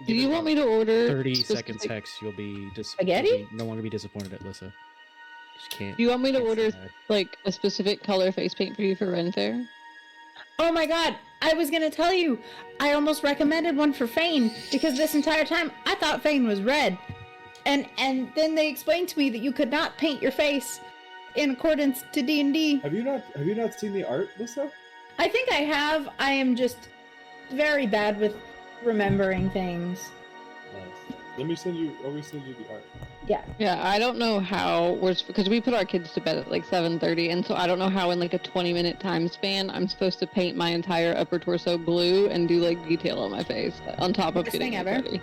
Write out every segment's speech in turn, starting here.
Do you want me to order 30-second text? You'll be Spaghetti? no longer be disappointed at Lissa. She can't. Do you want me to can't order sad. like a specific color face paint for you for Ren Fair? Oh my god, I was gonna tell you, I almost recommended one for Fane, because this entire time I thought Fane was red. And then they explained to me that you could not paint your face in accordance to D&D. Have you not seen the art, Lissa? I think I have. I am just very bad with remembering things. Nice. Let me send you the art. Yeah. Yeah, I don't know how because we put our kids to bed at like 7:30, and so I don't know how in like a 20-minute time span I'm supposed to paint my entire upper torso blue and do like detail on my face on top of Best getting thing it ever. ready.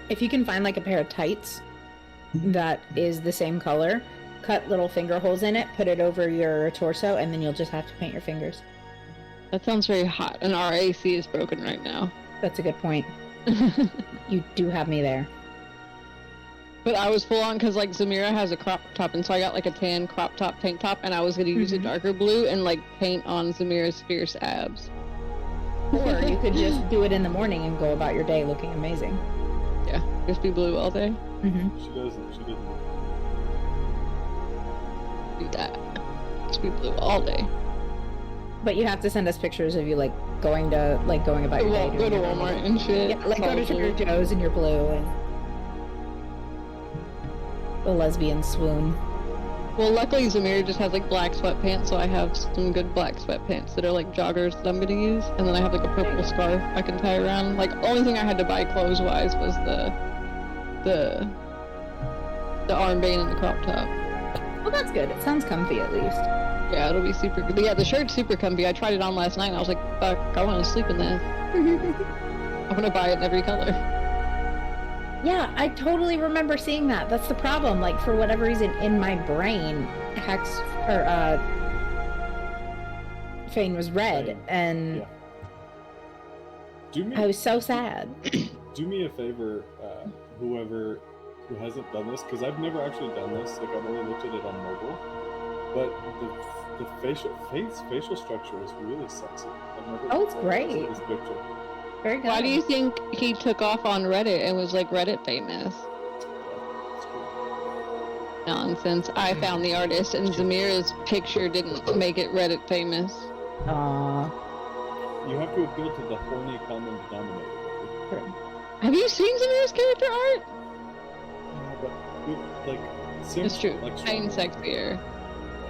If you can find like a pair of tights that is the same color, cut little finger holes in it, put it over your torso, and then you'll just have to paint your fingers. That sounds very hot, and our AC is broken right now. That's a good point. You do have me there. But I was full on because like Zamira has a crop top, and so I got like a tan crop top tank top, and I was gonna use a darker blue and like paint on Zamira's fierce abs. Or you could just do it in the morning and go about your day looking amazing. Yeah, just be blue all day. Mm-hmm. She doesn't. Do that. Just be blue all day. But you have to send us pictures of you like going about your day. Go to Walmart and shit. Yeah, like go to Trader Joe's and you're blue and the lesbian swoon. Well, luckily Zamir just has like black sweatpants, so I have some good black sweatpants that are like joggers that I'm gonna use, and then I have like a purple scarf I can tie around. Like, only thing I had to buy clothes-wise was the armband and the crop top. Well, that's good. It sounds comfy at least. Yeah, it'll be super good. Yeah, the shirt's super comfy. I tried it on last night, and I was like, fuck, I want to sleep in this. I'm gonna buy it in every color. Yeah, I totally remember seeing that. That's the problem. Like, for whatever reason, in my brain, Fane was red, Fane. and Yeah. I was so sad. Do me a favor, who hasn't done this, because I've never actually done this. Like, I've only looked at it on mobile, but the Fane's facial structure is really sexy. Oh, it's great. This picture. Very good. Why do you think he took off on Reddit and was like Reddit famous? Yeah, it's cool. Nonsense. I found the artist, and Zamira's picture didn't make it Reddit famous. Aww. You have to appeal to the horny common denominator. Have you seen Zamira's character art? Yeah, but like, It's true. Like, Fane's sexier.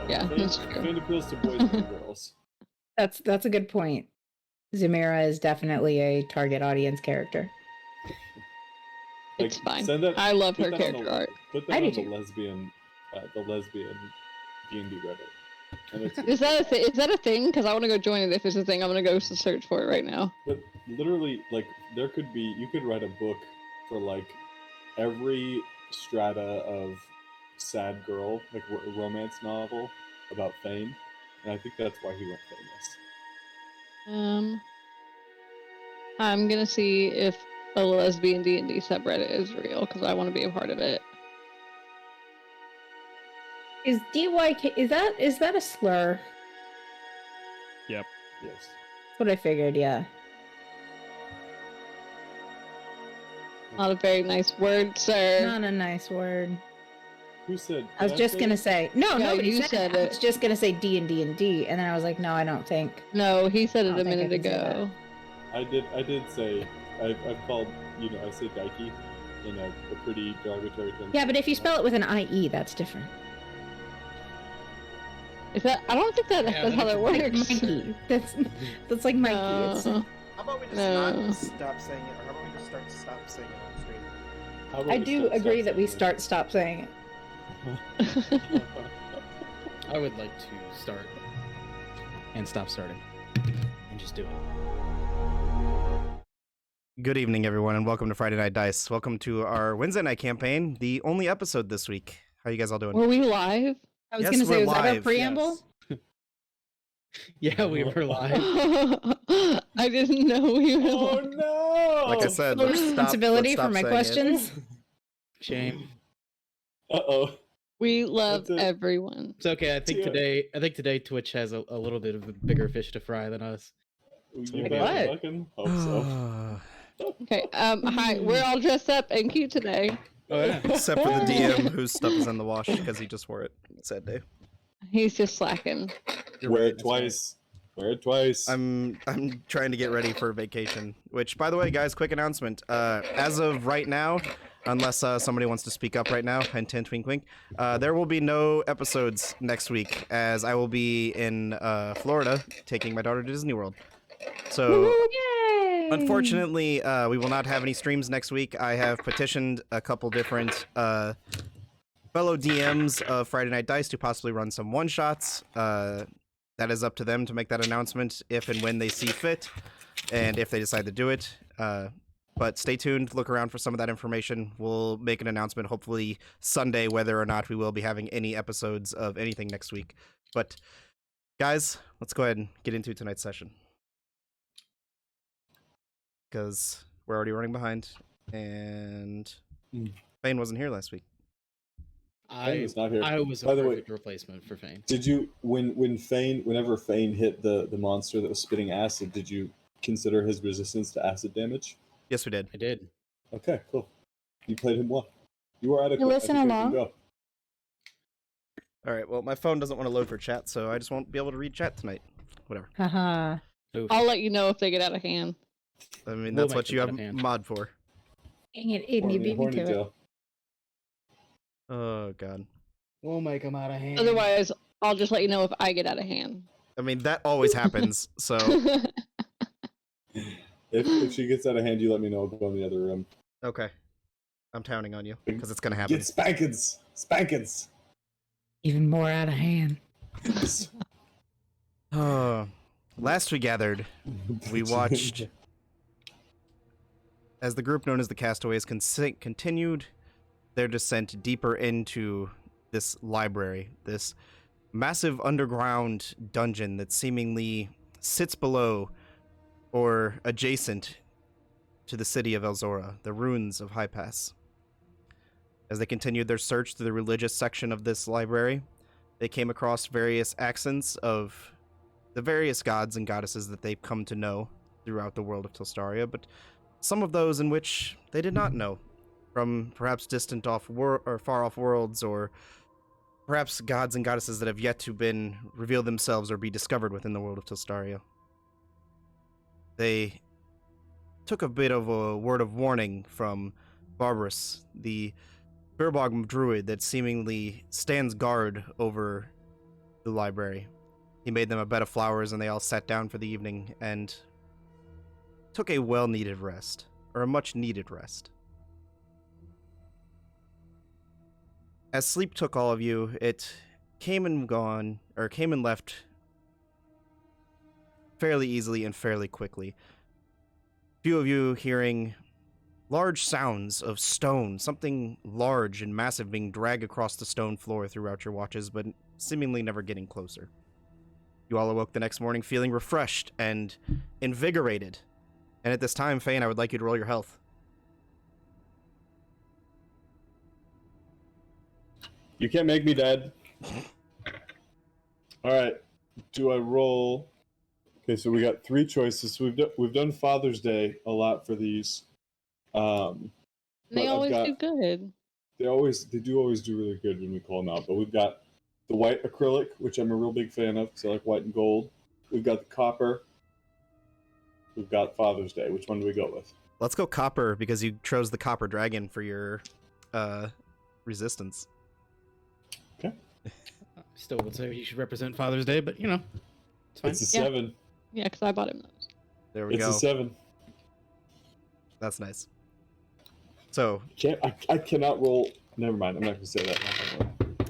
Yeah, that's true. Fane appeals to boys and girls. That's a good point. Zamira is definitely a target audience character. It's fine. Send that, I love put her that on character the- art. Put that I on do the too. lesbian D&D Reddit. And it's, Is that a thing? Because I want to go join it. If it's a thing, I'm gonna go search for it right now. but literally, like, you could write a book for like every strata of sad girl, like a romance novel about Fane, and I think that's why he went famous. I'm gonna see if a lesbian D&D subreddit is real because I want to be a part of it. Is DYK is that a slur? Yep. Yes. That's what I figured, yeah. Not a very nice word, sir. Not a nice word. Who said? I was just gonna say no. Yeah, Nobody you said said it. I it. was just gonna say D and D and D, and then I was like, no, I don't think. No, he said it I a don't think I minute can say that. ago. I did say I've called, I say Daiki in a pretty derogatory term. Yeah, but if you spell it with an IE, that's different. Is that? I don't think that's how that Like works. Mikey. That's like Mikey. It's, No. How about we just No. not stop saying it, or how about we just stop saying it on stream? How about I we do stop agree that we saying stop saying it. it? I would like to start and stop starting and just do it. Good evening, everyone, and welcome to Friday Night Dice. Welcome to our Wednesday night campaign, the only episode this week. How you guys all doing? Were we live? I was Yes, gonna say, we're was that a live, preamble? Yes. Yeah, we were live. I didn't know we were Oh live. no! Like I said, Full let's stop responsibility for stop my saying it. questions. Shame. Uh-oh. We love That's it. everyone. It's okay. I think Yeah. today Twitch has a little bit of a bigger fish to fry than us. You Like better what? fucking hope so. Okay. Hi. We're all dressed up and cute today. Oh yeah. Except for the DM whose stuff is in the wash because he just wore it. Sad day. He's just slacking. Wear it twice. Wear it twice. I'm trying to get ready for vacation. Which, by the way, guys, quick announcement. As of right now, unless somebody wants to speak up right now, hint, hint, wink, wink, there will be no episodes next week, as I will be in Florida taking my daughter to Disney World. So, Yay! unfortunately, we will not have any streams next week. I have petitioned a couple different fellow DMs of Friday Night Dice to possibly run some one-shots. That is up to them to make that announcement if and when they see fit, and if they decide to do it. But stay tuned, look around for some of that information. We'll make an announcement hopefully Sunday whether or not we will be having any episodes of anything next week. But guys, let's go ahead and get into tonight's session, because we're already running behind, and Fane wasn't here last week. Fane was not here. I was a By the way, perfect replacement for Fane. Did you whenever Fane hit the monster that was spitting acid, did you consider his resistance to acid damage? Yes, we did. I did. Okay, cool. You played him well. You were adequate. You listen I think we can along? go. All right, well, my phone doesn't want to load for chat, so I just won't be able to read chat tonight. Whatever. Haha. Oof. I'll let you know if they get out of hand. I mean, We'll that's make what it you out have of hand. mod for. Dang it, Aiden, you beat me to it. tail. Oh, God. We'll make him out of hand. Otherwise, I'll just let you know if I get out of hand. I mean, that always happens, so... If she gets out of hand, you let me know. I'll go in the other room. Okay. I'm counting on you, because it's going to happen. Get spankins! Spankins! Even more out of hand. Last we gathered, we watched as the group known as the Castaways continued their descent deeper into this library, this massive underground dungeon that seemingly sits below or adjacent to the city of Elzora, the ruins of High Pass. As they continued their search through the religious section of this library, they came across various accents of the various gods and goddesses that they've come to know throughout the world of Tilstaria, but some of those in which they did not know, from perhaps distant or far-off worlds, or perhaps gods and goddesses that have yet to been reveal themselves or be discovered within the world of Tilstaria. They took a bit of a word of warning from Barbarous, the Birbog druid that seemingly stands guard over the library. He made them a bed of flowers, and they all sat down for the evening and took a well-needed rest, or a much-needed rest. As sleep took all of you, it came and left fairly easily and fairly quickly. Few of you hearing large sounds of stone, something large and massive being dragged across the stone floor throughout your watches, but seemingly never getting closer. You all awoke the next morning feeling refreshed and invigorated. And at this time, Fane, I would like you to roll your health. You can't make me dead. Alright. Do I roll? Okay, so we got 3 choices. So we've done Father's Day a lot for these. They But I've always got- do good. They do always do really good when we call them out. But we've got the white acrylic, which I'm a real big fan of because I like white and gold. We've got the copper. We've got Father's Day. Which one do we go with? Let's go copper, because you chose the copper dragon for your resistance. Still would say he should represent Father's Day, but it's fine. It's a Yeah. 7. Yeah, because I bought him those. There we It's go. a 7. That's nice. So, I cannot roll. Never mind. I'm not going to say that.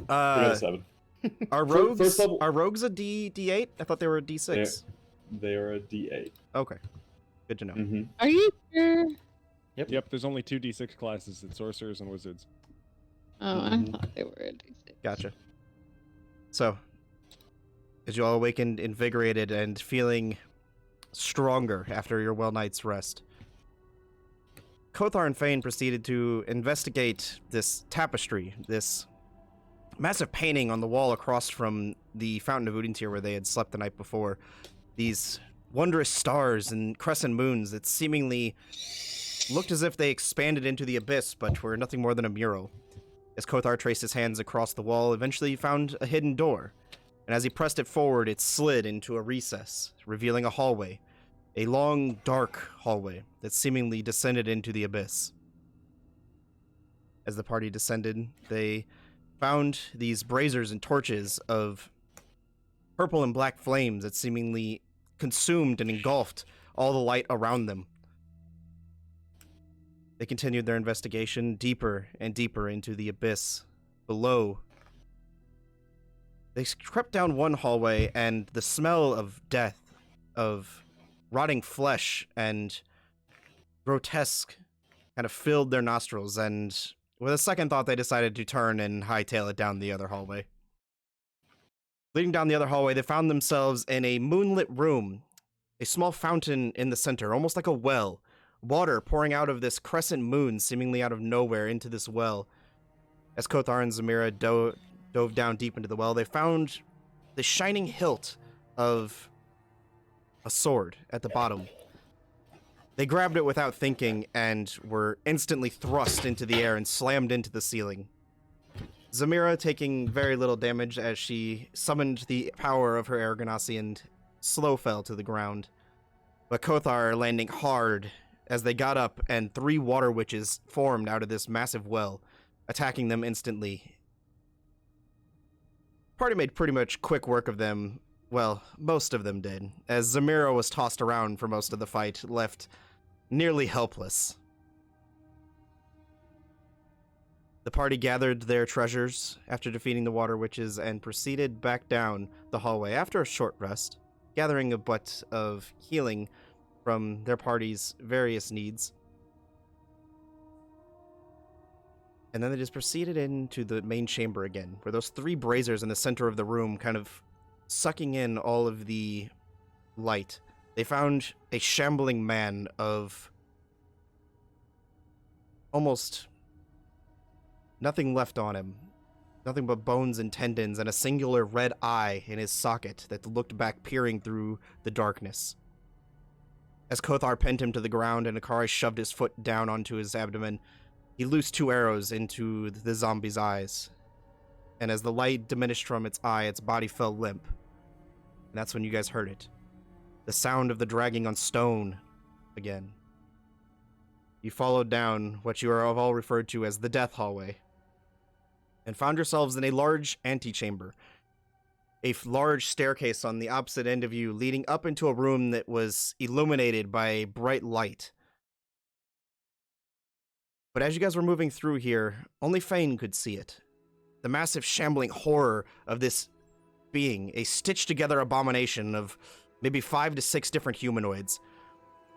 I got a 7. are First rogues level- are rogues a D8? I thought they were a D6. They are a D8. Okay, good to know. Mm-hmm. Are you sure? Yep, there's only 2 D6 classes. It's sorcerers and wizards. Oh, I Mhm. thought they were a D6. Gotcha. So, as you all awakened, invigorated, and feeling stronger after your well night's rest, Kothar and Fane proceeded to investigate this tapestry, this massive painting on the wall across from the Fountain of Udintir where they had slept the night before. These wondrous stars and crescent moons that seemingly looked as if they expanded into the abyss, but were nothing more than a mural. As Kothar traced his hands across the wall, eventually he found a hidden door, and as he pressed it forward, it slid into a recess, revealing a hallway. A long, dark hallway that seemingly descended into the abyss. As the party descended, they found these braziers and torches of purple and black flames that seemingly consumed and engulfed all the light around them. They continued their investigation deeper and deeper into the abyss below. They crept down one hallway, and the smell of death, of rotting flesh and grotesque, kind of filled their nostrils, and with a second thought, they decided to turn and hightail it down the other hallway. Leading down the other hallway, they found themselves in a moonlit room, a small fountain in the center, almost like a well. Water pouring out of this crescent moon, seemingly out of nowhere, into this well. As Kothar and Zamira dove down deep into the well, they found the shining hilt of a sword at the bottom. They grabbed it without thinking and were instantly thrust into the air and slammed into the ceiling. Zamira taking very little damage as she summoned the power of her air ganassi and slow fell to the ground. But Kothar landing hard as they got up, and 3 water witches formed out of this massive well, attacking them instantly. Party made pretty much quick work of them. Well, most of them did, as Zamira was tossed around for most of the fight, left nearly helpless. The party gathered their treasures after defeating the water witches and proceeded back down the hallway after a short rest, gathering a bit of healing from their party's various needs. And then they just proceeded into the main chamber again, where those 3 braziers in the center of the room kind of sucking in all of the light. They found a shambling man of almost nothing left on him. Nothing but bones and tendons and a singular red eye in his socket that looked back, peering through the darkness. As Kothar pinned him to the ground and Akari shoved his foot down onto his abdomen, he loosed 2 arrows into the zombie's eyes. And as the light diminished from its eye, its body fell limp. And that's when you guys heard it. The sound of the dragging on stone again. You followed down what you are all referred to as the death hallway, and found yourselves in a large antechamber. A large staircase on the opposite end of you, leading up into a room that was illuminated by a bright light. But as you guys were moving through here, only Fane could see it. The massive shambling horror of this being, a stitched-together abomination of maybe 5 to 6 different humanoids.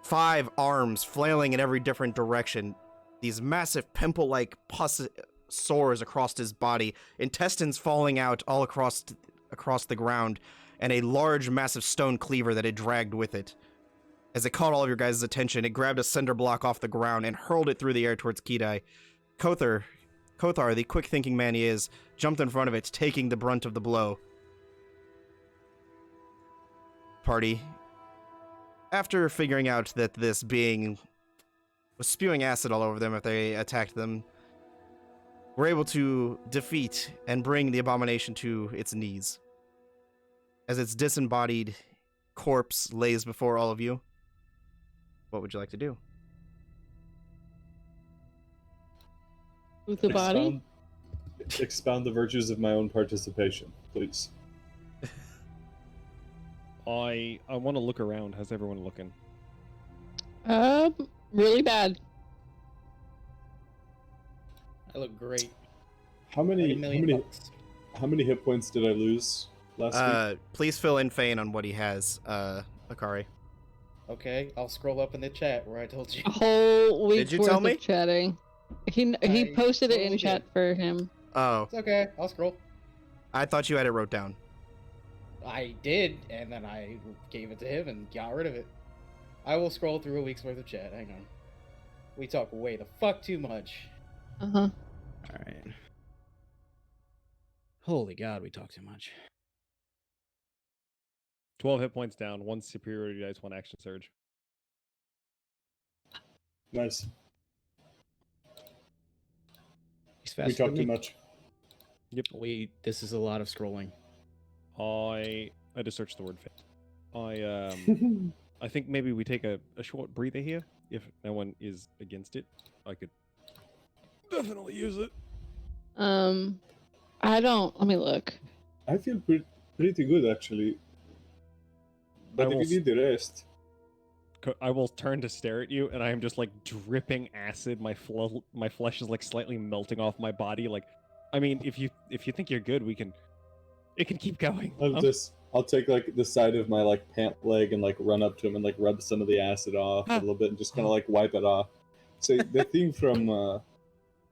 5 arms flailing in every different direction. These massive pimple-like pus sores across his body, intestines falling out all across the ground, and a large, massive stone cleaver that it dragged with it. As it caught all of your guys' attention, it grabbed a cinder block off the ground and hurled it through the air towards Kidai. Kothar, the quick-thinking man he is, jumped in front of it, taking the brunt of the blow. Party, after figuring out that this being was spewing acid all over them if they attacked them, were able to defeat and bring the abomination to its knees. As its disembodied corpse lays before all of you, what would you like to do? With the body? Expound the virtues of my own participation, please. I want to look around. How's everyone looking? Really bad. I look great. How many $1 million bucks. how many hit points did I lose last week? Please fill in Fane on what he has, Akari. Okay, I'll scroll up in the chat where I told you. A whole week's Did you worth tell me? of chatting. He I posted it in totally chat did. for him. Oh, It's okay, I'll scroll. I thought you had it wrote down. I did, and then I gave it to him and got rid of it. I will scroll through a week's worth of chat. Hang on. We talk way the fuck too much. Uh-huh. Alright. Holy God, we talk too much. 12 hit points down, 1 superiority dice, 1 action surge. Nice. He's We faster talk than too me. much. Wait, this is a lot of scrolling. I just searched the word fate. I think maybe we take a short breather here. If no one is against it, I could definitely use it. I don't. Let me look. I feel pretty good actually. But if you need the rest, I will turn to stare at you, and I am just like dripping acid. My flesh is like slightly melting off my body. Like, I mean, if you think you're good, it can keep going. I'll take like the side of my like pant leg and like run up to him and like rub some of the acid off a little bit and just kind of like wipe it off. So the thing from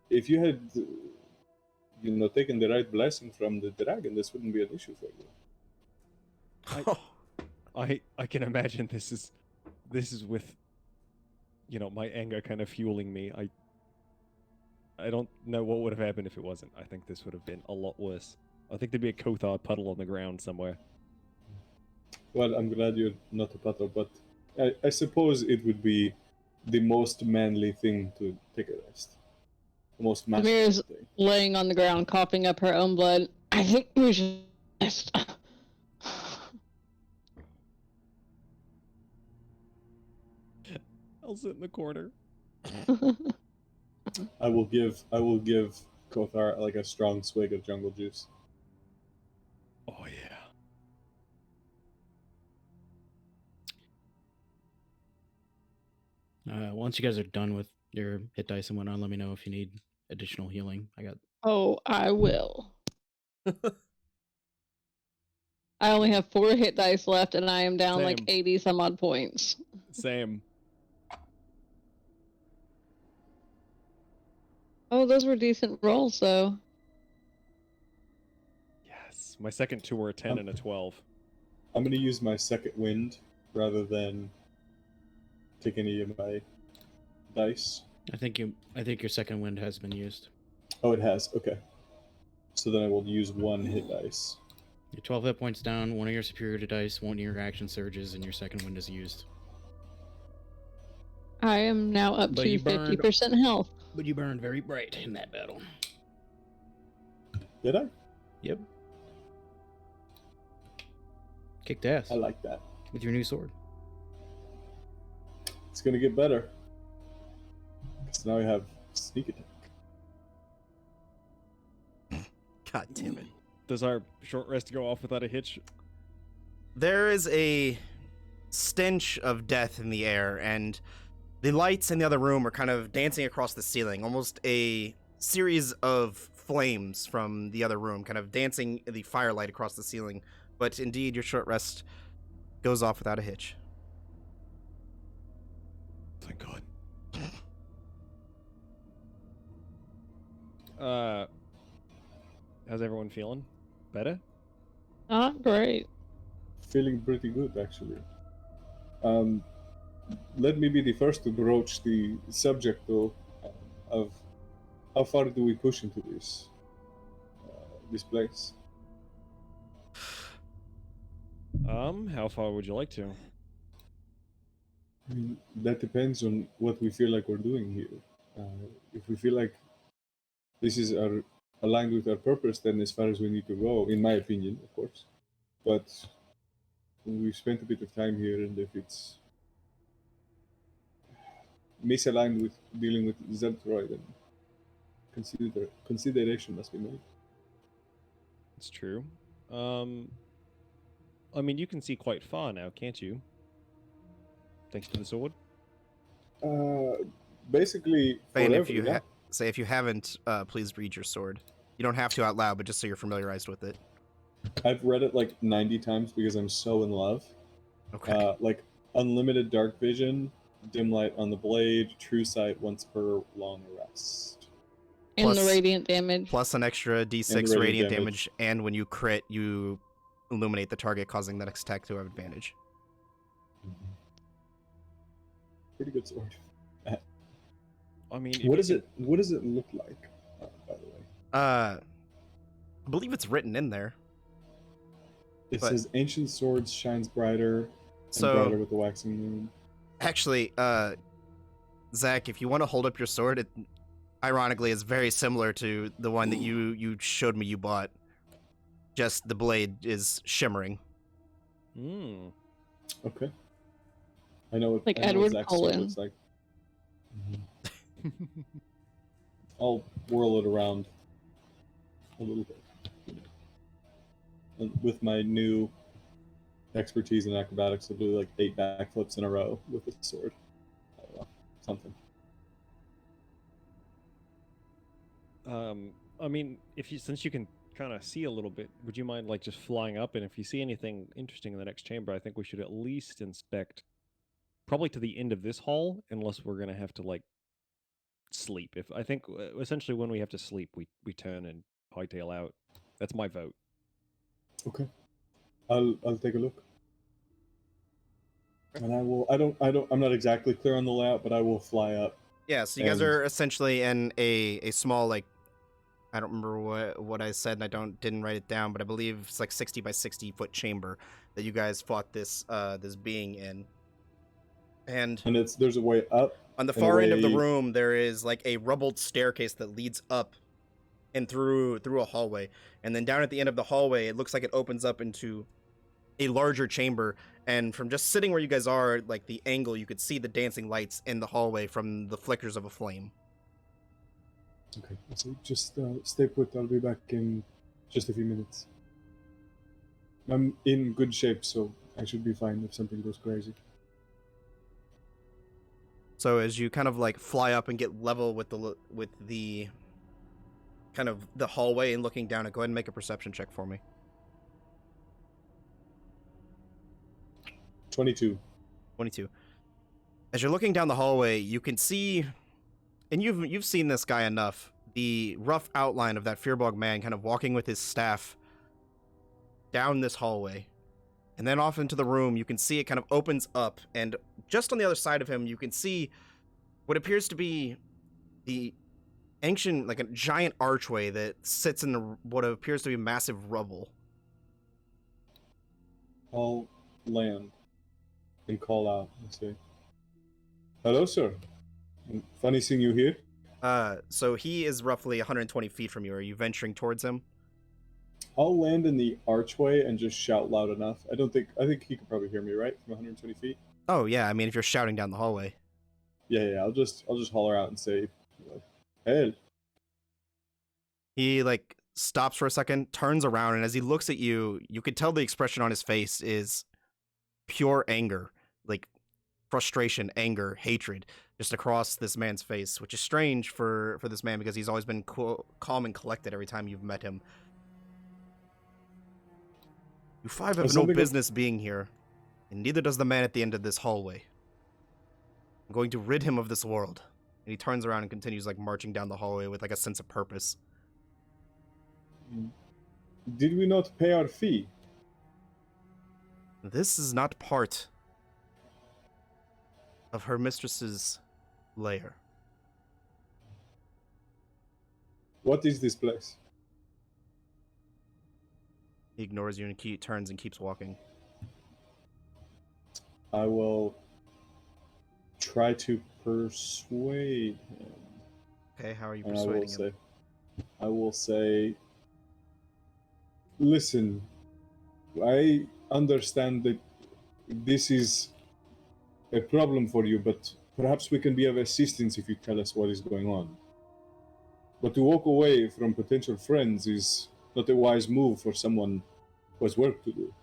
if you had taken the right blessing from the dragon, this wouldn't be an issue for you. I can imagine this is with my anger kind of fueling me. I don't know what would have happened if it wasn't. I think this would have been a lot worse. I think there'd be a Kothar puddle on the ground somewhere. Well, I'm glad you're not a puddle, but I suppose it would be the most manly thing to take a rest. The most masculine Amira's thing. laying on the ground, coughing up her own blood. I think we should rest. I'll sit in the corner. I will give Kothar like a strong swig of jungle juice. Oh yeah. Once you guys are done with your hit dice and whatnot, let me know if you need additional healing. I got. Oh, I will. I only have 4 hit dice left, and I am down like Same. 80 some odd points. Same. Oh, those were decent rolls, though. Yes. My second 2 were a 10 and a 12. I'm gonna use my second wind rather than take any of my dice. I think your second wind has been used. Oh, it has. Okay. So then I will use 1 hit dice. You're 12 hit points down. One of your superiority dice, one of your action surges, and your second wind is used. I am now up But to you burned- 50% health. But you burned very bright in that battle. Did I? Yep. Kicked ass I like that. with your new sword. It's gonna get better. Because now I have sneak attack. God damn it. Does our short rest go off without a hitch? There is a stench of death in the air, and the lights in the other room are kind of dancing across the ceiling, almost a series of flames from the other room, kind of dancing the firelight across the ceiling. But indeed, your short rest goes off without a hitch. Thank God. How's everyone feeling? Better? Not great. Feeling pretty good, actually. Let me be the first to broach the subject, though, of how far do we push into this place? How far would you like to? I mean, that depends on what we feel like we're doing here. If we feel like this is aligned with our purpose, then as far as we need to go, in my opinion, of course. But we've spent a bit of time here, and if it's misaligned with dealing with Zeltroid, then consideration must be made. It's true. I mean, you can see quite far now, can't you? Thanks to the sword. Basically, Fane, forever, if you yeah. if you haven't, please read your sword. You don't have to out loud, but just so you're familiarized with it. I've read it like 90 times because I'm so in love. Okay. Like unlimited dark vision, dim light on the blade, true sight once per long rest. And the Plus- radiant damage. Plus an extra D6 And the radiant radiant damage. damage, and when you crit, you illuminate the target, causing the next attack to have advantage. Pretty good sword. I mean, What does it look like, by the way? I believe it's written in there. It But- says ancient swords shines brighter and So- brighter with the waxing moon. Actually, Zach, if you want to hold up your sword, it ironically is very similar to the one that you showed me you bought. Just the blade is shimmering. Hmm. Okay. I know what Like I know Edward what Zach's sword Cullen. looks like. I'll whirl it around a little bit. And with my new expertise in acrobatics, I'll do like 8 backflips in a row with the sword. I don't know, something. I mean, if you since you can kind of see a little bit, would you mind like just flying up? And if you see anything interesting in the next chamber, I think we should at least inspect, probably to the end of this hall, unless we're gonna have to like sleep. If I think essentially when we have to sleep, we turn and hightail out. That's my vote. Okay. I'll take a look. And I'm not exactly clear on the layout, but I will fly up. Yeah, so you guys And- are essentially in a small, like, I don't remember what I said, and I didn't write it down, but I believe it's like 60 by 60 foot chamber that you guys fought this this being in. And And there's a way up. on the and a far end of the way- room, there is like a rubbled staircase that leads up and through a hallway. And then down at the end of the hallway, it looks like it opens up into a larger chamber. And from just sitting where you guys are, like the angle, you could see the dancing lights in the hallway from the flickers of a flame. Okay, so just stay put. I'll be back in just a few minutes. I'm in good shape, so I should be fine if something goes crazy. So as you kind of like fly up and get level with the kind of the hallway and looking down it, go ahead and make a perception check for me. 22. 22. As you're looking down the hallway, you can see, and you've seen this guy enough, the rough outline of that Fearbog man kind of walking with his staff down this hallway. And then off into the room, you can see it kind of opens up, and just on the other side of him, you can see what appears to be the ancient, like a giant archway that sits in what appears to be massive rubble. I'll land and call out and say, "Hello, sir. Funny seeing you here." So he is roughly 120 feet from you. Are you venturing towards him? I'll land in the archway and just shout loud enough. I think he could probably hear me, right? From 120 feet? Oh, yeah, I mean, if you're shouting down the hallway. Yeah, I'll just holler out and say, "Hey." He, like, stops for a second, turns around, and as he looks at you, you could tell the expression on his face is pure anger. Like, frustration, anger, hatred, just across this man's face, which is strange for this man because he's always been calm and collected every time you've met him. You five have no business being here, and neither does the man at the end of this hallway. I'm going to rid him of this world. And he turns around and continues, like, marching down the hallway with, like, a sense of purpose. Did we not pay our fee? This is not part of her mistress's lair. What is this place? He ignores you and turns and keeps walking. I will try to persuade him. Okay, how are you And persuading him? I will say, listen, I understand that this is a problem for you, but perhaps we can be of assistance if you tell us what is going on. But to walk away from potential friends is not a wise move for someone who has work to do.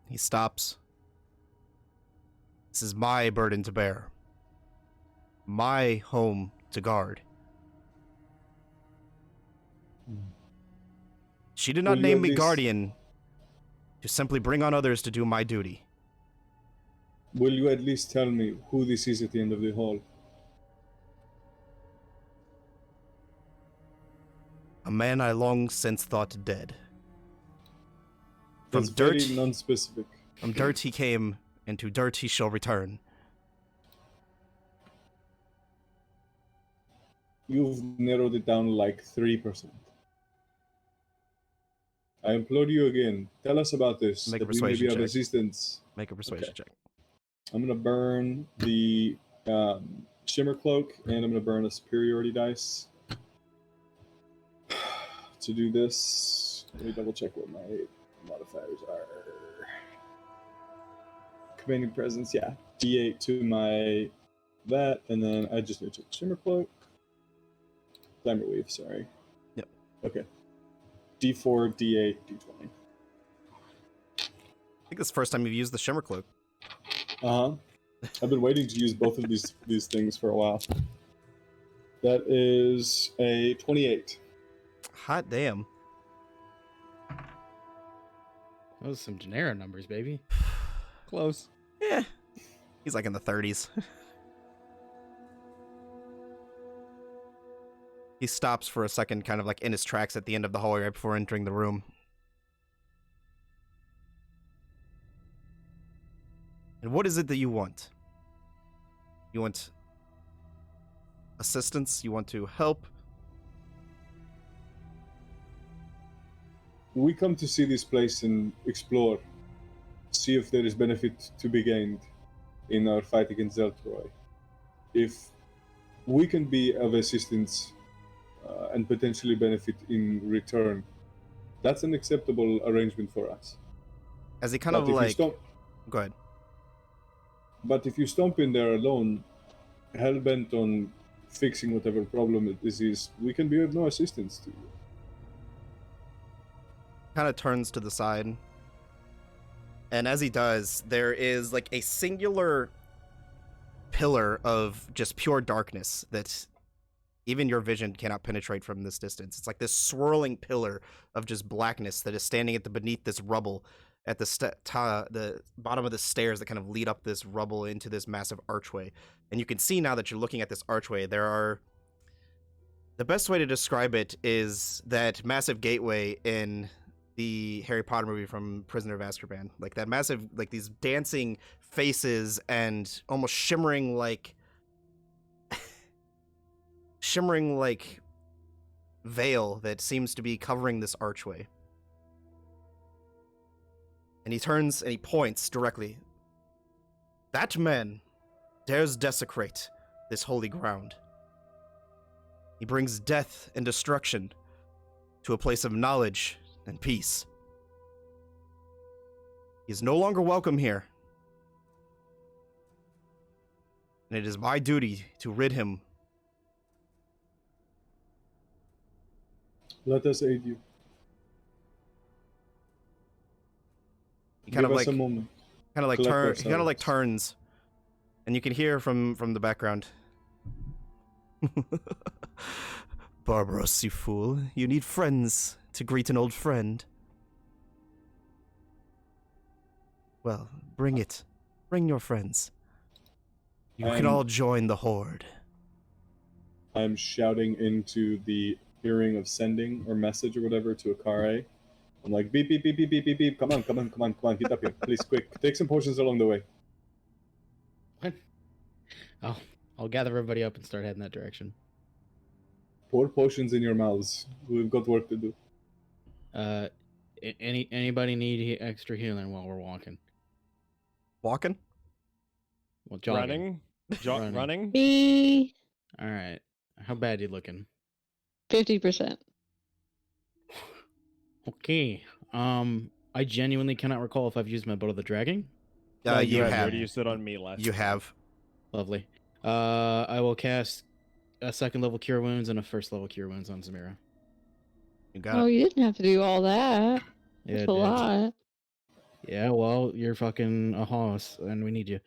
He stops. This is my burden to bear. My home to guard. She did not Will you name at me least- guardian to simply bring on others to do my duty. Will you at least tell me who this is at the end of the hall? A man I long since thought dead. From That's dirt, very non-specific. from dirt he came, and to dirt he shall return. You've narrowed it down like 3%. I implore you again. Tell us about this. Make a that we may be persuasion of check. assistance. Make a persuasion Okay. check. I'm gonna burn the shimmer cloak, and I'm gonna burn a superiority dice to do this. Let me double check what my modifiers are. Commanding presence, yeah. D8 to my that, and then I just need to check shimmer cloak. Glamour weave, sorry. Yep. Okay. D4, D8, D20. I think this is the first time you've used the shimmer cloak. Uh-huh. I've been waiting to use both of these things for a while. That is a 28. Hot damn. Those are some Genera numbers, baby. Close. Yeah. He's like in the 30s. He stops for a second, kind of like in his tracks at the end of the hallway right before entering the room. And what is it that you want? You want assistance? You want to help? We come to see this place and explore, see if there is benefit to be gained in our fight against Zeltroy. If we can be of assistance and potentially benefit in return, that's an acceptable arrangement for us. As he kind But of if you like... stomp, Go ahead. but if you stomp in there alone, hell-bent on fixing whatever problem this is, we can be of no assistance to you. Kind of turns to the side. And as he does, there is like a singular pillar of just pure darkness that even your vision cannot penetrate from this distance. It's like this swirling pillar of just blackness that is standing beneath this rubble at the bottom of the stairs that kind of lead up this rubble into this massive archway. And you can see now that you're looking at this archway, there are... The best way to describe it is that massive gateway in the Harry Potter movie from Prisoner of Azkaban. Like that massive, like these dancing faces and almost shimmering like veil that seems to be covering this archway. And he turns and he points directly. That man dares desecrate this holy ground. He brings death and destruction to a place of knowledge and peace. He is no longer welcome here. And it is my duty to rid him. Let us aid you. He kind Give of us like a moment. he kind of like turns, and you can hear from the background. Barbaros, you fool. You need friends to greet an old friend. Well, bring it. Bring your friends. You can all join the horde. I'm shouting into the hearing of sending or message or whatever to Akare. I'm like, beep, beep, beep, beep, beep, beep, beep. Come on, get up here. Please, quick. Take some potions along the way. What? I'll gather everybody up and start heading that direction. Pour potions in your mouths. We've got work to do. Anybody need extra healing while we're walking? Walking? Well, jogging. Running? Me, All right. How bad you looking? 50%. Okay. I genuinely cannot recall if I've used my Boat of the Dragon. You Where have. do you sit on me last? You have. Lovely. I will cast a second level Cure Wounds and a first level Cure Wounds on Zamira. You got Oh, it. you didn't have to do all that. Yeah, That's it a did. lot. Yeah, well, you're fucking a hoss, and we need you.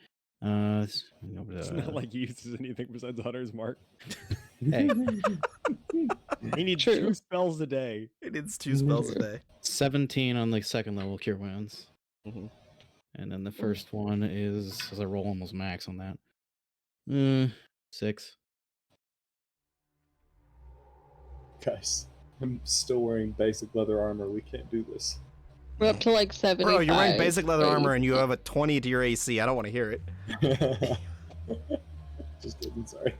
It's not like he uses anything besides Hunter's Mark. Hey, He needs True. 2 spells a day. It needs 2 spells a day. 17 on the second level Cure Wounds. Mhm. And then the first one is, as I roll almost max on that. 6. Guys, I'm still wearing basic leather armor. We can't do this. We're up to like 75. Bro, you're wearing basic leather armor AUC. and you have a 20 to your AC. I don't want to hear it. Just kidding, sorry.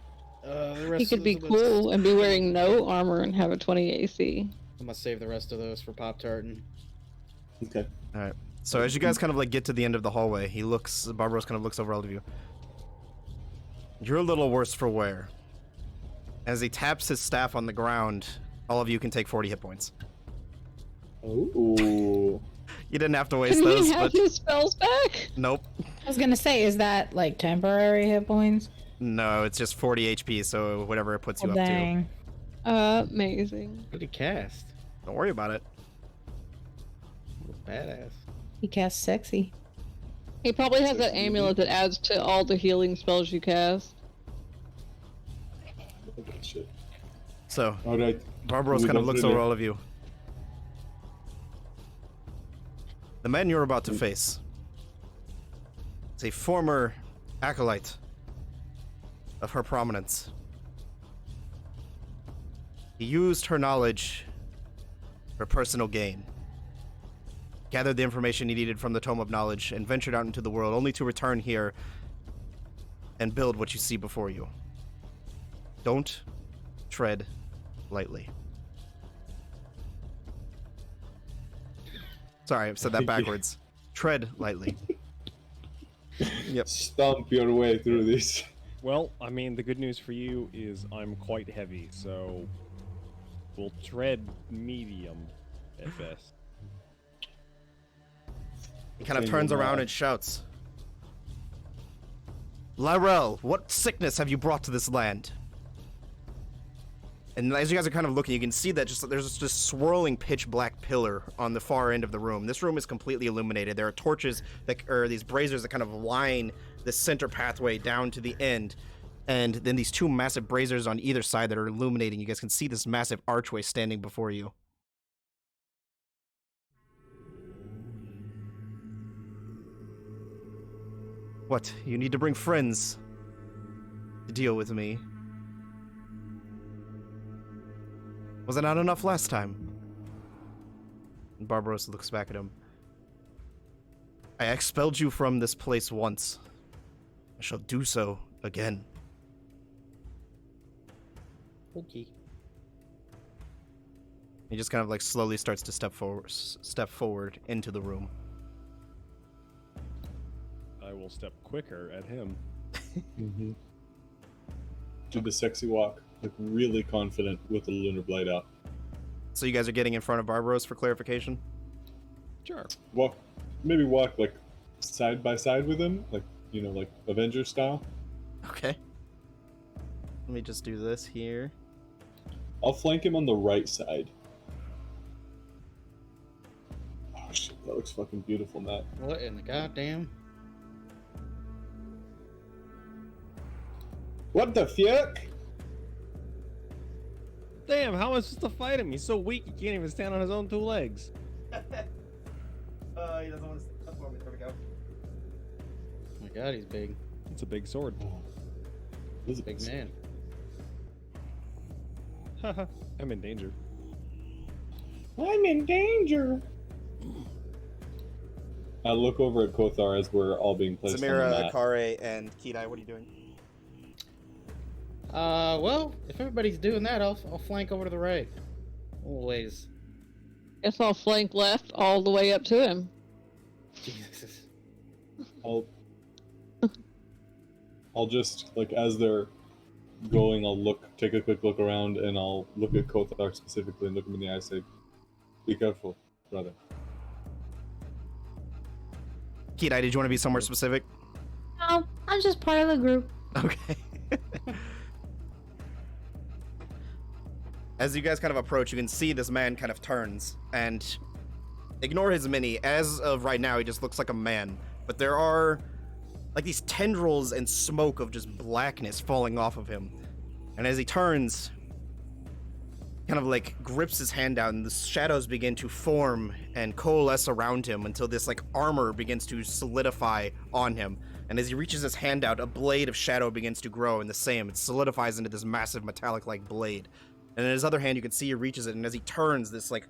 He could be cool and be wearing no armor and have a 20 AC. I'm gonna save the rest of those for Pop Tartan. Okay. All right. So as you guys kind of like get to the end of the hallway, Barbaros kind of looks over all of you. You're a little worse for wear. As he taps his staff on the ground, all of you can take 40 hit points. Ooh. You didn't have to waste Can those, he have but his spells back? nope. I was gonna say, is that like temporary hit points? No, it's just 40 HP, so whatever it puts you Oh, up to. dang. Amazing. What did he cast? Don't worry about it. Badass. He cast sexy. He probably has that amulet that adds to all the healing spells you cast. Okay, shit. So, All right. Barbaros We kind of go looks through over there. all of you. The man you're about to face is a former acolyte of her prominence. He used her knowledge for personal gain, gathered the information he needed from the Tome of Knowledge, and ventured out into the world only to return here and build what you see before you. Don't tread lightly. Sorry, I said that backwards. Tread lightly. Yep. Stomp your way through this. Well, I mean, the good news for you is I'm quite heavy, so we'll tread medium at best. He kind of Change turns your around mind. and shouts, Lyrel, what sickness have you brought to this land? And as you guys are kind of looking, you can see that there's this swirling pitch black pillar on the far end of the room. This room is completely illuminated. There are torches or these braziers that kind of line the center pathway down to the end. And then these two massive braziers on either side that are illuminating. You guys can see this massive archway standing before you. What? You need to bring friends to deal with me? Was it not enough last time? And Barbaros looks back at him. I expelled you from this place once. I shall do so again. Okay. He just kind of like slowly starts to step forward into the room. I will step quicker at him. Mm-hmm. Do the sexy walk, like really confident with the lunar blade out. So you guys are getting in front of Barbaros for clarification? Sure. Walk like side by side with him, like like Avengers style. Okay. Let me just do this here. I'll flank him on the right side. Oh shit, that looks fucking beautiful, Matt. What in the goddamn? What the fuck? Damn, how am I supposed to fight him? He's so weak, he can't even stand on his own two legs. He doesn't want to stick up for me. There we go. Oh my god, he's big. It's a big sword. This is Big man. Haha, I'm in danger. I'm in danger. I look over at Kothar as we're all being placed on the Zamira, mat. Akare, and Kidai, what are you doing? Well, if everybody's doing that, I'll flank over to the right. Always. Guess I'll flank left all the way up to him. Jesus. I'll just, like, as they're going, I'll take a quick look around, and I'll look at Kothar specifically and look him in the eye and say, be careful, brother. Kidai, did you want to be somewhere specific? No, I'm just part of the group. Okay. As you guys kind of approach, you can see this man kind of turns, and ignore his mini. As of right now, he just looks like a man. But there are like these tendrils and smoke of just blackness falling off of him. And as he turns, kind of like grips his hand out, and the shadows begin to form and coalesce around him until this like armor begins to solidify on him. And as he reaches his hand out, a blade of shadow begins to grow in the same. It solidifies into this massive metallic-like blade. And in his other hand, you can see he reaches it, and as he turns, this like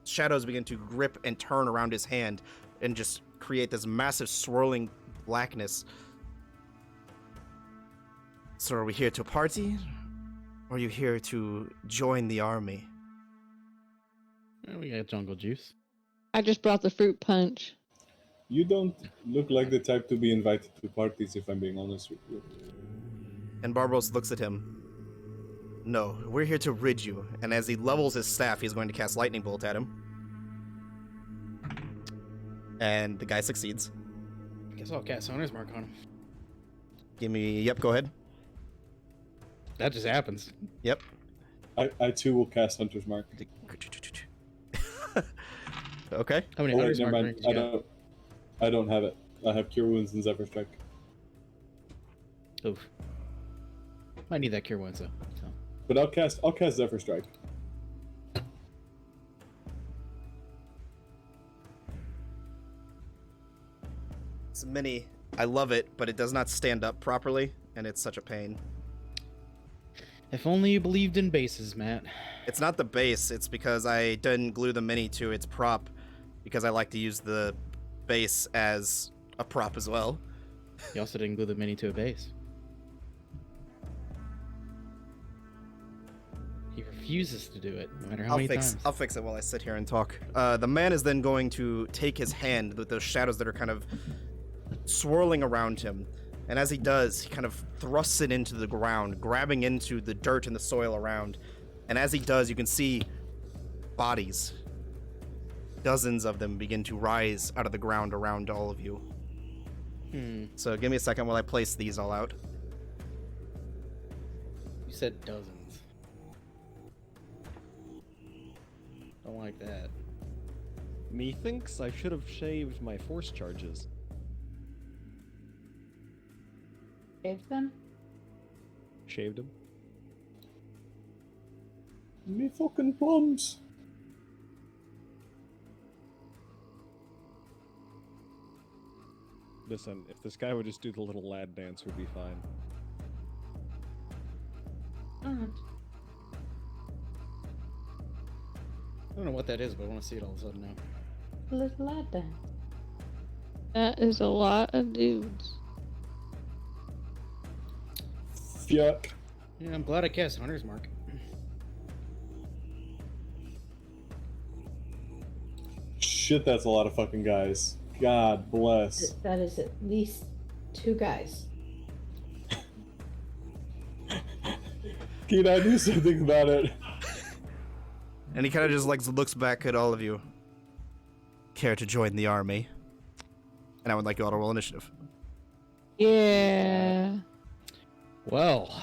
shadows begin to grip and turn around his hand and just create this massive swirling blackness. So are we here to party? Or are you here to join the army? We got jungle juice. I just brought the fruit punch. You don't look like the type to be invited to parties, if I'm being honest with you. And Barbos looks at him. No, we're here to rid you. And as he levels his staff, he's going to cast Lightning Bolt at him. And the guy succeeds. I guess I'll cast Hunter's Mark on him. Give me, yep, go ahead. That just happens. Yep. I too will cast Hunter's Mark. Okay. How many Oh, wait, Hunter's never Mark mind. rings you got? I don't have it. I have Cure Wounds and Zephyr Strike. Oof. I need that cure wounds though. So. But I'll cast Zephyr Strike. It's a mini. I love it, but it does not stand up properly, and it's such a pain. If only you believed in bases, Matt. It's not the base, it's because I didn't glue the mini to its prop, because I like to use the base as a prop as well. You also didn't glue the mini to a base. He refuses to do it, no matter how many times. I'll fix it while I sit here and talk. The man is then going to take his hand with those shadows that are kind of swirling around him. And as he does, he kind of thrusts it into the ground, grabbing into the dirt and the soil around. And as he does, you can see bodies. Dozens of them begin to rise out of the ground around all of you. So give me a second while I place these all out. You said dozens. Don't like that. Methinks I should have shaved my force charges. Save them? Shaved them? Me fucking plums. Listen, if this guy would just do the little lad dance, we'd be fine. Alright. I don't know what that is, but I want to see it all of a sudden now. Little lad dance. That is a lot of dudes. Yuck. Yeah, I'm glad I cast Hunter's Mark. Shit, that's a lot of fucking guys. God bless. That is at least 2 guys. Can I do something about it? And he kind of just like looks back at all of you. Care to join the army? And I would like you all to roll initiative. Yeah. Well.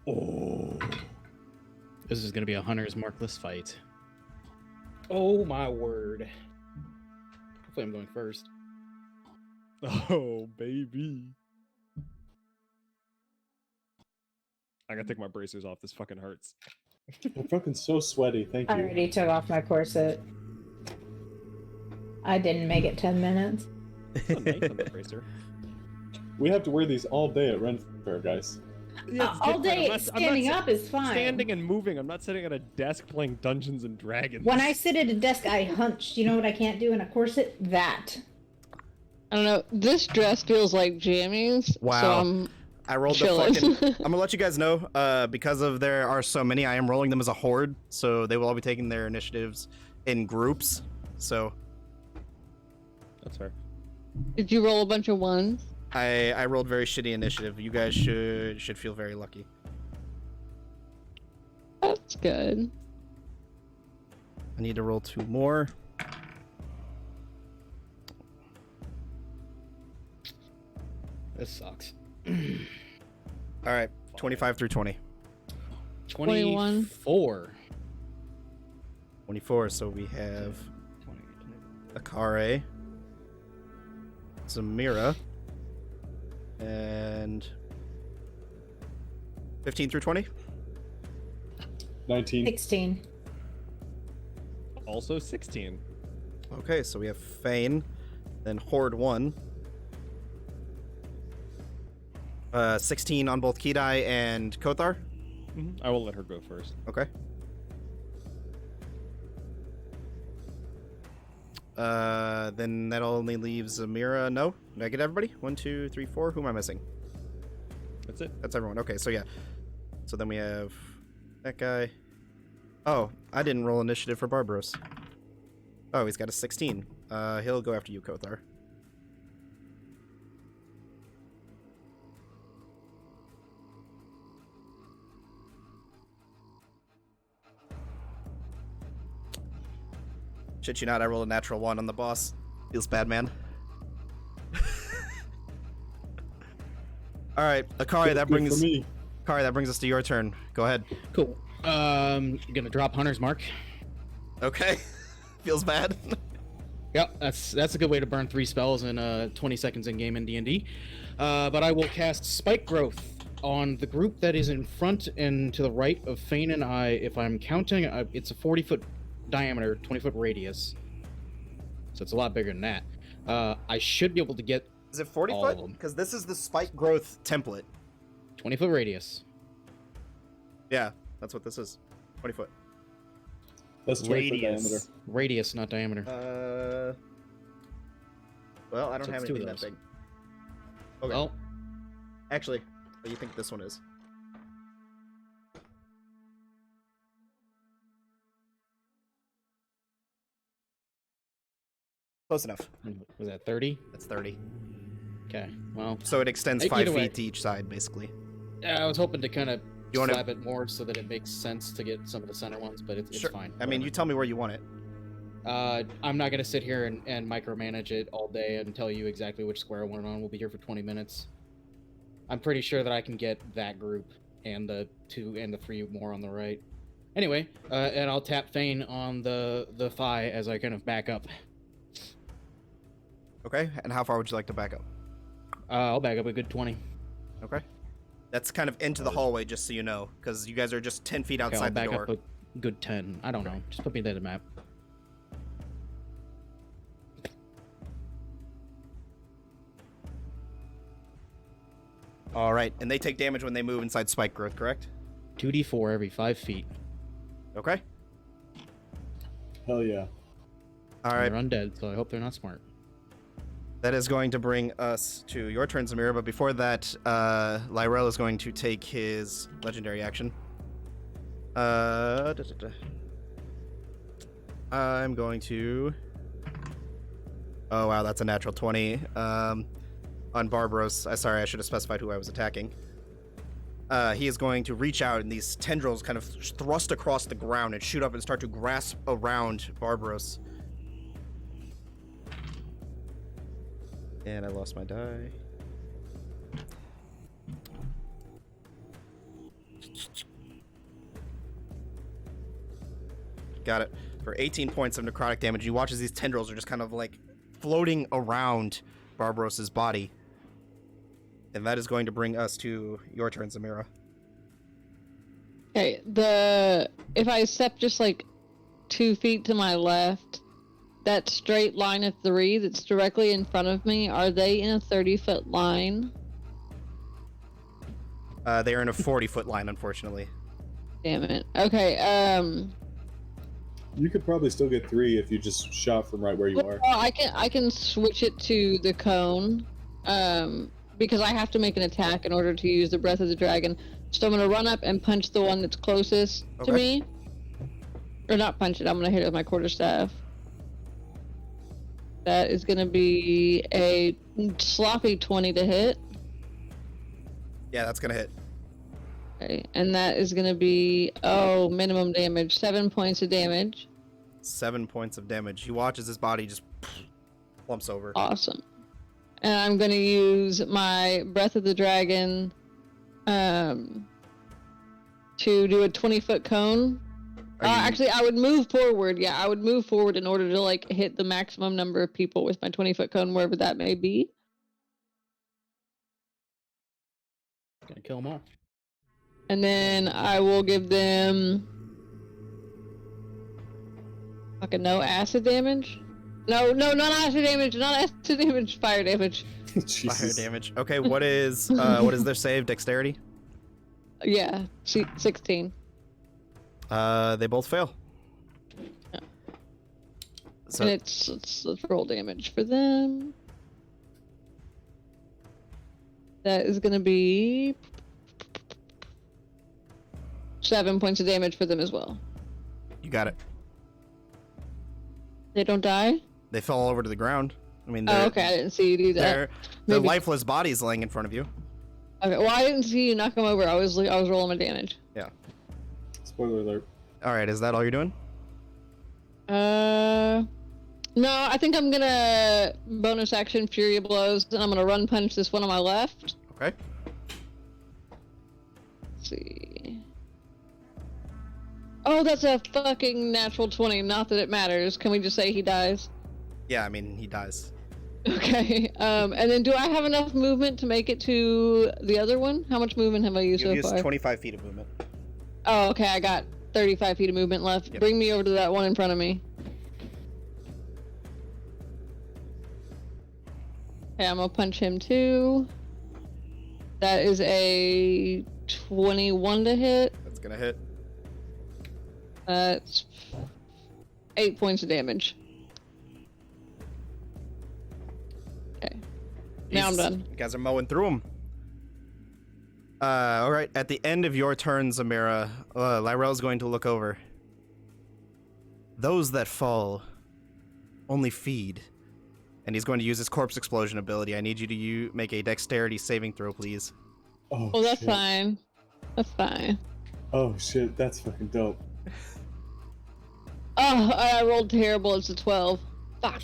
Oh. This is going to be a Hunter's Markless fight. Oh my word. Hopefully I'm going first. Oh, baby. I gotta take my bracers off. This fucking hurts. I'm fucking so sweaty. Thank I you. already took off my corset. I didn't make it 10 minutes. It's a knife on the bracer. We have to wear these all day at Ren Fair, guys. Yeah, it's All different. day I'm not standing up is fine. Standing and moving. I'm not sitting at a desk playing Dungeons and Dragons. When I sit at a desk, I hunch. You know what I can't do in a corset? That. I don't know. This dress feels like jammies. Wow. So I'm I rolled chilling. the fucking... I'm gonna let you guys know, because of there are so many, I am rolling them as a horde, so they will all be taking their initiatives in groups, so... That's fair. Did you roll a bunch of ones? I rolled very shitty initiative. You guys should feel very lucky. That's good. I need to roll 2 more. This sucks. Alright, 25 through 20. 21. 24. 24, so we have Akare, Zamira, and 15 through 20? 19. 16. Also 16. Okay, so we have Fane, then Horde 1. 16 on both Kidai and Kothar. I will let her go first. Okay. Then that only leaves Amira. No? Did I get everybody? 1, 2, 3, 4. Who am I missing? That's it. That's everyone. Okay, so yeah. So then we have that guy. Oh, I didn't roll initiative for Barbaros. Oh, he's got a 16. He'll go after you, Kothar. Shit you not, I rolled a natural 1 on the boss. Feels bad, man. All right, Akari, that Good for brings me. Akari, that brings us to your turn. Go ahead. Cool. Gonna drop Hunter's Mark. Okay. Feels bad. Yep, that's a good way to burn 3 spells in 20 seconds in game in D&D. But I will cast Spike Growth on the group that is in front and to the right of Fane and I. If I'm counting, it's a 40-foot diameter, 20-foot radius. So it's a lot bigger than that. I should be able to get Is it 40 all of foot? them. Because this is the spike growth template. 20-foot radius. Yeah, that's what this is. 20 foot. That's 20 foot diameter. Radius. Radius, not diameter. Well, I don't So have it's 2 anything of that those. big. Okay. Well, Actually, what do you think this one is? Close enough. was that 30? That's 30. Okay, well, So it extends Either 5 way. feet to each side, basically. I was hoping to kind of You wanna- slap it more so that it makes sense to get some of the center ones, but it's Sure. fine. I mean, you tell me where you want it. I'm not gonna sit here and micromanage it all day and tell you exactly which square I want it on. We'll be here for 20 minutes. I'm pretty sure that I can get that group and the 2 and the 3 more on the right. Anyway, and I'll tap Fane on the thigh as I kind of back up. Okay, and how far would you like to back up? I'll back up a good 20. Okay. That's kind of into the hallway, just so you know, because you guys are just 10 feet Okay, I'll outside the back door. up a good 10. I don't know. Just put me there the map. All right, and they take damage when they move inside spike growth, correct? 2d4 every 5 feet. Okay. Hell yeah. All right. They're undead, so I hope they're not smart. That is going to bring us to your turn, Zamira, but before that, Lyrel is going to take his legendary action. I'm going to... Oh, wow, that's a natural 20. On Barbaros. Sorry, I should have specified who I was attacking. He is going to reach out, and these tendrils kind of thrust across the ground and shoot up and start to grasp around Barbaros. And I lost my die. Got it. For 18 points of necrotic damage, you watch as these tendrils are just kind of like floating around Barbaros's body. And that is going to bring us to your turn, Zamira. Okay, if I step just like 2 feet to my left, that straight line of 3 that's directly in front of me, are they in a 30-foot line? They are in a 40-foot line, unfortunately. Damn it. Okay, You could probably still get 3 if you just shot from right where you are. well, I can switch it to the cone, because I have to make an attack in order to use the Breath of the Dragon. So I'm gonna run up and punch the one that's closest to Okay. me. Or not punch it, I'm gonna hit it with my quarterstaff. That is gonna be a sloppy 20 to hit. Yeah, that's gonna hit. Okay, and that is gonna be, minimum damage, 7 points of damage. 7 points of damage. You watch as his body just plumps over. Awesome. And I'm gonna use my Breath of the Dragon to do a 20-foot cone. Actually, I would move forward. Yeah, I would move forward in order to like hit the maximum number of people with my 20-foot cone, wherever that may be. Gonna kill them all. And then I will give them fucking no acid damage. No, not acid damage. Not acid damage. Fire damage. Fire Jesus. damage. Okay, what is their save? Dexterity? Yeah, 16. They both fail. Yeah. So And let's roll damage for them. That is gonna be 7 points of damage for them as well. You got it. They don't die? They fell over to the ground. I mean, Oh, okay. I didn't see you do that. Their Maybe- lifeless bodies laying in front of you. Okay. Well, I didn't see you knock them over. I was rolling my damage. Yeah. Spoiler alert. All right. Is that all you're doing? No. I think I'm gonna bonus action Fury of Blows, and I'm gonna run punch this one on my left. Okay. Let's see. Oh, that's a fucking natural 20. Not that it matters. Can we just say he dies? Yeah. I mean, he dies. Okay. And then do I have enough movement to make it to the other one? How much movement have I used You so used far? 25 feet of movement. Oh, okay. I got 35 feet of movement left. Yep. Bring me over to that one in front of me. Okay, I'm gonna punch him too. That is a 21 to hit. That's gonna hit. That's 8 points of damage. Okay. Now I'm Jesus, done. You guys are mowing through them. All right. At the end of your turn, Zamira, Lyrell's going to look over. Those that fall only feed. And he's going to use his corpse explosion ability. I need you to make a dexterity saving throw, please. Oh, Oh, that's shit. fine. That's fine. Oh shit, that's fucking dope. Oh, I rolled terrible. It's a 12. Fuck.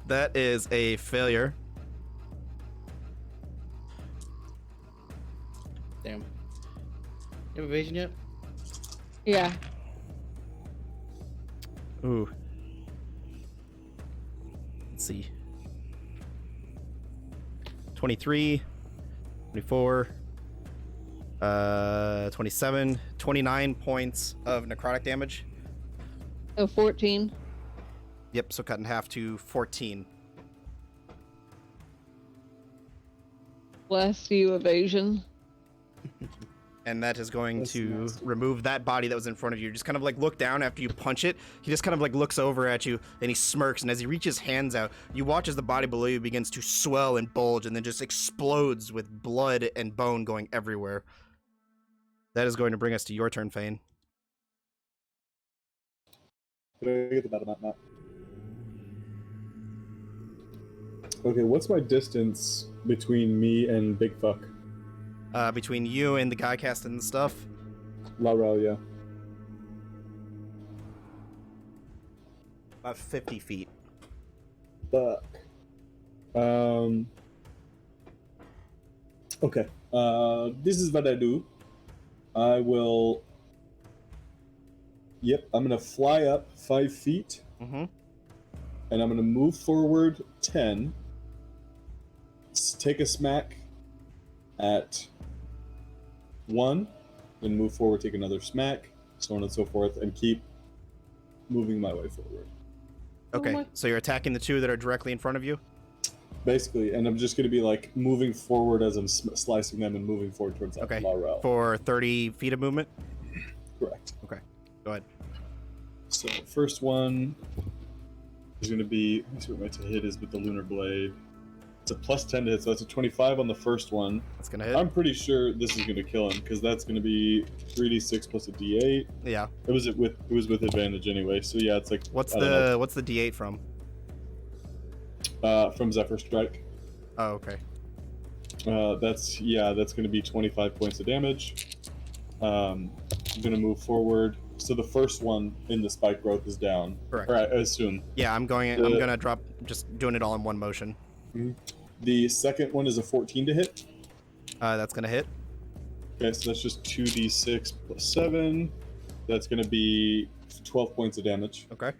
That is a failure. Damn. You have evasion yet? Yeah. Ooh. Let's see. 23, 24, 27, 29 points of necrotic damage. Oh, 14. Yep, so cut in half to 14. Bless you, evasion. And that is going That's to nasty. remove that body that was in front of you. Just kind of like look down after you punch it. He just kind of like looks over at you and he smirks. And as he reaches hands out, you watch as the body below you begins to swell and bulge and then just explodes with blood and bone going everywhere. That is going to bring us to your turn, Fane. Did I get the battle map map? Okay, what's my distance between me and Big Fuck? Between you and the guy casting the stuff. Laurel, yeah. About 50 feet. Fuck. Okay. This is what I do. I will. Yep, I'm gonna fly up 5 feet, Mm-hmm. and I'm gonna move forward 10. Take a smack at 1, then move forward, take another smack, so on and so forth, and keep moving my way forward. Okay, so you're attacking the two that are directly in front of you? Basically, and I'm just gonna be like moving forward as I'm slicing them and moving forward towards Okay. Laurel. For 30 feet of movement? Correct. Okay, go ahead. So first one is going to be, let me see what my hit is with the Lunar Blade. It's a plus 10 to hit, so that's a 25 on the first one. That's gonna hit. I'm pretty sure this is going to kill him because that's going to be 3d6 plus a d8. Yeah. It was with advantage anyway, so yeah, it's like What's I don't know, the D8 from? from Zephyr Strike. Oh, okay. That's going to be 25 points of damage. I'm going to move forward. So the first one in the spike growth is down. Correct. Or I assume. Yeah, I'm gonna drop, just doing it all in one motion. The second one is a 14 to hit. That's gonna hit. Okay, so that's just 2d6 plus 7. That's going to be 12 points of damage. Okay.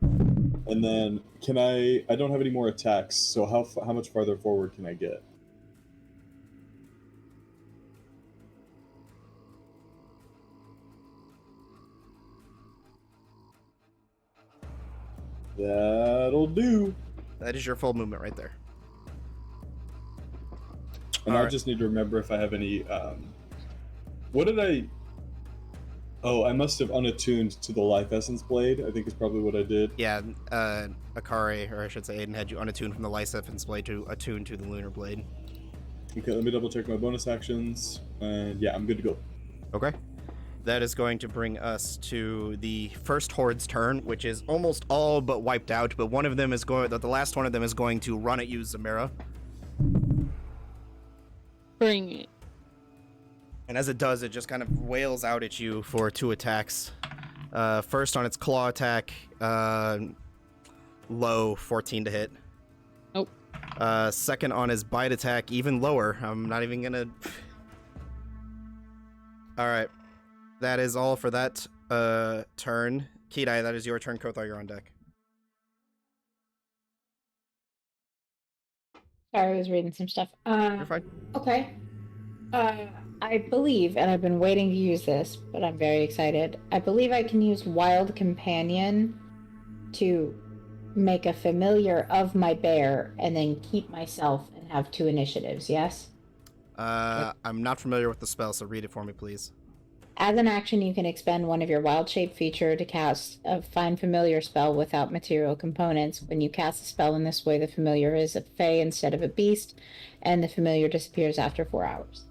And then I don't have any more attacks, so how much farther forward can I get? That'll do. That is your full movement right there. And All I right. just need to remember if I have any. What did I? Oh, I must have unattuned to the Life Essence Blade. I think is probably what I did. Yeah, Akari, or I should say Aiden, had you unattuned from the Life Essence Blade to attune to the Lunar Blade. Okay, let me double check my bonus actions, and yeah, I'm good to go. Okay. that is going to bring us to the first horde's turn, which is almost all but wiped out. But one of them is going. The last one of them is going to run at you, Zamira. Bring it. And as it does, it just kind of wails out at you for 2 attacks. First on its claw attack, low, 14 to hit. Nope. Second on his bite attack, even lower. I'm not even gonna. All right, that is all for that turn. Kidai, that is your turn. Kothar, you're on deck. Sorry, I was reading some stuff. You're fine. Okay. I believe, and I've been waiting to use this, but I'm very excited. I believe I can use Wild Companion to make a familiar of my bear and then keep myself and have 2 initiatives, yes? I'm not familiar with the spell, so read it for me, please. As an action, you can expend one of your wild shape feature to cast a Find Familiar spell without material components. When you cast a spell in this way, the familiar is a fae instead of a beast, and the familiar disappears after 4 hours.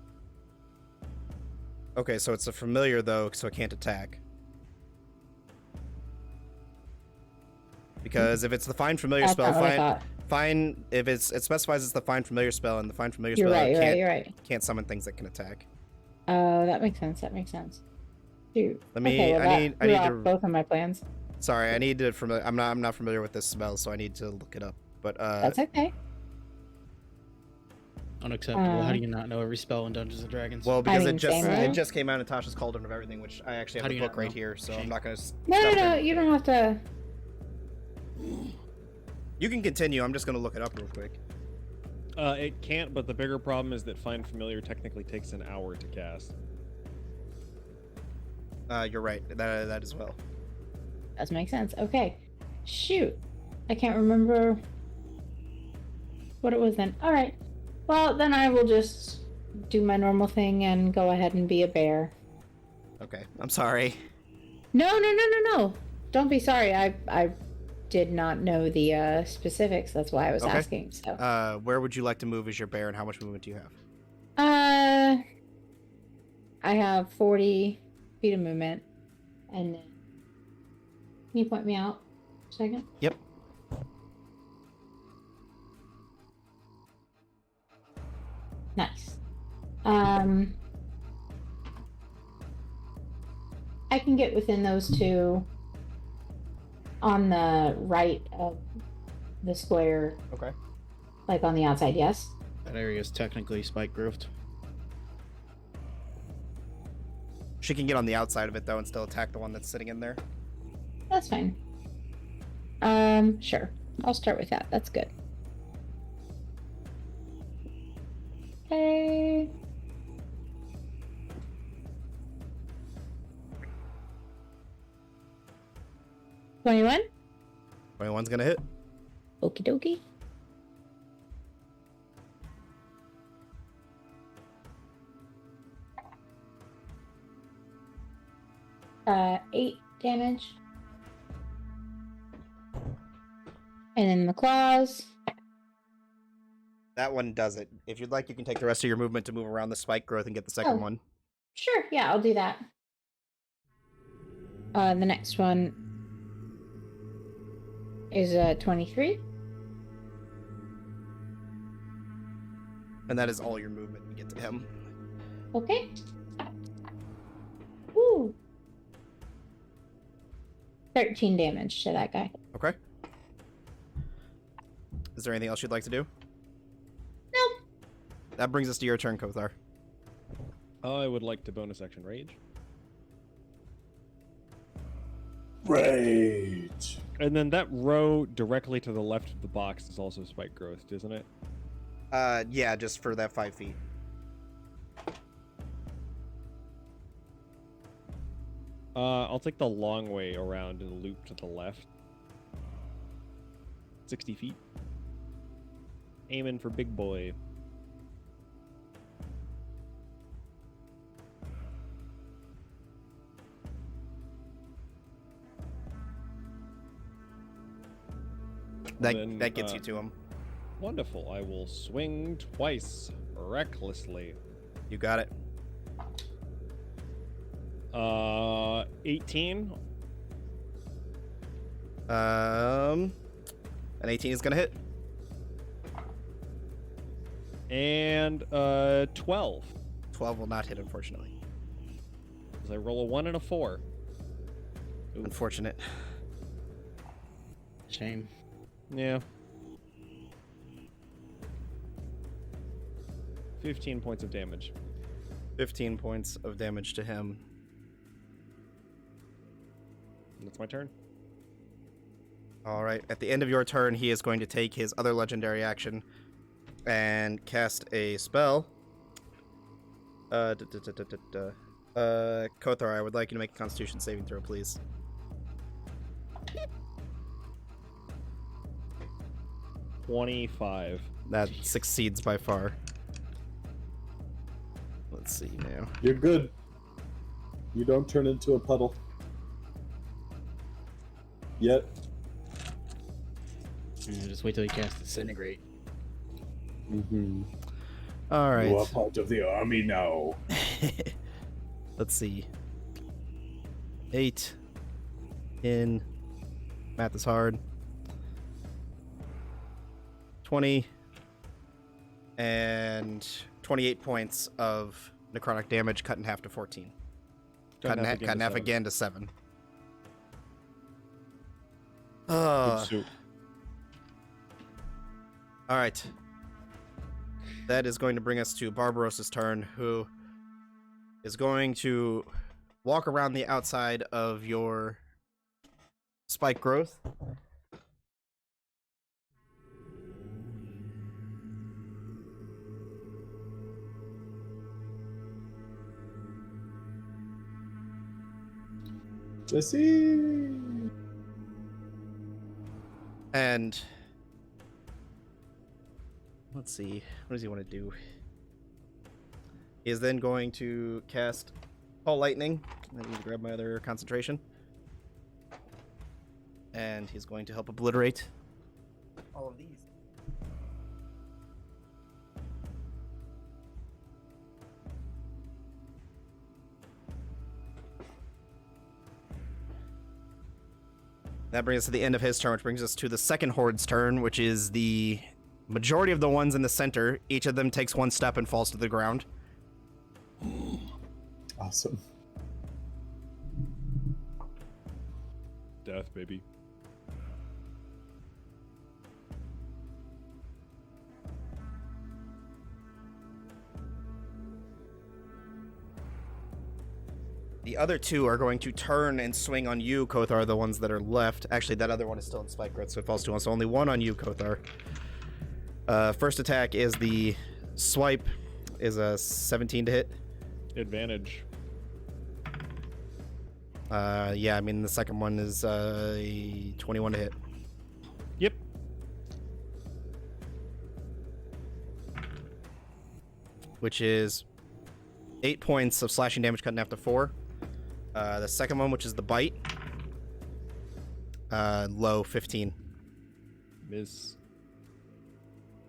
Okay, so it's a familiar, though, so it can't attack. Because if it's the Find Familiar That's spell, not what I thought. if it specifies it's the Find Familiar spell, and the Find Familiar You're spell right, you're right. can't summon things that can attack. Oh, that makes sense. Shoot. Let me. Okay, well, I need to. both of my plans. Sorry, I need to. I'm not familiar with this spell, so I need to look it up. But That's okay. Unacceptable. How do you not know every spell in Dungeons and Dragons? Well, because same, it right? just came out in Tasha's Cauldron of Everything, which I actually How have do the you book not right know? here, so Shame. I'm not gonna. No, you don't have to. You can continue. I'm just gonna look it up real quick. It can't, but the bigger problem is that Find Familiar technically takes an hour to cast. You're right. That as well. Does make sense. Okay. Shoot. I can't remember what it was then. Alright. Well, then I will just do my normal thing and go ahead and be a bear. Okay. I'm sorry. No. Don't be sorry. I did not know the specifics. That's why I was Okay. asking. So. Where would you like to move as your bear, and how much movement do you have? I have 40 feet of movement, and then can you point me out a second? Yep. Nice. I can get within those 2 on the right of the square, Okay. like on the outside, yes? That area is technically spike grooved. She can get on the outside of it though, and still attack the one that's sitting in there. That's fine. Sure. I'll start with that. That's good. Okay. $21? 21's gonna hit. Okie dokie. Uh, 8 damage. And then the claws. That one does it. If you'd like, you can take the rest of your movement to move around the spike growth and get the second Oh. one. Sure, yeah, I'll do that. The next one is 23. And that is all your movement to get to him. Okay. Woo. 13 damage to that guy. Okay. Is there anything else you'd like to do? Nope. That brings us to your turn, Kothar. I would like to bonus action rage. Rage. And then that row directly to the left of the box is also spike growth, isn't it? Yeah, just for that 5 feet. I'll take the long way around and loop to the left. 60 feet. Aiming for big boy. Then, That gets you to him. Wonderful. I will swing twice, recklessly. You got it. 18 An 18 is gonna hit. and 12. 12 will not hit, unfortunately. As I roll a 1 and a 4. Unfortunate. Shame. Yeah. 15 points of damage. 15 points of damage to him. That's my turn. All right. At the end of your turn, he is going to take his other legendary action and cast a spell. Kothar, I would like you to make a Constitution saving throw, please. $25. That succeeds by far. Let's see now. You're good. You don't turn into a puddle. Yet. Yeah, just wait till you cast Disintegrate. Mm-hmm. All right. You are part of the army now. Let's see. 8 in math is hard. 20 and 28 points of necrotic damage, cut in half to 14. Cut in half again to 7. Good suit. All right. That is going to bring us to Barbarossa's turn, who is going to walk around the outside of your spike growth. Jesse. And let's see, what does he want to do? He is then going to cast Call Lightning. I need to grab my other concentration. And he's going to help obliterate all of these. That brings us to the end of his turn, which brings us to the second Horde's turn, which is the majority of the ones in the center. Each of them takes one step and falls to the ground. Awesome. Death, baby. The other two are going to turn and swing on you, Kothar, the ones that are left. Actually, that other one is still in spike growth, so it falls to one. So only one on you, Kothar. First attack is the swipe, is a 17 to hit. Advantage. Yeah, I mean, the second one is a 21 to hit. Yep. Which is 8 points of slashing damage cut in half to 4. The second one, which is the bite, low 15. Miss.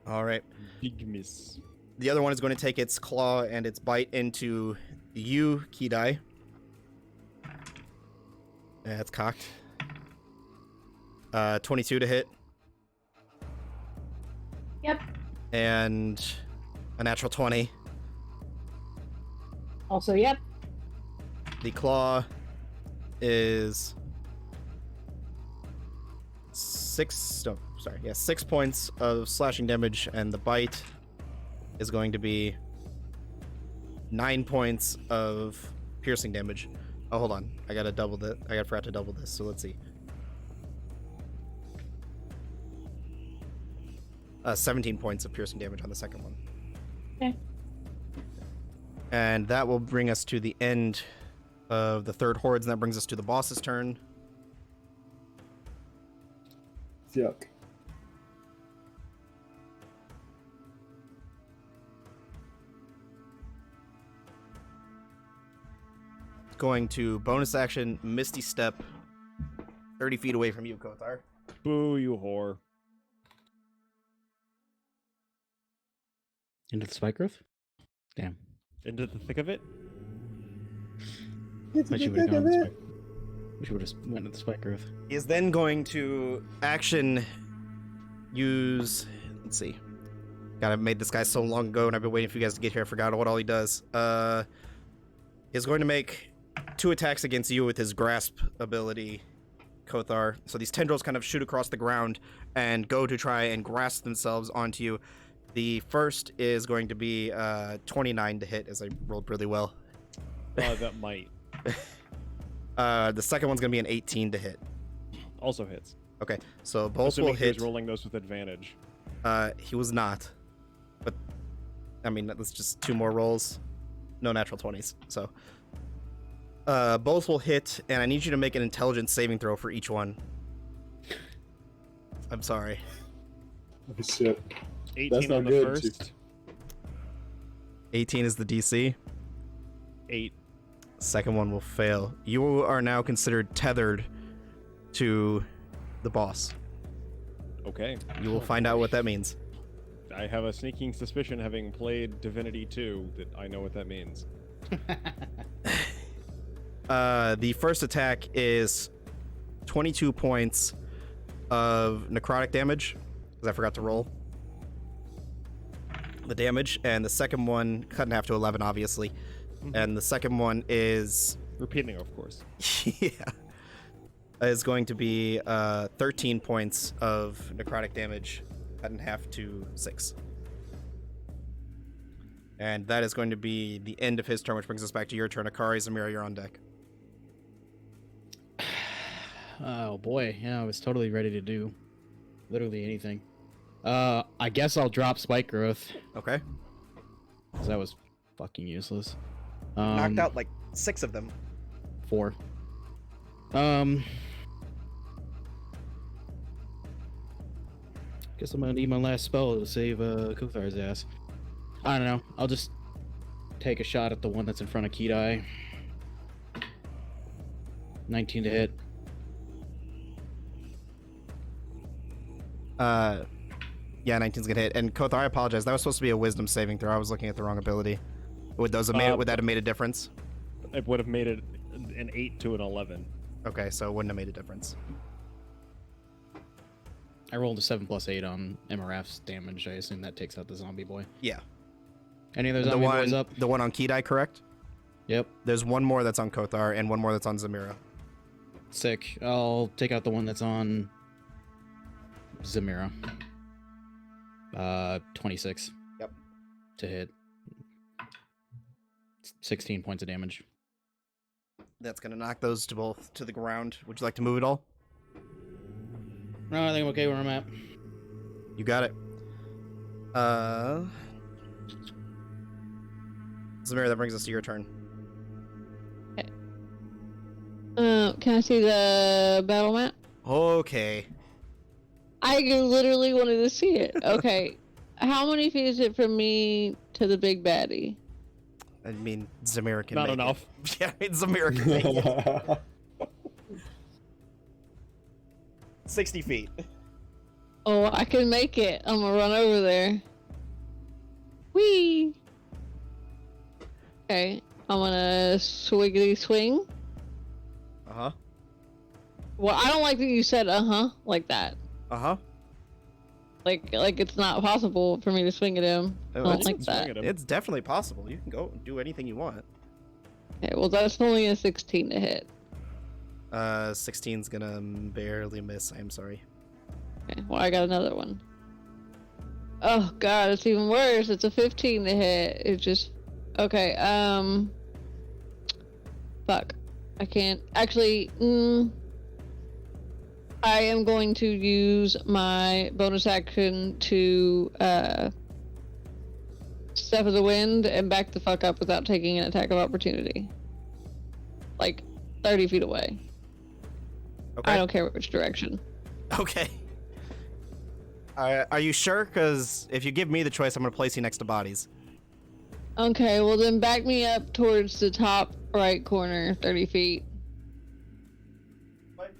All right. Big miss. The other one is going to take its claw and its bite into you, Kidai. Yeah, it's cocked. 22 to hit. Yep. And a natural 20. Also, yep. The claw is 6 points of slashing damage, and the bite is going to be 9 points of piercing damage. Oh, hold on. I gotta double that. I forgot to double this, so let's see. 17 points of piercing damage on the second one. Okay. And that will bring us to the end of the third hordes, and that brings us to the boss's turn. Yuck. Going to bonus action Misty Step 30 feet away from you, Kothar. Boo, you whore. Into the spike growth? Damn. Into the thick of it? Wish you would have gone with the spike. Wish you would have went with the spike growth. He is then going to action use. Let's see. God, I've made this guy so long ago, and I've been waiting for you guys to get here. I forgot what all he does. He's going to make 2 attacks against you with his grasp ability, Kothar. So these tendrils kind of shoot across the ground and go to try and grasp themselves onto you. The first is going to be 29 to hit, as I rolled really well. That might. The second one's going to be an 18 to hit. Also hits. Okay, so both Assuming will he was hit. rolling those with advantage. He was not. But, I mean, that's just 2 more rolls. No natural 20s, so. Both will hit, and I need you to make an intelligence saving throw for each one. I'm sorry. Oh, shit. 18 That's not on the good, first. 18 is the DC. 8. Second one will fail. You are now considered tethered to the boss. Okay. You will find out what that means. I have a sneaking suspicion, having played Divinity 2, that I know what that means. The first attack is 22 points of necrotic damage, because I forgot to roll the damage, and the second one cut in half to 11, obviously. And the second one is Repeating, of course. yeah, is going to be 13 points of necrotic damage cut in half to 6. And that is going to be the end of his turn, which brings us back to your turn. Akari, Zamira, you're on deck. Oh boy, yeah, I was totally ready to do literally anything. I guess I'll drop spike growth, Okay. because that was fucking useless. Knocked out like 6 of them. 4. Guess I'm gonna need my last spell to save Kuthar's ass. I don't know. I'll just take a shot at the one that's in front of Kidai. 19 to hit. Yeah, 19's gonna hit. And Kothar, I apologize. That was supposed to be a wisdom saving throw. I was looking at the wrong ability. Would those have made would that have made a difference? It would have made it an 8 to an 11. Okay, so it wouldn't have made a difference. I rolled a 7 plus 8 on MRF's damage. I assume that takes out the zombie boy. Yeah. Any other The zombie one, boys up? the one on Kidai, correct? Yep. There's one more that's on Kothar and one more that's on Zamira. Sick. I'll take out the one that's on Zamira. 26. Yep. To hit. 16 points of damage. That's gonna knock those both to the ground. Would you like to move at all? No, I think I'm okay where I'm at. You got it. Zamira, that brings us to your turn. Can I see the battle map? Okay. I literally wanted to see it. Okay. How many feet is it from me to the big baddie? I mean, Zamira can Not make enough. it. Yeah, I mean, Zamira can make it. 60 feet. Oh, I can make it. I'm gonna run over there. Whee! Okay, I'm gonna swiggity swing. Uh-huh. Well, I don't like that you said uh-huh like that. Uh-huh. Like it's not possible for me to swing at him. I don't like that. Swing at him. It's definitely possible. You can go and do anything you want. Okay, well that's only a 16 to hit. 16's gonna barely miss. I'm sorry. Okay, well I got another one. Oh god, it's even worse. It's a 15 to hit. It just... Okay, fuck. I can't... Actually, I am going to use my bonus action to, Step of the Wind and back the fuck up without taking an attack of opportunity. Like, 30 feet away. Okay. I don't care which direction. Okay. Are you sure? Because if you give me the choice, I'm going to place you next to bodies. Okay, well then back me up towards the top right corner, 30 feet. What?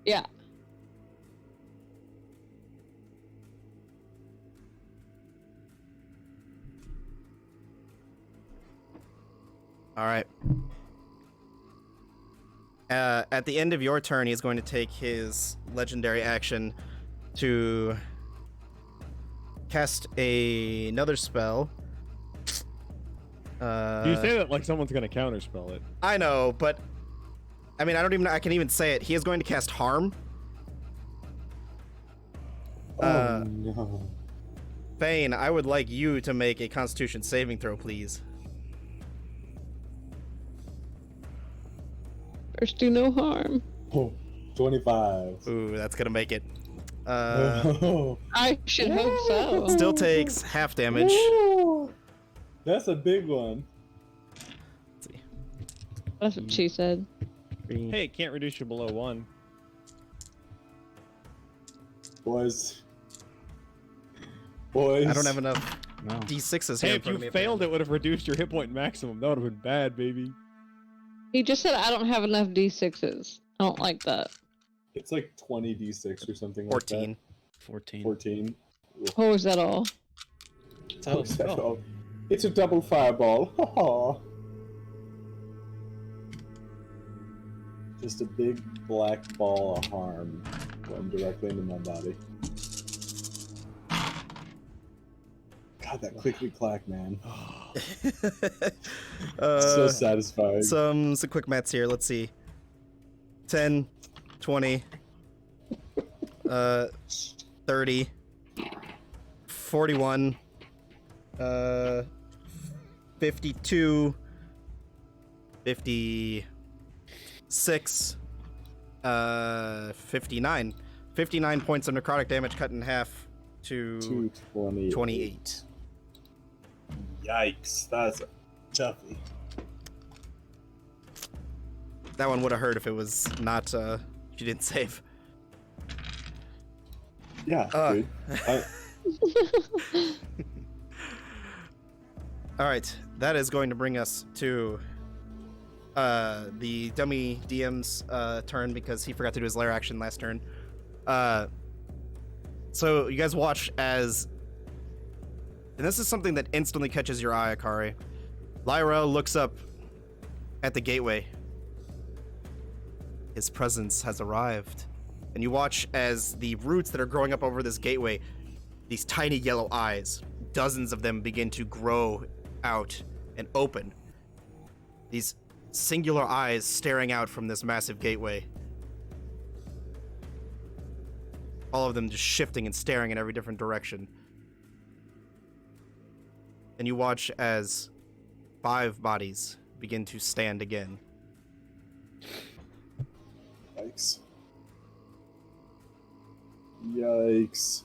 Yeah. All right. At the end of your turn, he's going to take his legendary action to cast another spell. You say that like someone's gonna counterspell it. I know, but I mean, I can even say it. He is going to cast Harm. Oh no. Fane, I would like you to make a Constitution saving throw, please. First, do no harm. Oh, 25. Ooh, that's gonna make it. I should hope so. Still takes half damage. Ooh, that's a big one. Let's see. That's what she said. Hey, it can't reduce you below 1. Boys. I don't have enough No. D6s here. Hey, in if front of you me, failed, it would have reduced your hit point maximum. That would have been bad, baby. He just said I don't have enough D6s. I don't like that. It's like 20 d6 or something 14. like 14. that. 14. Oh, is that all? Oh, is that all? It's a double fireball. Ha Just a big black ball of harm going directly into my body. God, that clickety clack, man. So satisfying. Some quick maths here. Let's see. 10, 20, 30, 41, 52, 56, 59. 59 points of necrotic damage cut in half to 28. Yikes, that's a toughie. That one would have hurt if it was not, if you didn't save. Yeah, dude. Alright, that is going to bring us to the dummy DM's turn because he forgot to do his lair action last turn. So you guys watch as, and this is something that instantly catches your eye, Akari. Lyra looks up at the gateway. His presence has arrived. And you watch as the roots that are growing up over this gateway, these tiny yellow eyes, dozens of them begin to grow out and open. These singular eyes staring out from this massive gateway. All of them just shifting and staring in every different direction. And you watch as 5 bodies begin to stand again. Yikes. Yikes.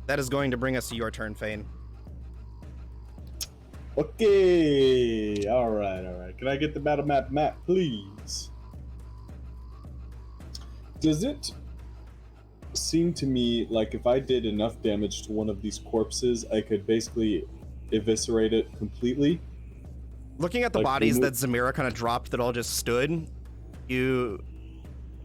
That is going to bring us to your turn, Fane. Okay. Alright. Can I get the battle map, please? Does it seem to me like if I did enough damage to one of these corpses, I could basically eviscerate it completely? Looking at the Like, bodies remove- that Zamira kind of dropped that all just stood, you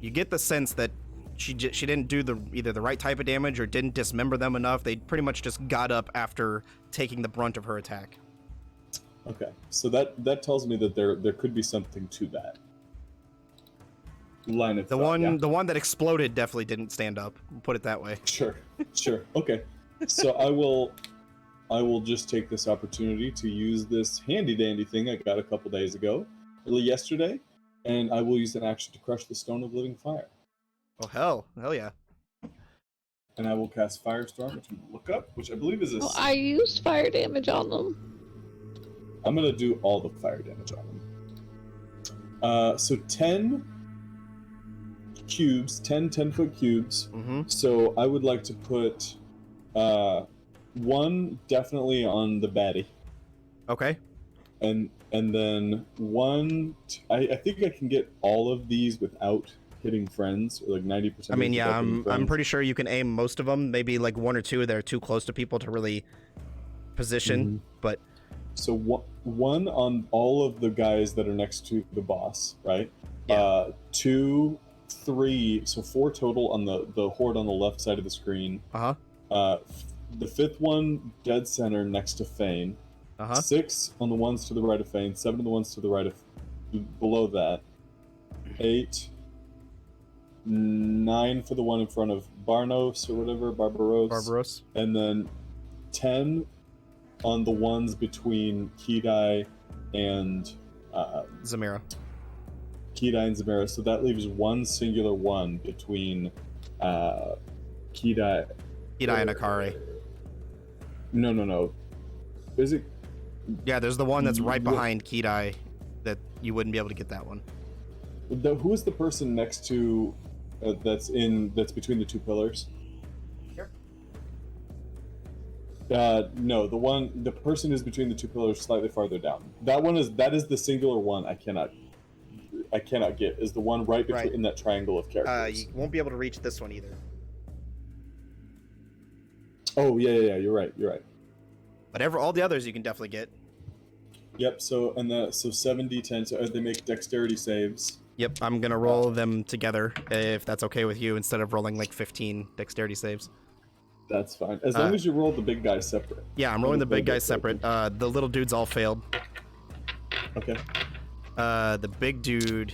get the sense that she didn't do either the right type of damage or didn't dismember them enough. They pretty much just got up after taking the brunt of her attack. Okay, so that tells me that there could be something to that line of The thought, yeah? one that exploded definitely didn't stand up. Put it that way. Sure. Okay. So I will just take this opportunity to use this handy dandy thing I got a couple days ago, yesterday, and I will use an action to crush the Stone of Living Fire. Oh hell yeah! And I will cast Firestorm, which I'm gonna look up, which I believe is a. Well, I used fire damage on them. I'm gonna do all the fire damage on them. So 10 cubes, 10-foot cubes. Mm-hmm. So I would like to put one definitely on the baddie. Okay. And then one, I think I can get all of these without hitting friends, or like 90%. I mean, yeah, I'm friends. pretty sure you can aim most of them. Maybe like 1 or 2 that are too close to people to really position. Mhm. But So one on all of the guys that are next to the boss, right? Yeah. 2, 3, so 4 total on the horde on the left side of the screen. uh-huh. the fifth one dead center next to Fane. 6 on the ones to the right of Fane. 7 on the ones to the right of below that. 8, 9 for the one in front of Barnos or whatever, Barbaros. And then 10 on the ones between Kedai and Zamira. Kedai and Zamira. So that leaves one singular one between Kedai and Akari. No. Is it? Yeah, there's the one that's right behind Kedai that you wouldn't be able to get that one. Who is the person next to that's between the two pillars? Here. No, the person who's between the two pillars slightly farther down. That is the singular one I cannot get. Is the one right between in that triangle of characters. You won't be able to reach this one either. Oh yeah, you're right. But all the others you can definitely get. Yep. So 7d10. So they make dexterity saves. Yep. I'm gonna roll them together if that's okay with you, instead of rolling like 15 dexterity saves. That's fine, as long as you roll the big guy separate. Yeah, I'm rolling the big guy separate. The little dudes all failed. Okay. The big dude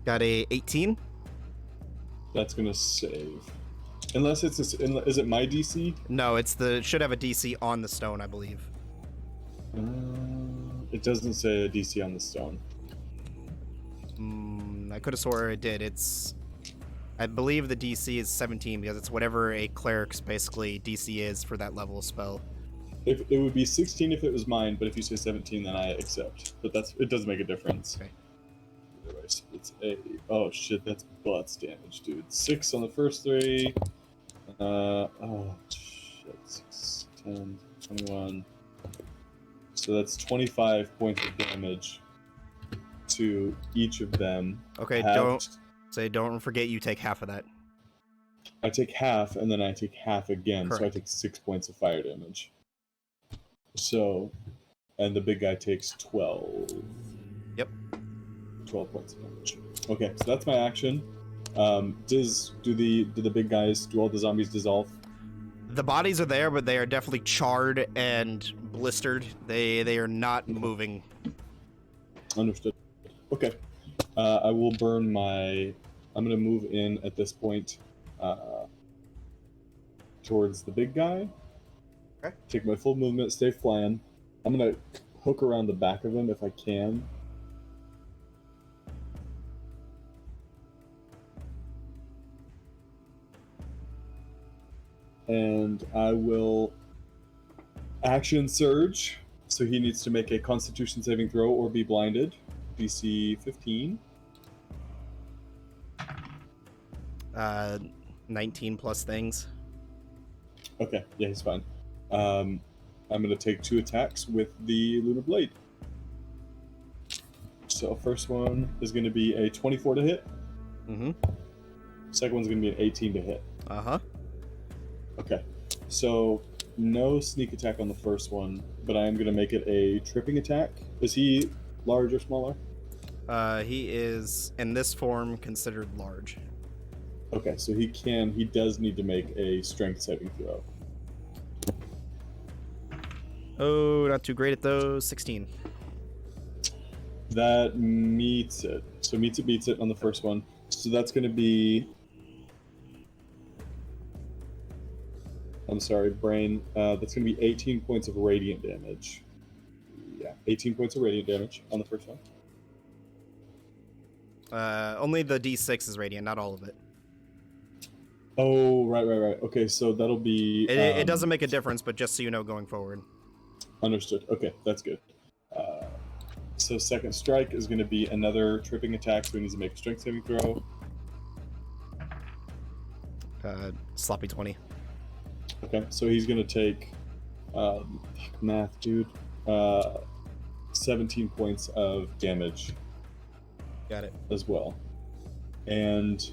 got a 18. That's gonna save. Unless is it my DC? No, it should have a DC on the stone, I believe. It doesn't say a DC on the stone. I could have swore it did. I believe the DC is 17 because it's whatever a cleric's basically DC is for that level of spell. If it would be 16 if it was mine, but if you say 17, then I accept. But it doesn't make a difference. Okay. Anyways, it's oh shit, that's butts damage, dude. 6 on the first 3. Oh shit, 6, 10, 21. So that's 25 points of damage to each of them. Okay, don't forget you take half of that. I take half, and then I take half again, Correct. so I take 6 points of fire damage. So, and the big guy takes 12. Yep. 12 points of damage. Okay, so that's my action. Do the big guys, do all the zombies dissolve? The bodies are there, but they are definitely charred and blistered. They are not moving. Understood. Okay. I will burn my... I'm going to move in at this point towards the big guy. Okay. Take my full movement, stay flying. I'm going to hook around the back of him if I can. And I will action surge. So he needs to make a Constitution saving throw or be blinded. DC 15. 19 plus things. Okay, yeah, he's fine. I'm going to take 2 attacks with the Lunar Blade. So first one is going to be a 24 to hit. Mm-hmm. Second one's going to be an 18 to hit. Uh-huh. Okay, so no sneak attack on the first one, but I am going to make it a tripping attack. Is he large or smaller? He is, in this form, considered large. Okay, so he does need to make a strength saving throw. Oh, not too great at those. 16. That meets it. So meets it, beats it on the first one. So that's going to be... I'm sorry, brain. That's going to be 18 points of radiant damage. Yeah, 18 points of radiant damage on the first one. Only the D6 is radiant, not all of it. Oh, right. Okay, so that'll be... It doesn't make a difference, but just so you know going forward. Understood. Okay, that's good. So second strike is going to be another tripping attack, so he needs to make a strength saving throw. Sloppy 20. Okay, so he's going to take... math, dude. 17 points of damage. Got it. As well. And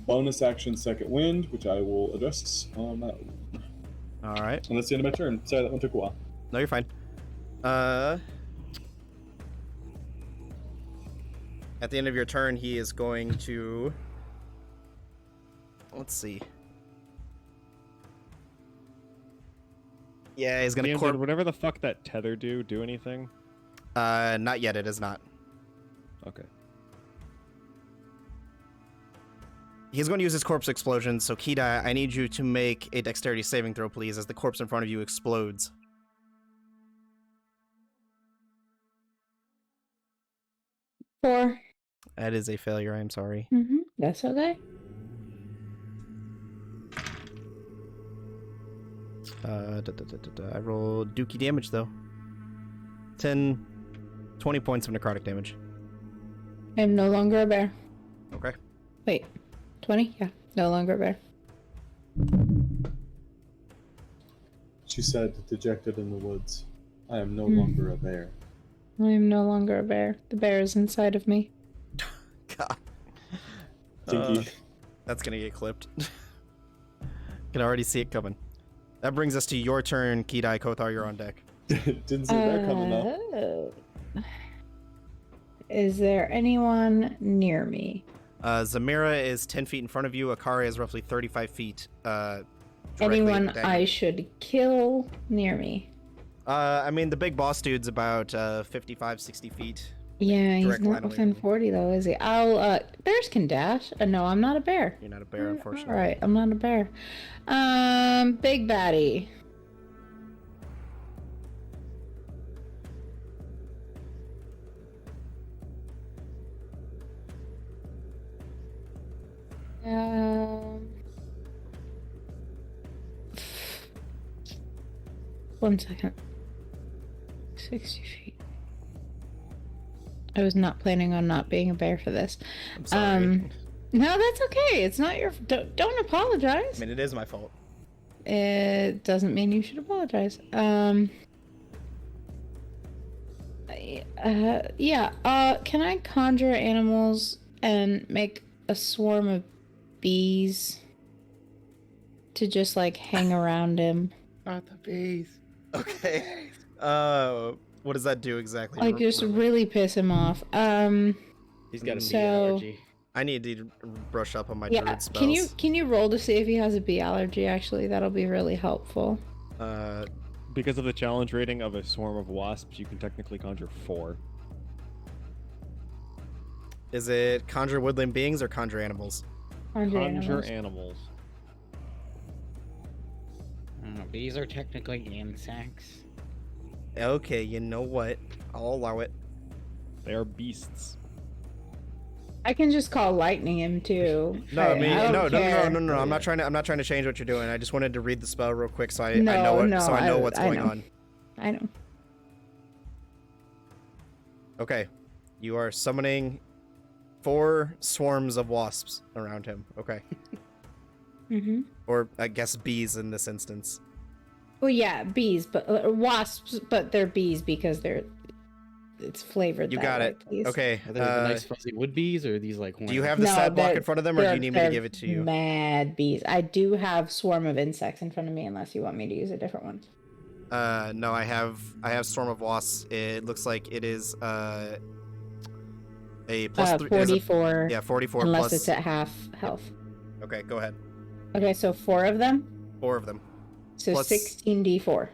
bonus action second wind, which I will address on that one. All right. And that's the end of my turn. Sorry, that one took a while. No, you're fine. At the end of your turn, he is going to... Let's see. Yeah, he's gonna Ian, corp. did whatever the fuck that tether do anything? Not yet. It is not. Okay. He's going to use his corpse explosion. So Kita, I need you to make a dexterity saving throw, please, as the corpse in front of you explodes. 4. That is a failure. I'm sorry. That's okay. I rolled dookie damage though. 20 points of necrotic damage. I am no longer a bear. Okay. Wait, 20? Yeah, no longer a bear. She said, dejected in the woods, I am no longer a bear. I am no longer a bear. The bear is inside of me. God. Dinky. That's gonna get clipped. Can already see it coming. That brings us to your turn, Kidai. Kothar, you're on deck. Didn't see that coming up. Is there anyone near me? Zamira is 10 feet in front of you. Akari is roughly 35 feet. Anyone directly I should kill near me? I mean, the big boss dude's about 55, 60 feet. Yeah, he's Direct line not away within from me. 40 though, is he? Bears can dash. No, I'm not a bear. You're not a bear, unfortunately. Alright, I'm not a bear. Big baddie. One second. 60 feet. I was not planning on not being a bear for this. I'm sorry. No, that's okay. It's not your... Don't apologize. I mean, it is my fault. It doesn't mean you should apologize. Can I conjure animals and make a swarm of bees to just, like, hang around him? Not the bees. Okay. What does that do exactly? Like, just really piss him off. He's got a bee So- allergy. I need to brush up on my Yeah, druid spells. can you roll to see if he has a bee allergy, actually? That'll be really helpful. Because of the challenge rating of a swarm of wasps, you can technically conjure 4. Is it conjure woodland beings or conjure animals? Conjure Conjure animals. animals. Bees are technically insects. Okay, you know what? I'll allow it. They are beasts. I can just call lightning him too. No, I mean, don't no. care. I'm not trying to change what you're doing. I just wanted to read the spell real quick so I No, know no, I know I- what's I going know. on. I know. Okay, you are summoning 4 swarms of wasps around him. Okay, Mm-hmm. or I guess bees in this instance. Well, yeah, bees, but wasps, but they're bees because it's flavored. You that got way, it. please. Okay. Are they the nice fuzzy wood bees, or are these like Do you horned? have the No, stat block they're- in front of them, or do you need me to they're give it to you? Mad bees. I do have swarm of insects in front of me, unless you want me to use a different one. No, I have Storm of Wasps. It looks like it is a plus 3. 44. Yeah, 44 unless plus. it's at half health. Okay, go ahead. Okay, so 4 of them. 4 of them. So Plus- 16d4.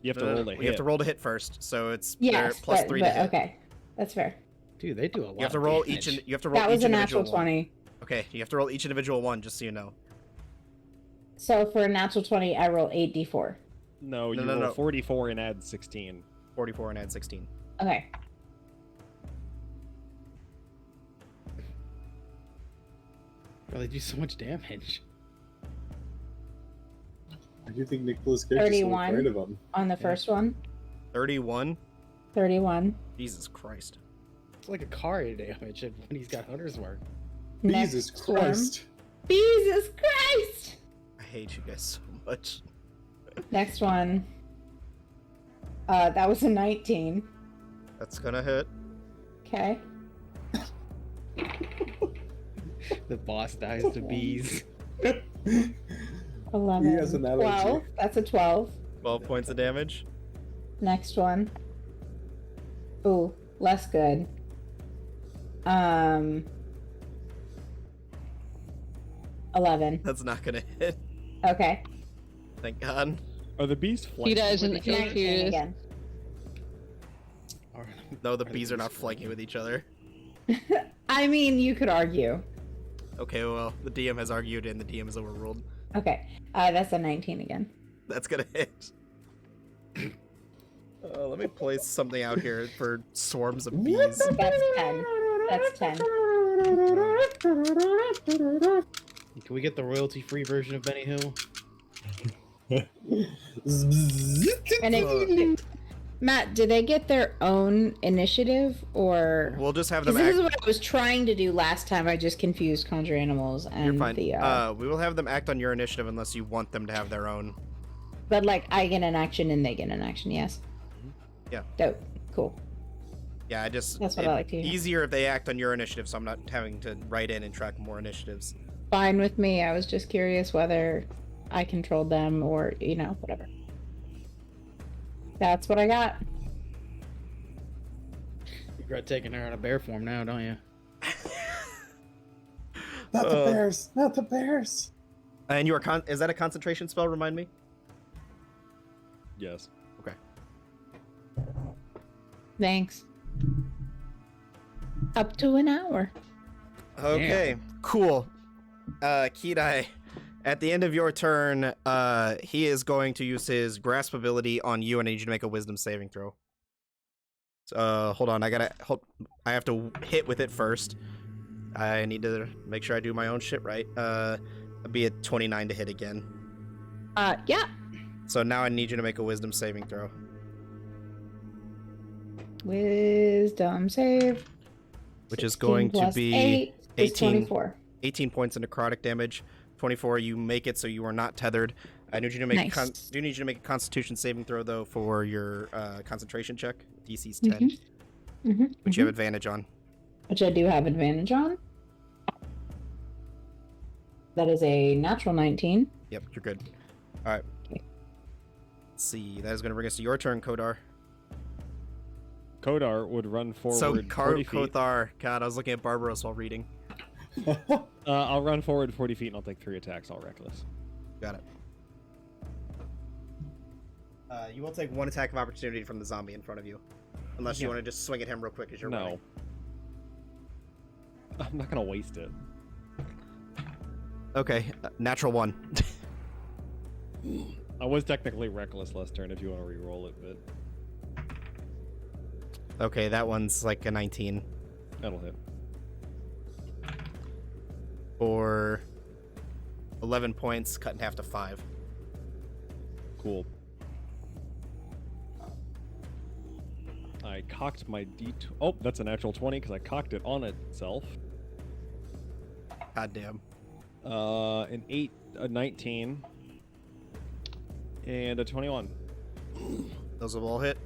You have to roll to hit. You have to roll to hit first, so it's Yes, plus but, 3 but to hit. okay, that's fair. Dude, they do a lot. You have to of roll damage. each. You have to roll That was each a natural individual one. 20. Okay, you have to roll each individual one, just so you know. So for a natural 20, I roll 8d4. No, you No, roll no. 44 and add 16. 44 and add 16. Okay. Bro, they do so much damage. I do think Nicholas Cage is so 31. afraid of him. On the first one, 31. 31. Jesus Christ. It's like a car damage when he's got Hunter's Mark. Next Jesus swarm. Christ. Jesus Christ! I hate you guys so much. Next one. That was a 19. That's gonna hit. Okay. The boss dies to bees. 11. He has an allergy. 12. That's a 12. 12 points of damage. Next one. Ooh, less good. 11. That's not gonna hit. Okay. Thank God. Are the bees flanking does, with and each other? 19 again. No, the bees are not flanking with each other. I mean, you could argue. Okay, well, the DM has argued and the DM is overruled. Okay, that's a 19 again. That's gonna hit. Let me place something out here for swarms of bees. That's 10. That's 10. Can we get the royalty-free version of Benny Hill? And if, Matt, do they get their own initiative, or We'll just have 'cause them this act. is what I was trying to do last time? I just confused conjure animals and You're fine. the. We will have them act on your initiative unless you want them to have their own. But like, I get an action and they get an action. Yes. Yeah. Dope. Cool. Yeah, I just. That's what I like to hear. Easier if they act on your initiative, so I'm not having to write in and track more initiatives. Fine with me. I was just curious whether I controlled them or whatever. That's what I got. You regret taking her out of bear form now, don't you? Not the bears! Not the bears! And you are is that a concentration spell? Remind me. Yes. Okay. Thanks. Up to an hour. Okay. Cool. Kidai, at the end of your turn, he is going to use his grasp ability on you, and I need you to make a wisdom saving throw. Hold on, I have to hit with it first. I need to make sure I do my own shit right. It'll be a 29 to hit again. Yeah. So now I need you to make a wisdom saving throw. Wisdom save. Which is 16 going to plus be 8 is 18. 24. 18 points of necrotic damage. 24, you make it, so you are not tethered. I need you to make Nice. do need you to make a Constitution saving throw though for your concentration check. DC's 10, which you have advantage on. Which I do have advantage on. That is a natural 19. Yep, you're good. All right. Okay. Let's see. That is going to bring us to your turn, Kodar. Kodar would run forward So 40 feet. Kothar. God, I was looking at Barbaros while reading. I'll run forward 40 feet and I'll take 3 attacks, all reckless. Got it. You will take 1 attack of opportunity from the zombie in front of you, unless you Yeah. want to just swing at him real quick as you're No. running. I'm not gonna waste it. Okay, natural 1. I was technically reckless last turn if you want to re-roll it, but Okay, that one's like a 19 that'll hit. for 11 points, cut in half to 5. Cool. I cocked my D2. Oh, that's a natural 20 because I cocked it on itself. God damn. An 8, a 19, and a 21. Those will all hit.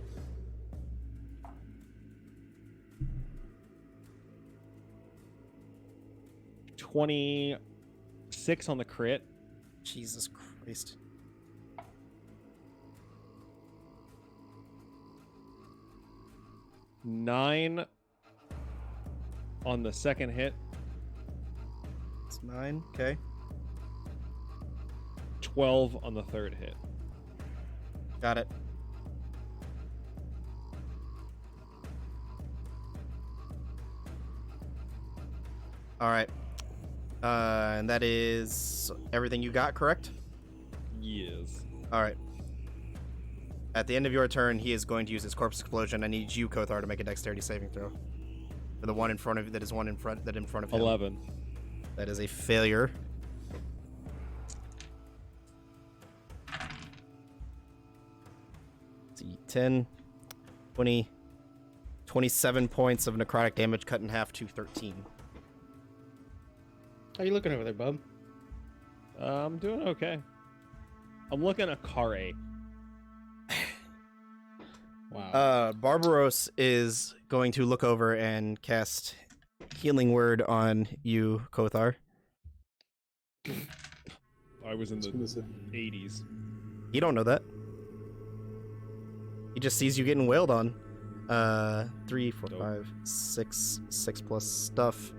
$26 on the crit. Jesus Christ. $9 on the second hit. It's 9, okay. 12 on the third hit. Got it. Alright. And that is everything you got, correct? Yes. Alright. At the end of your turn, he is going to use his corpse explosion. I need you, Kothar, to make a dexterity saving throw. For the one in front of you, that is one in front of him. 11. That is a failure. Let's see, 10, 20, 27 points of necrotic damage cut in half to 13. How you looking over there, bub? I'm doing okay. I'm looking at Kare. Wow. Barbaros is going to look over and cast Healing Word on you, Kothar. I was in the gonna say. 80s. You don't know that. He just sees you getting wailed on. 3, 4, Dope. 5, 6 plus stuff.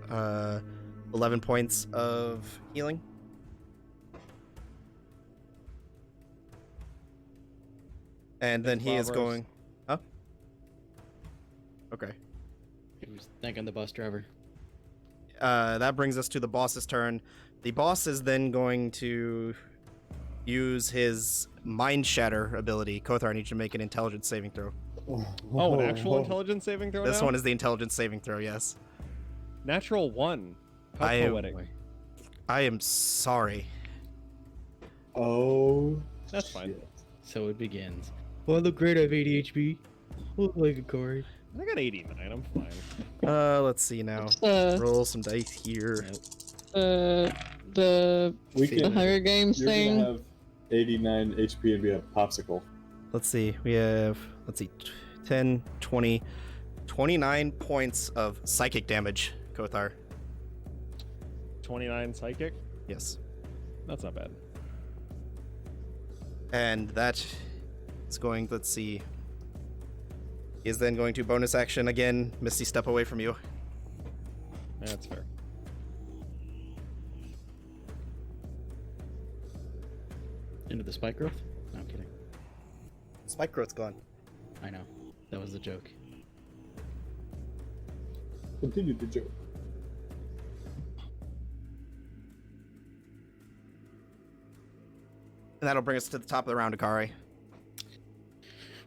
11 points of healing. And then he is Barbaros. going. Huh? Okay. He was thanking the bus driver. That brings us to the boss's turn. The boss is then going to use his Mind Shatter ability. Kothar, I need you to make an intelligence saving throw. Oh, an actual intelligence saving throw This now? one is the intelligence saving throw, yes. Natural 1. How I am- poetic. I am sorry. Oh, That's fine. shit. So it begins. Well, I look great. I have ADHD. I look like a card. I got 89. I'm fine. Let's see now. It's Roll some dice here. the We The the can. Hunger Games You're thing. gonna have 89 HP and be a popsicle. Let's see. We have, 10, 20, 29 points of psychic damage, Kothar. 29 psychic? Yes. That's not bad. And that is going, let's see. He is then going to bonus action again, Misty Step away from you. That's fair. Into the spike growth? No, I'm kidding. Spike growth's gone. I know. That was the joke. Continue the joke. And that'll bring us to the top of the round, Akari.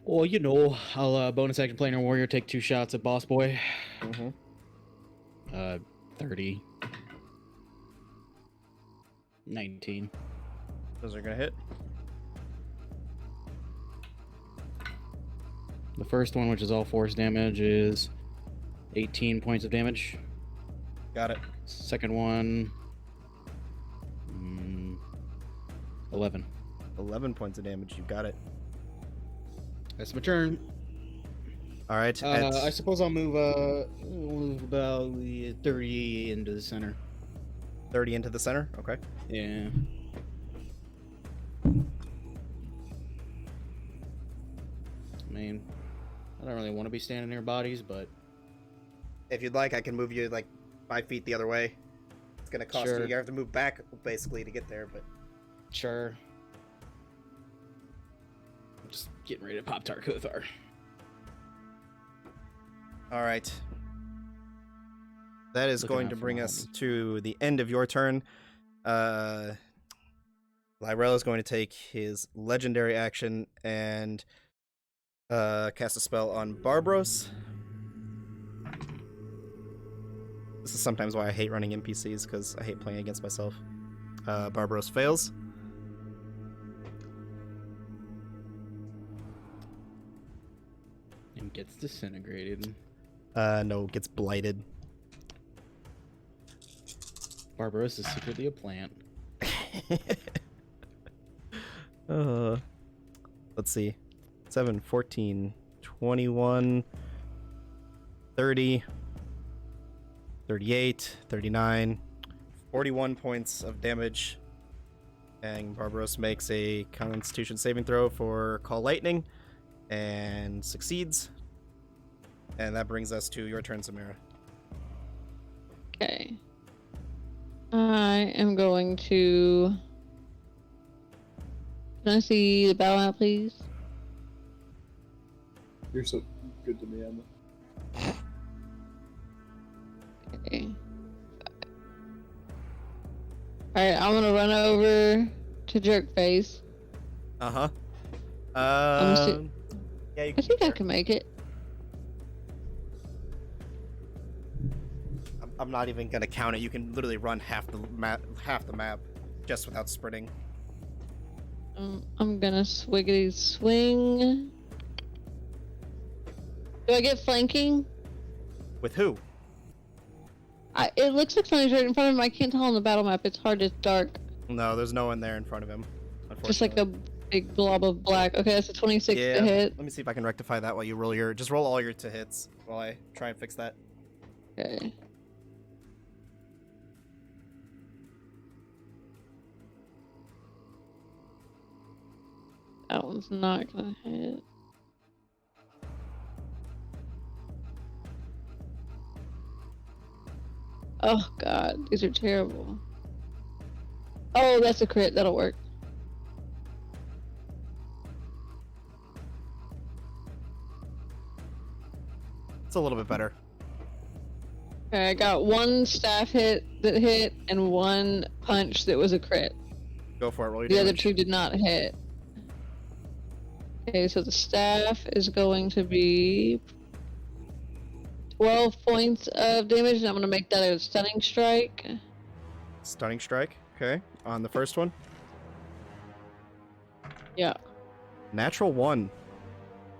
Well, you know, I'll bonus action Planar Warrior, take 2 shots at Boss Boy. Mm-hmm. 30. 19. Those are gonna hit. The first one, which is all force damage, is 18 points of damage. Got it. Second one, 11. 11 points of damage. You got it. That's my turn. All right. I suppose I'll move about 30 into the center. 30 into the center. Okay. Yeah. I mean, I don't really want to be standing near bodies, but If you'd like, I can move you like 5 feet the other way. It's gonna cost Sure. you. You have to move back basically to get there, but sure. I'm just getting ready to pop Tart Kothar. all right. That is Looking going out to for bring my us homies. to the end of your turn. Lyrell is going to take his legendary action and cast a spell on Barbros. This is sometimes why I hate running NPCs, because I hate playing against myself. Barbros fails. And gets disintegrated. No, gets blighted. Barbaros is secretly a plant. Let's see. 7, 14, 21, 30, 38, 39, 41 points of damage. And Barbaros makes a Constitution saving throw for Call Lightning and succeeds. And that brings us to your turn, Samira. Okay. I am going to. Can I see the battle map, please? You're so good to me, Emma. Okay. Alright, I'm gonna run over to Jerkface. Uh-huh. I'm Yeah, you I think I can make it. I'm not even gonna count it. You can literally run half the map just without sprinting. I'm gonna swiggity swing. Do I get flanking? With who? It looks like somebody's right in front of him. I can't tell on the battle map. It's hard. It's dark. No, there's no one there in front of him. Just like a big blob of black. Okay, that's a 26 yeah. to hit. Let me see if I can rectify that while you roll your. Just roll all your to hits while I try and fix that. Okay. That one's not gonna hit. Oh god, these are terrible. Oh, that's a crit. That'll work. a little bit better. Okay, I got one staff hit that hit and one punch that was a crit. Go for it. Roll your The other damage. two did not hit. Okay, so the staff is going to be 12 points of damage, and I'm going to make that a stunning strike. Stunning strike. Okay. On the first one. Yeah. Natural 1.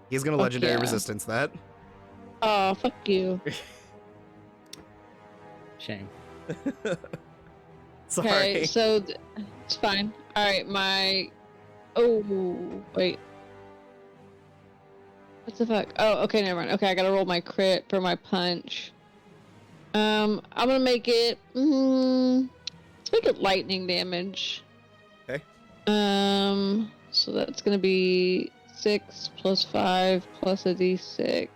He's gonna Fuck legendary yeah. resistance that. Oh, fuck you. Shame. Sorry. Okay, so it's fine. Alright, my... Oh, wait. What the fuck? Oh, okay, never mind. Okay, I gotta roll my crit for my punch. I'm gonna make it... let's make it lightning damage. Okay. So that's gonna be 6 plus 5 plus a d6.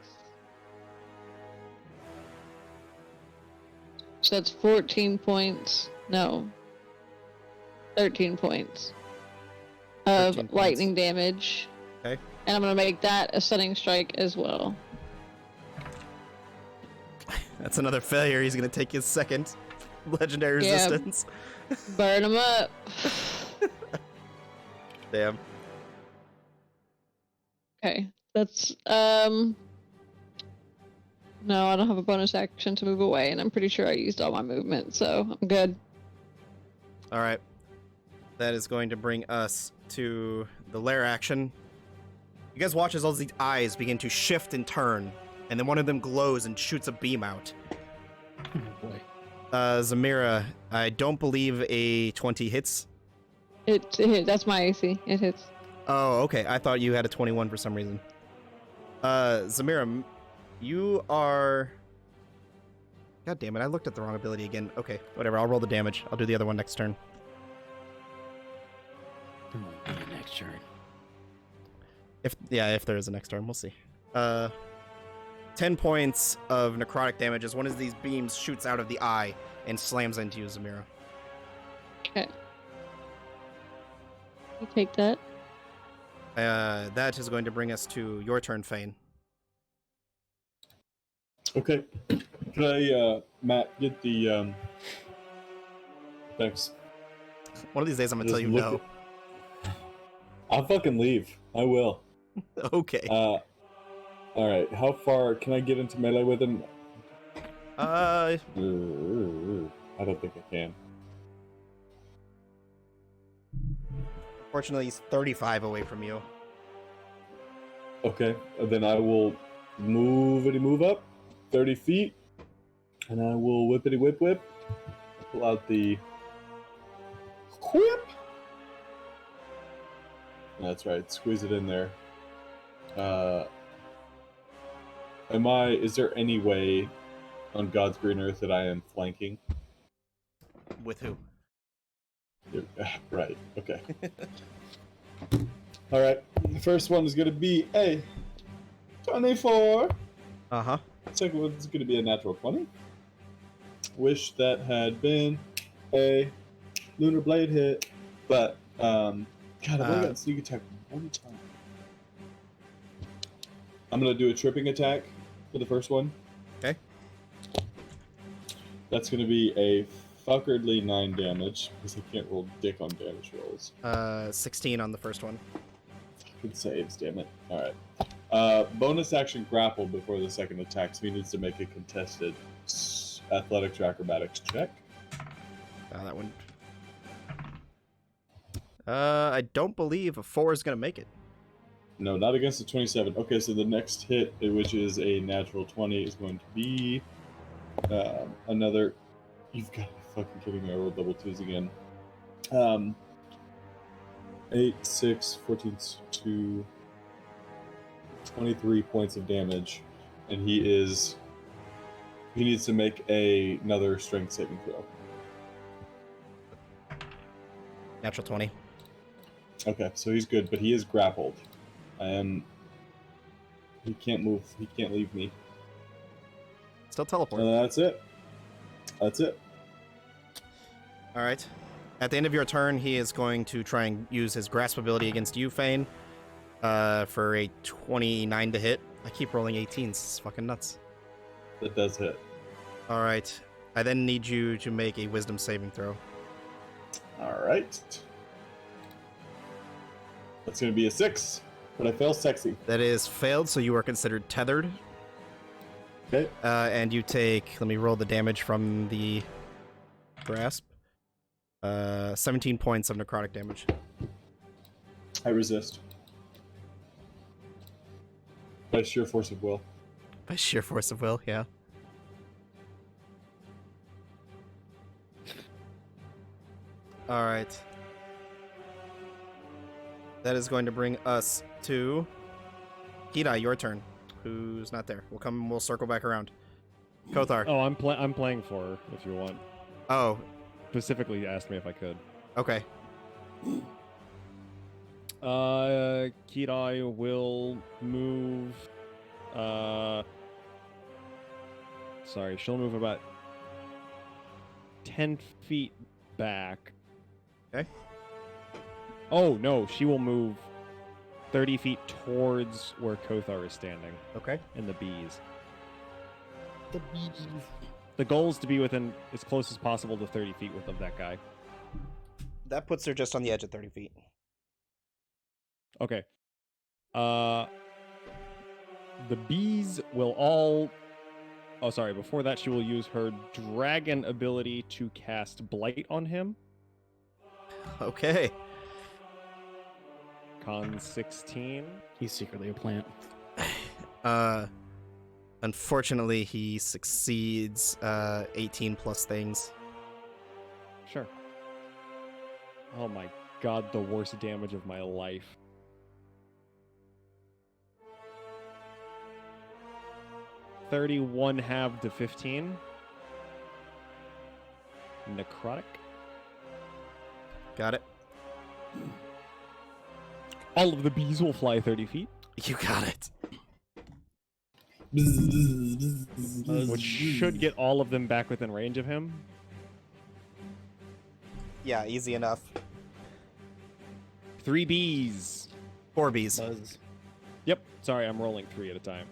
So that's 14 points. No. 13 points of 13 points. lightning damage. Okay. And I'm gonna make that a stunning strike as well. That's another failure. He's gonna take his second legendary Yeah. resistance. Burn him up. Damn. Okay. That's, no, I don't have a bonus action to move away, and I'm pretty sure I used all my movement, so I'm good. All right. That is going to bring us to the lair action. You guys watch as all these eyes begin to shift and turn, and then one of them glows and shoots a beam out. Oh boy. Zamira, I don't believe a 20 hits. It hit. That's my AC. It hits. Oh, okay. I thought you had a 21 for some reason. Zamira, you are... God damn it, I looked at the wrong ability again. Okay, whatever, I'll roll the damage. I'll do the other one next turn. Next turn. If there is a next turn, we'll see. 10 points of necrotic damage as one of these beams shoots out of the eye and slams into you, Zamira. Okay. You take that. That is going to bring us to your turn, Fane. Okay. Can I, Matt, get the, thanks. One of these days I'm gonna Just tell you look no. I'll fucking leave. I will. Okay. Alright, how far can I get into melee with him? I don't think I can. Fortunately, he's 35 away from you. Okay, then I will move up 30 feet, and I will whippity whip. Pull out the whip. That's right, squeeze it in there. Is there any way on God's green earth that I am flanking? With who? Right, okay. Alright, the first one is going to be a 24. Uh-huh. Second one is going to be a natural 20. Wish that had been a Lunar Blade hit, but, God, I've only got sneak attack one time. I'm going to do a tripping attack for the first one. Okay. That's going to be a fuckerdly 9 damage, because I can't roll dick on damage rolls. 16 on the first one. Good saves, damn it. Alright. Bonus action grapple before the second attack, so he needs to make a contested athletics or acrobatics check. That one. I don't believe a 4 is gonna make it. No, not against the 27. Okay, so the next hit, which is a natural 20, is going to be another... You've got to be fucking kidding me, I rolled double 2s again. 8, 6, 14, 2, 23 points of damage, and he needs to make another strength saving throw. Natural 20. Okay, so he's good, but he is grappled. He can't move. He can't leave me. Still teleport. That's it. That's it. All right. At the end of your turn, he is going to try and use his grasp ability against you, Fane, for a 29 to hit. I keep rolling 18s. It's fucking nuts. That does hit. All right. I then need you to make a wisdom saving throw. All right. That's going to be a 6, but I fail sexy. That is failed, so you are considered tethered. Okay. And you take, let me roll the damage from the grasp. 17 points of necrotic damage. I resist. By sheer force of will. By sheer force of will, yeah. Alright. That is going to bring us to Hidai, your turn. Who's not there? We'll circle back around. Kothar. Oh, I'm playing for her, if you want. Oh, Specifically asked me if I could. okay. Kidai will move. Sorry, she'll move about 10 feet back. Okay. Oh, no, she will move 30 feet towards where Kothar is standing Okay. in the bees. The goal is to be within as close as possible to 30 feet of that guy. That puts her just on the edge of 30 feet. Okay. The bees will all... Oh, sorry. Before that, she will use her dragon ability to cast Blight on him. Okay. Con 16. He's secretly a plant. Unfortunately, he succeeds 18 plus things. Sure. Oh my god, the worst damage of my life. $31 halved to 15. Necrotic. Got it. All of the bees will fly 30 feet, You got it. which should get all of them back within range of him. Yeah, easy enough. 3 bees. 4 bees. Buzz. Yep. Sorry, I'm rolling 3 at a time.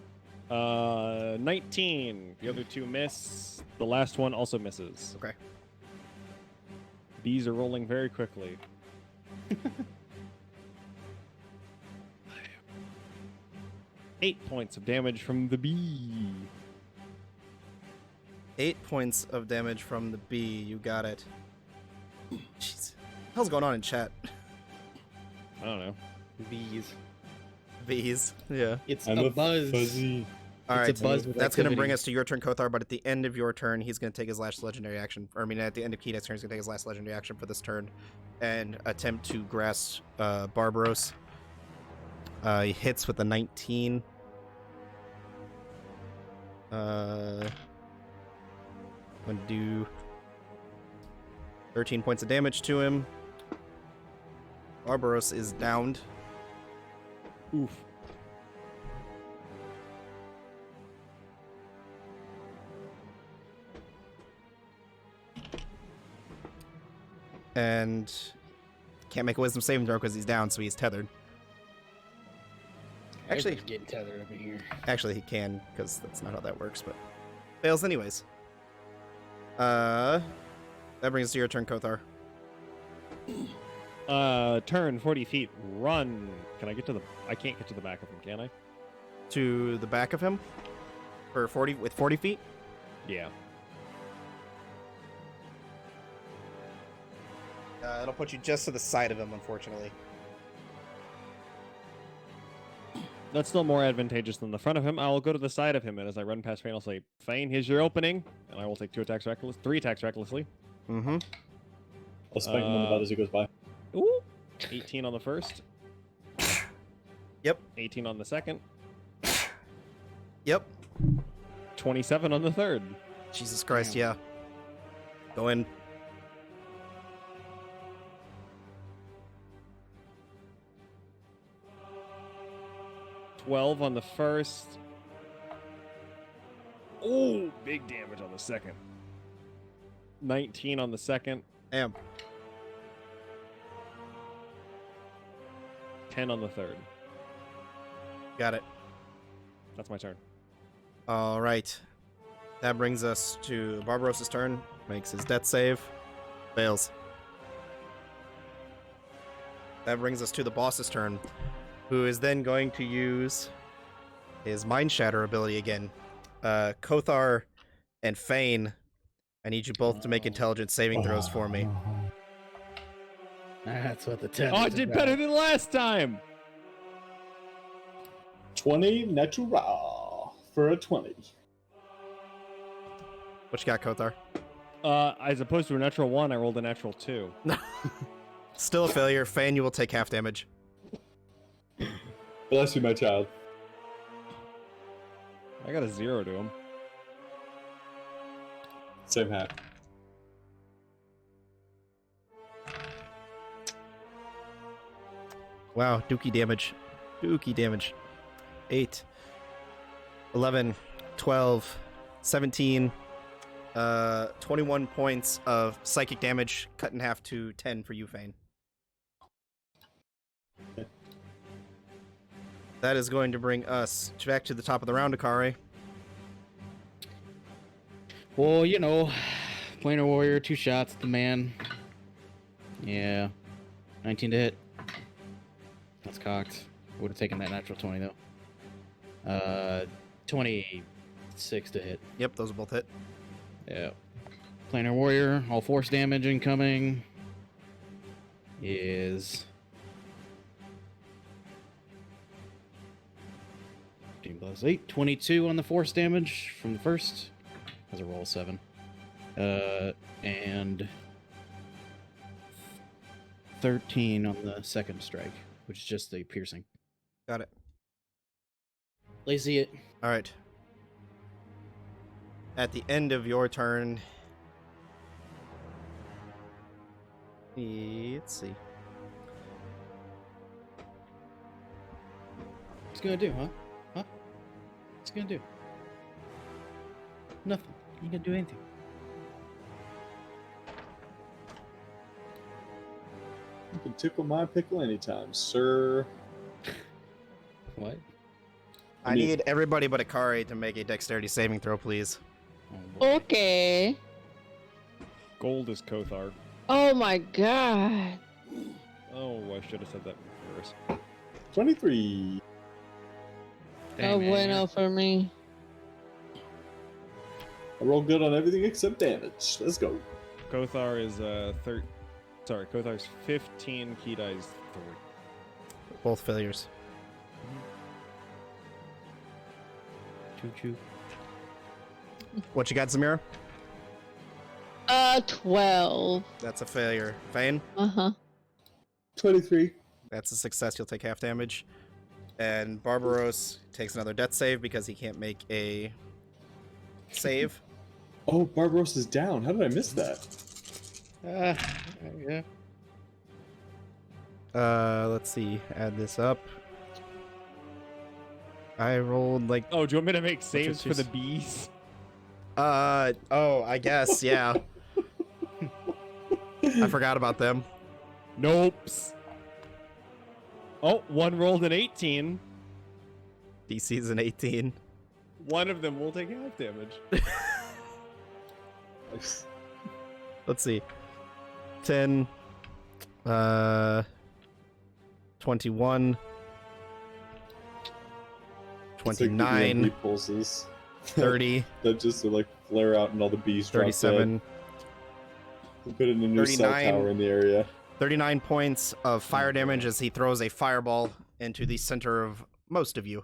19. The other 2 miss. The last one also misses. Okay. Bees are rolling very quickly. 8 points of damage from the bee. 8 points of damage from the bee. You got it. Jeez. What the hell's going on in chat? I don't know. Bees. Bees. Yeah. It's I'm a buzz. fuzzy. All It's right. a buzz with That's going to bring activity. us to your turn, Kothar, but at the end of your turn, he's going to take his last legendary action. Or, I mean, at the end of Kidai's turn, he's going to take his last legendary action for this turn and attempt to grasp Barbaros. He hits with a 19. I'm going to do 13 points of damage to him. Barbaros is downed. Oof. And can't make a wisdom saving throw because he's down, so he's tethered. Actually- Everybody's getting tethered over here. Actually, he can, because that's not how that works, but fails anyways. That brings us to your turn, Kothar. Turn 40 feet. Run. Can I get to the... I can't get to the back of him, can I? To the back of him for 40 with 40 feet. Yeah. It'll put you just to the side of him, unfortunately. That's still more advantageous than the front of him. I'll go to the side of him, and as I run past Fane, I'll say, Fane, here's your opening. And I will take 3 attacks recklessly. Mm-hmm. I'll spank him on the butt as he goes by. Ooh. 18 on the first. Yep. 18 on the second. Yep. 27 on the third. Jesus Christ, yeah. Go in. $12 on the first. Oh, big damage on the second. 19 on the second. Damn. 10 on the third. Got it. That's my turn. All right. That brings us to Barbarossa's turn. Makes his death save. Fails. That brings us to the boss's turn, who is then going to use his Mind Shatter ability again. Kothar and Fane, I need you both to make intelligence saving throws for me. That's what the test. Oh, I did better than last time. 20 natural for a 20. What you got, Kothar? As opposed to a natural 1, I rolled a natural 2. Still a failure. Fane, you will take half damage. Bless you, my child. I got a 0 to him. Same hat. Wow, dookie damage. Dookie damage. 8, 11, 12, 17, 21 points of psychic damage, cut in half to 10 for you, Fane. That is going to bring us back to the top of the round, Akari. Well, you know, Planar Warrior, 2 shots at the man. Yeah. 19 to hit. That's cocked. Would have taken that natural 20, though. 26 to hit. Yep, those will both hit. Yeah. Planar Warrior, all force damage incoming is 15 plus 8, 22 on the force damage from the first. As a roll 7. And 13 on the second strike, which is just the piercing. Got it. Lazy it. All right. At the end of your turn, let's see. What's it gonna do, huh? Huh? What's it gonna do? Nothing. You can do anything. You can tickle my pickle anytime, sir. What? I need everybody but Akari to make a dexterity saving throw, please. Oh, boy. Okay. Gold is Kothar. Oh my god. Oh, I should have said that first. 23. Dang, Oh man, bueno for me. I roll good on everything except damage. Let's go. Kothar is Kothar's 15, Kidai's 3. Both failures. Choo-choo. What you got, Zamira? 12. That's a failure. Fane? Uh-huh. 23. That's a success. You'll take half damage. And Barbaros takes another death save because he can't make a save. Oh, Barbaros is down. How did I miss that? Yeah. Let's see. Add this up. I rolled like... Oh, do you want me to make saves for yours? the bees? Oh, I guess, yeah. I forgot about them. Nopes. Oh, one rolled an 18. DC's an 18. One of them will take half damage. Nice. Let's see. 10, 21, It's like the 29, EMP pulses 30, that just like flare out and all the bees drop 37, dead. Put it in a new cell 39. tower in the area. 39 points of fire damage as he throws a fireball into the center of most of you,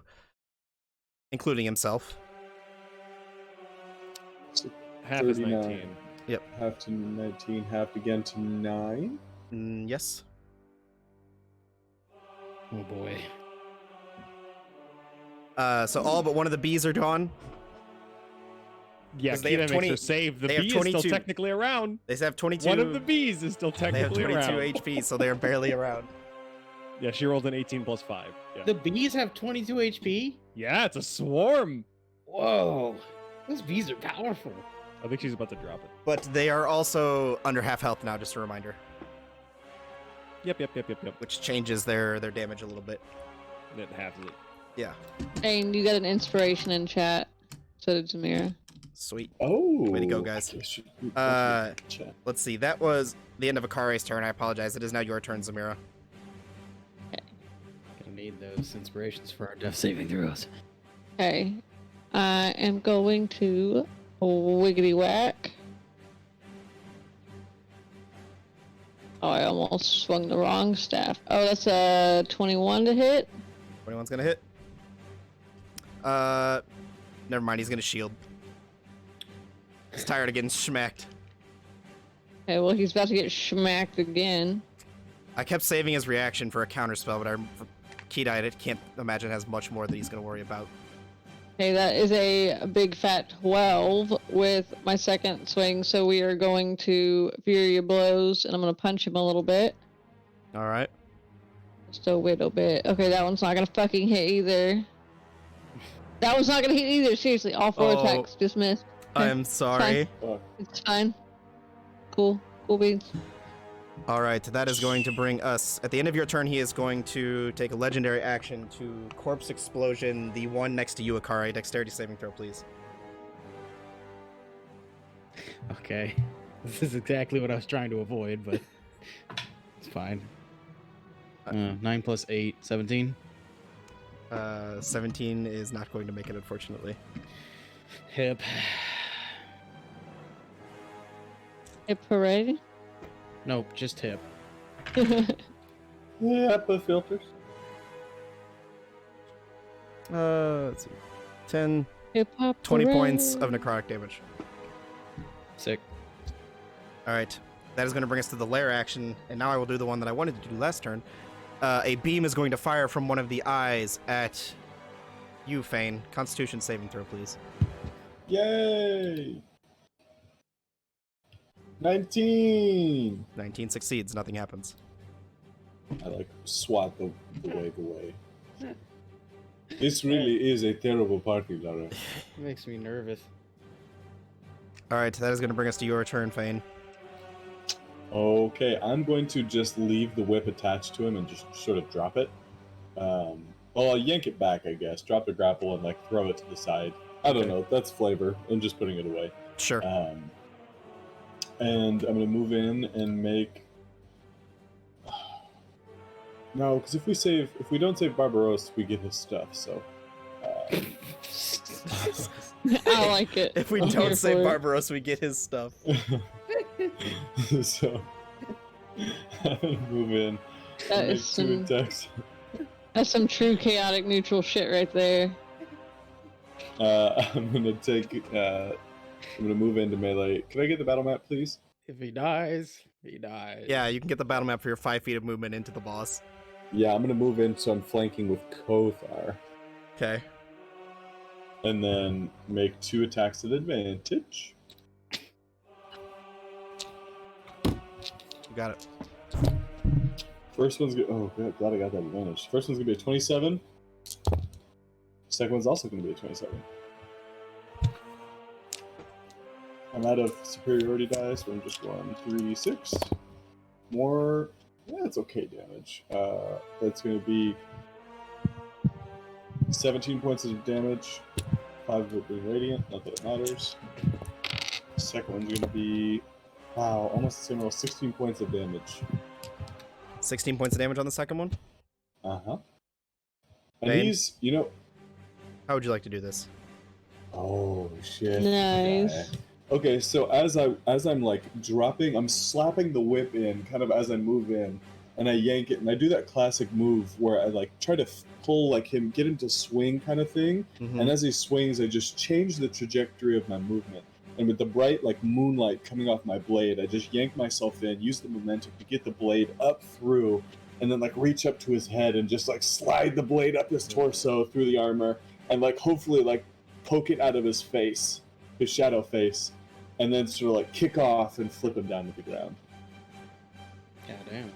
including himself. So Half is 39. 19. half to 19, half again to 9. Yes. Oh boy. So all but one of the bees are gone. Yeah, 'Cause they have Kida 20 makes her save. The they have bee is still 22. technically around. They have 22. One of the bees is still They have technically 22 around. HP, so they are barely around. Yeah, she rolled an 18 plus 5. Yeah. The bees have 22 HP? Yeah, it's a swarm. Whoa. Those bees are powerful. I think she's about to drop it. But they are also under half health now, just a reminder, Yep. which changes their damage a little bit. It halves it. Yeah. And you got an inspiration in chat. So did Zamira. Sweet. Oh, Way to go, guys. I should- Chat. Let's see. That was the end of Akare's turn. I apologize. It is now your turn, Zamira. Gonna need those inspirations for our death saving throws. Okay. I am going to wiggity whack. Oh, I almost swung the wrong staff. Oh, that's a 21 to hit. 21's gonna hit. Never mind. He's gonna shield. He's tired of getting smacked. Okay, well, he's about to get smacked again. I kept saving his reaction for a counter spell, but I keyed-eyed it. Can't imagine it has much more that he's gonna worry about. Okay, that is a big fat 12 with my second swing, so we are going to Fury of Blows, and I'm going to punch him a little bit. All right. Just a little bit. Okay, that one's not going to fucking hit either. That one's not going to hit either, seriously. All 4 attacks dismissed. I'm sorry. It's fine. Cool. Cool beans. All right, that is going to bring us... At the end of your turn, he is going to take a legendary action to Corpse Explosion, the one next to you, Akari. Dexterity saving throw, please. Okay. This is exactly what I was trying to avoid, but it's fine. 9 plus 8, 17. 17 is not going to make it, unfortunately. Hip. Hip parade. Nope, just hip. Yeah, put filters. Let's see. 10, Hip hop 20 points parade. of necrotic damage. Sick. All right. That is going to bring us to the lair action, and now I will do the one that I wanted to do last turn. A beam is going to fire from one of the eyes at you, Fane. Constitution saving throw, please. Yay! 19! 19 succeeds. Nothing happens. I like swat the wave away. This really is a terrible party, Lara. It makes me nervous. All right. That is going to bring us to your turn, Fane. Okay, I'm going to just leave the whip attached to him and just sort of drop it. Well, I'll yank it back, I guess. Drop the grapple and like throw it to the side. I don't know. That's flavor. I'm just putting it away. Sure. And I'm gonna move in and make. No, because if we don't save Barbaros, we get his stuff. So. I like it. If we I'm here don't save for it. Barbaros, we get his stuff. So. I'm gonna move in. That and is make 2 some- attacks. That's some true chaotic neutral shit right there. I'm gonna take. I'm gonna move into melee. Can I get the battle map, please? If he dies, he dies. Yeah, you can get the battle map for your 5 feet of movement into the boss. Yeah, I'm gonna move in so I'm flanking with Kothar. Okay. And then make 2 attacks at advantage. You got it. First one's good. Oh, good. Glad I got that advantage. First one's gonna be a 27. Second one's also gonna be a 27. I'm out of superiority dice, so I'm just 1, 3, 6. More. Yeah, it's okay damage. That's gonna be 17 points of damage. 5 of it being radiant. Not that it matters. Second one's gonna be. Wow, almost the same roll. 16 points of damage. 16 points of damage on the second one. Uh-huh. And Bane? he's, you know... How would you like to do this? Oh, shit. Nice. Okay, so as I'm like dropping, I'm slapping the whip in, kind of as I move in, and I yank it, and I do that classic move where I like try to pull like him, get him to swing kind of thing, Mhm. and as he swings, I just change the trajectory of my movement. And with the bright like moonlight coming off my blade, I just yank myself in, use the momentum to get the blade up through, and then like reach up to his head and just like slide the blade up his torso through the armor, and like hopefully like poke it out of his face, his shadow face, and then sort of like kick off and flip him down to the ground. God damn.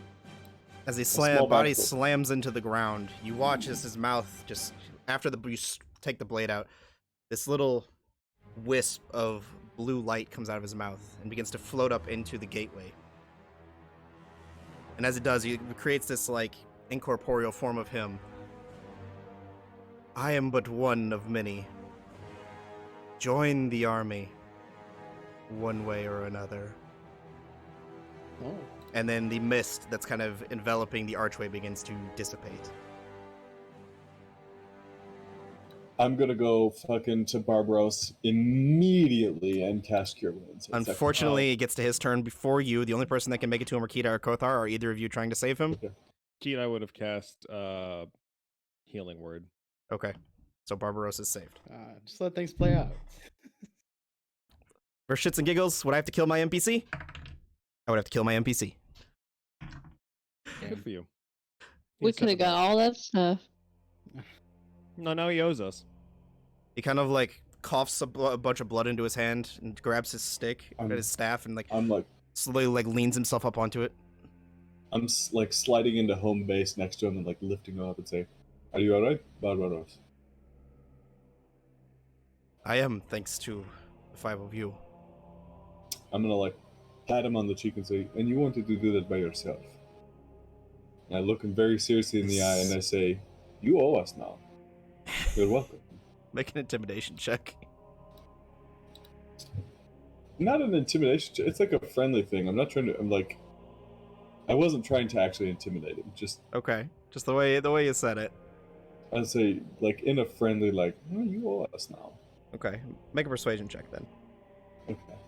As he small body backflip. slams into the ground, you watch as his mouth just after take the blade out, this little wisp of blue light comes out of his mouth and begins to float up into the gateway. And as it does, it creates this like incorporeal form of him. I am but one of many. join the army one way or another. Oh. And then the mist that's kind of enveloping the archway begins to dissipate. I'm gonna go fucking to Barbaros immediately and cast Cure Wounds. It's like, Unfortunately, it gets to his turn before you. The only person that can make it to him are Kita or Kothar. Are either of you trying to save him? okay. Keith, I would have cast Healing Word. Okay. So Barbaros is saved. Just let things play out. For shits and giggles, would I have to kill my NPC? I would have to kill my NPC. Good for you. We could have got all that stuff. No, now he owes us. He kind of like coughs a bunch of blood into his hand and grabs his stick, his staff, and I'm like slowly like leans himself up onto it. I'm like sliding into home base next to him and like lifting him up and saying, "Are you all right, Barbaros?" I am, thanks to the 5 of you. I'm gonna like pat him on the cheek and say, "And you wanted to do that by yourself." And I look him very seriously in the eye and I say, "You owe us now. You're welcome." Make an intimidation check. Not an intimidation check. It's like a friendly thing. I'm not trying to. I'm like, I wasn't trying to actually intimidate him. Just Okay, just the way you said it. I'd say like in a friendly like, "Oh, you owe us now." Okay, make a persuasion check then. Okay,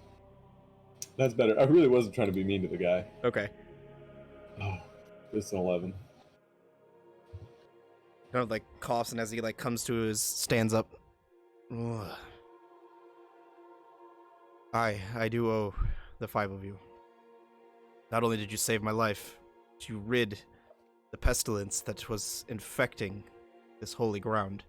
that's better. I really wasn't trying to be mean to the guy. Okay. Oh, it's an 11. Kind of like coughs, and as he like comes to his stands up. Ugh. I do owe the 5 of you. Not only did you save my life, but you rid the pestilence that was infecting this holy ground.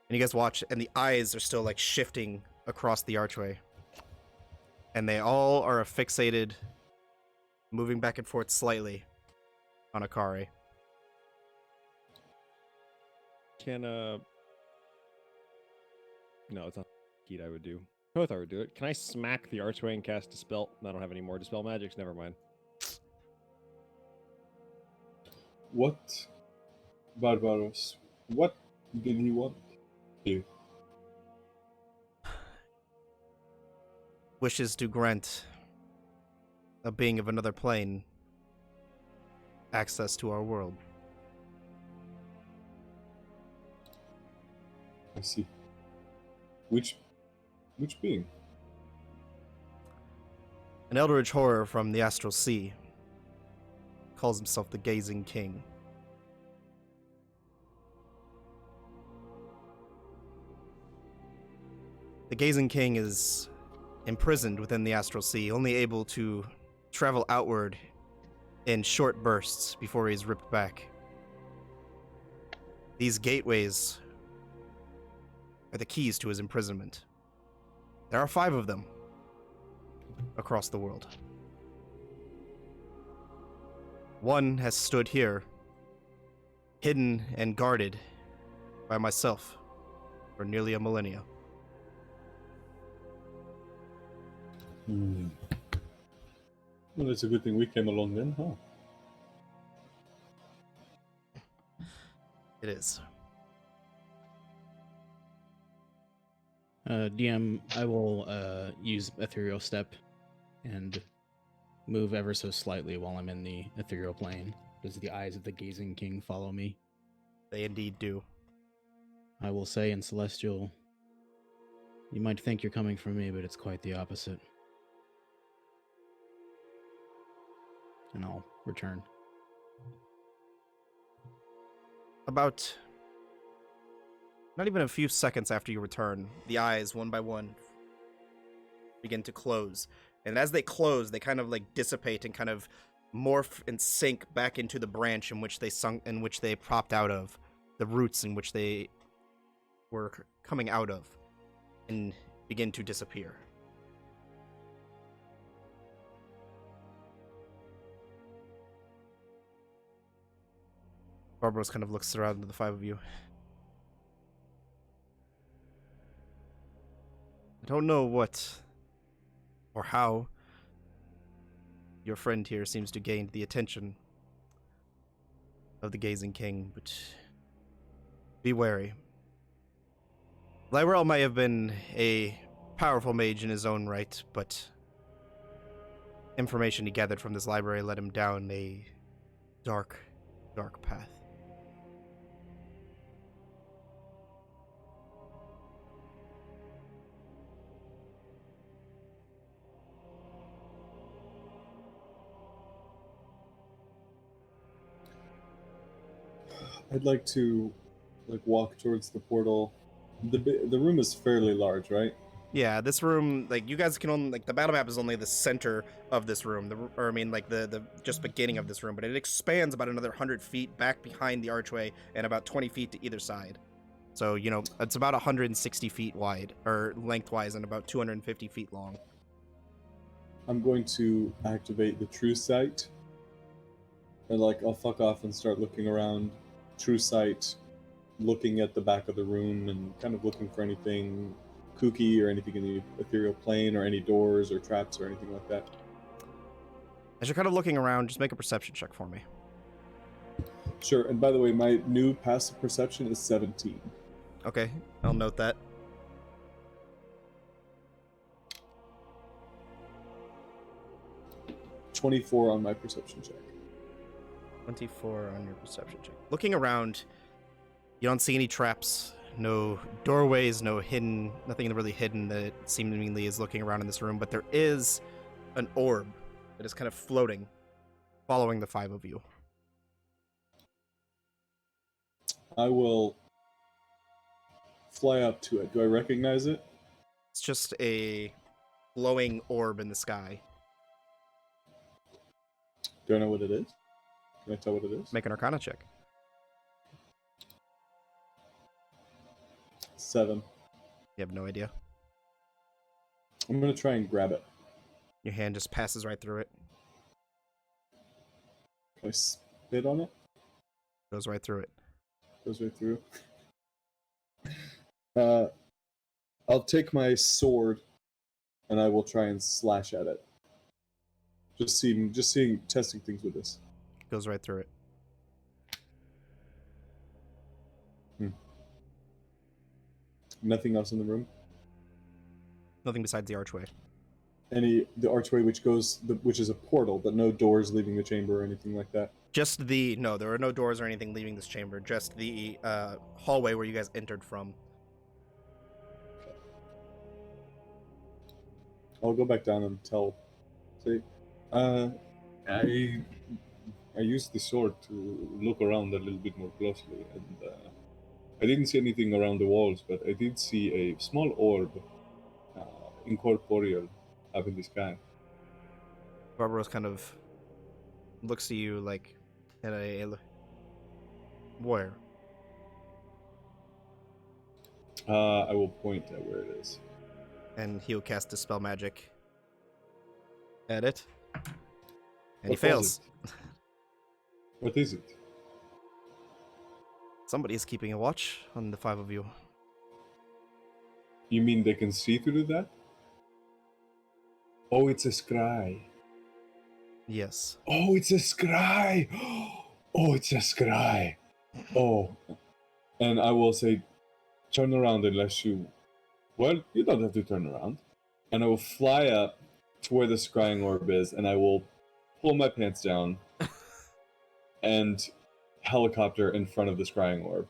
And you guys watch, and the eyes are still like shifting across the archway. And they all are fixated, moving back and forth slightly on Akari. Can no, it's not Keith I would do. Kothar would do it. Can I smack the archway and cast Dispel? I don't have any more Dispel magics, never mind. What, Barbaros? What did he want you? Wishes to grant a being of another plane access to our world. I see. Which being? An eldritch horror from the Astral Sea. Calls himself the Gazing King. The Gazing King is imprisoned within the Astral Sea, only able to travel outward in short bursts before he's ripped back. These gateways are the keys to his imprisonment. There are 5 of them across the world. One has stood here, hidden and guarded by myself for nearly a millennia. Well, it's a good thing we came along then, huh? It is. DM, I will use Ethereal Step and move ever so slightly while I'm in the ethereal plane. Does the eyes of the Gazing King follow me? They indeed do. I will say in Celestial, you might think you're coming from me, but it's quite the opposite. And I'll return. About not even a few seconds after you return, the eyes, one by one, begin to close. And as they close, they kind of like dissipate and kind of morph and sink back into the branch in which they popped out of, the roots in which they were coming out of, and begin to disappear. Barbaros kind of looks around to the 5 of you. I don't know what or how your friend here seems to gain the attention of the Gazing King, but be wary. Lyrell may have been a powerful mage in his own right, but information he gathered from this library led him down a dark, dark path. I'd like to walk towards the portal. The room is fairly large, right? Yeah, this room, like, you guys can only, like, the battle map is only the center of this room, or I mean, like, the just beginning of this room, but it expands about another 100 feet back behind the archway and about 20 feet to either side. So, you know, it's about 160 feet wide, or lengthwise, and about 250 feet long. I'm going to activate the true sight. And, like, I'll fuck off and start looking around. True sight, looking at the back of the room and kind of looking for anything kooky or anything in the ethereal plane or any doors or traps or anything like that. As you're kind of looking around, just make a perception check for me. Sure, and by the way, my new passive perception is 17. Okay, I'll note that. "24 on my perception check. 24 on your perception check. Looking around, you don't see any traps, no doorways, nothing really hidden that seemingly is looking around in this room, but there is an orb that is kind of floating, following the five of you. I will fly up to it. Do I recognize it? It's just a glowing orb in the sky. Do I know what it is? Can I tell what it is? Make an Arcana check. 7. You have no idea. I'm going to try and grab it. Your hand just passes right through it. Can I spit on it? Goes right through it. Goes right through. I'll take my sword and I will try and slash at it. Testing things with this. Goes right through it. Nothing else in the room? Nothing besides the archway. The archway which is a portal, but no doors leaving the chamber or anything like that. No, there are no doors or anything leaving this chamber. Just the hallway where you guys entered from. I'll go back down and say, I used the sword to look around a little bit more closely, and I didn't see anything around the walls, but I did see a small orb, incorporeal, up in the sky. Barbaros kind of looks at you like, where? I will point at where it is. And he'll cast Dispel Magic at it. And he What fails. was it? What is it? Somebody is keeping a watch on the five of you. You mean they can see through that? Oh, it's a scry. Yes. Oh, it's a scry! Oh, it's a scry! Oh. and I will say, turn around unless you... Well, you don't have to turn around. And I will fly up to where the scrying orb is, and I will pull my pants down and helicopter in front of the scrying orb.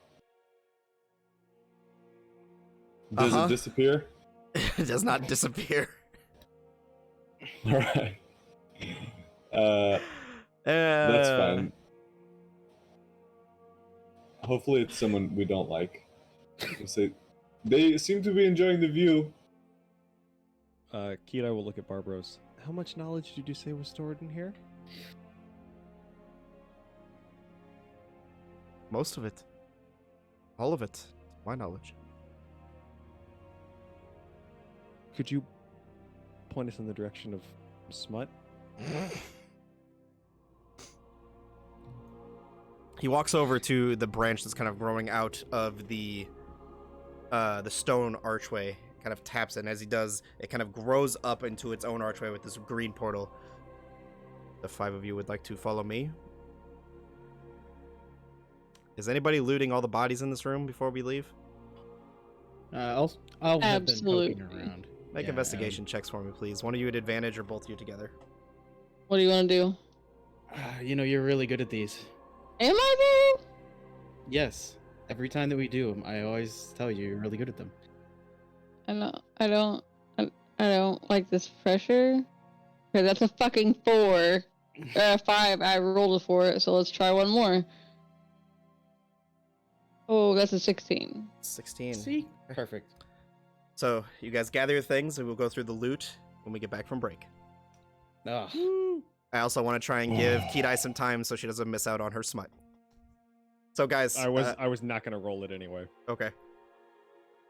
Does it disappear? It does not disappear. Alright. That's fine. Hopefully it's someone we don't like. They seem to be enjoying the view. Kira will look at Barbaros. How much knowledge did you say was stored in here? Most of it. All of it. My knowledge. Could you point us in the direction of smut? He walks over to the branch that's kind of growing out of the stone archway, kind of taps it, and as he does, it kind of grows up into its own archway with this green portal. The five of you would like to follow me. Is anybody looting all the bodies in this room before we leave? I'll have been poking Absolutely. around. Make Yeah, investigation checks for me, please. One of you at advantage or both of you together. What do you want to do? You know, you're really good at these. Am I though? Yes. Every time that we do them, I always tell you you're really good at them. I don't like this pressure. Okay, that's a fucking 4. Or a 5. I rolled a 4, so let's try one more. Oh, that's a 16. 16. See? Perfect. So you guys gather your things, and we'll go through the loot when we get back from break. Ugh. I also want to try and give Kedai some time so she doesn't miss out on her smut. So guys, I was not gonna roll it anyway. okay.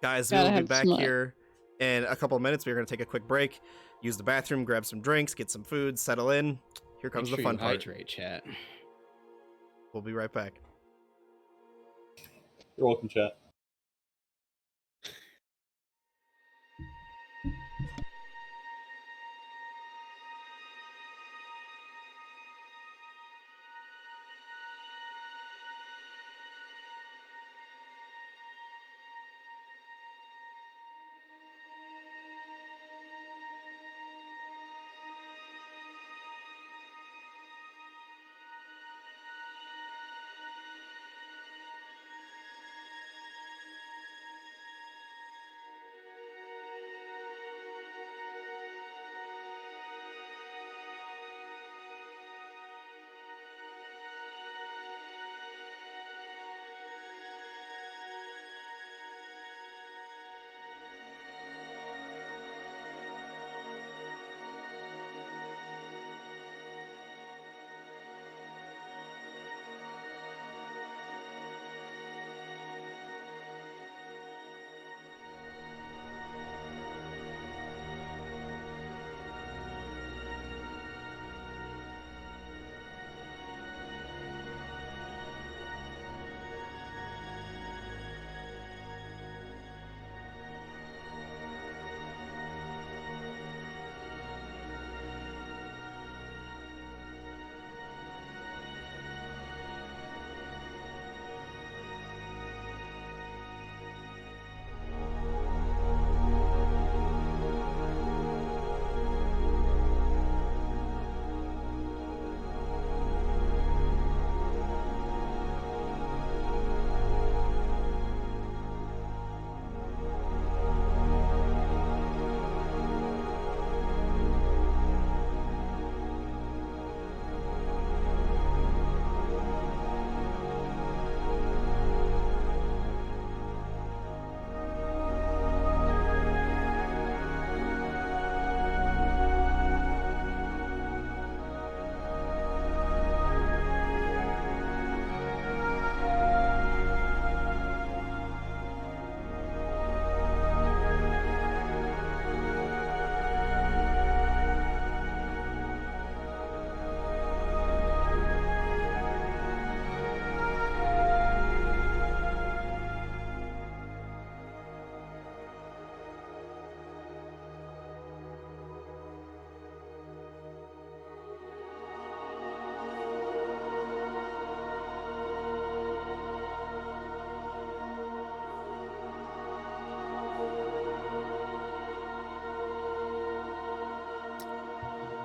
Guys, Gotta we'll be have back smut. here in a couple of minutes. We're gonna take a quick break, use the bathroom, grab some drinks, get some food, settle in. Here comes Make the sure fun you part. hydrate, chat. We'll be right back. You're welcome, chat.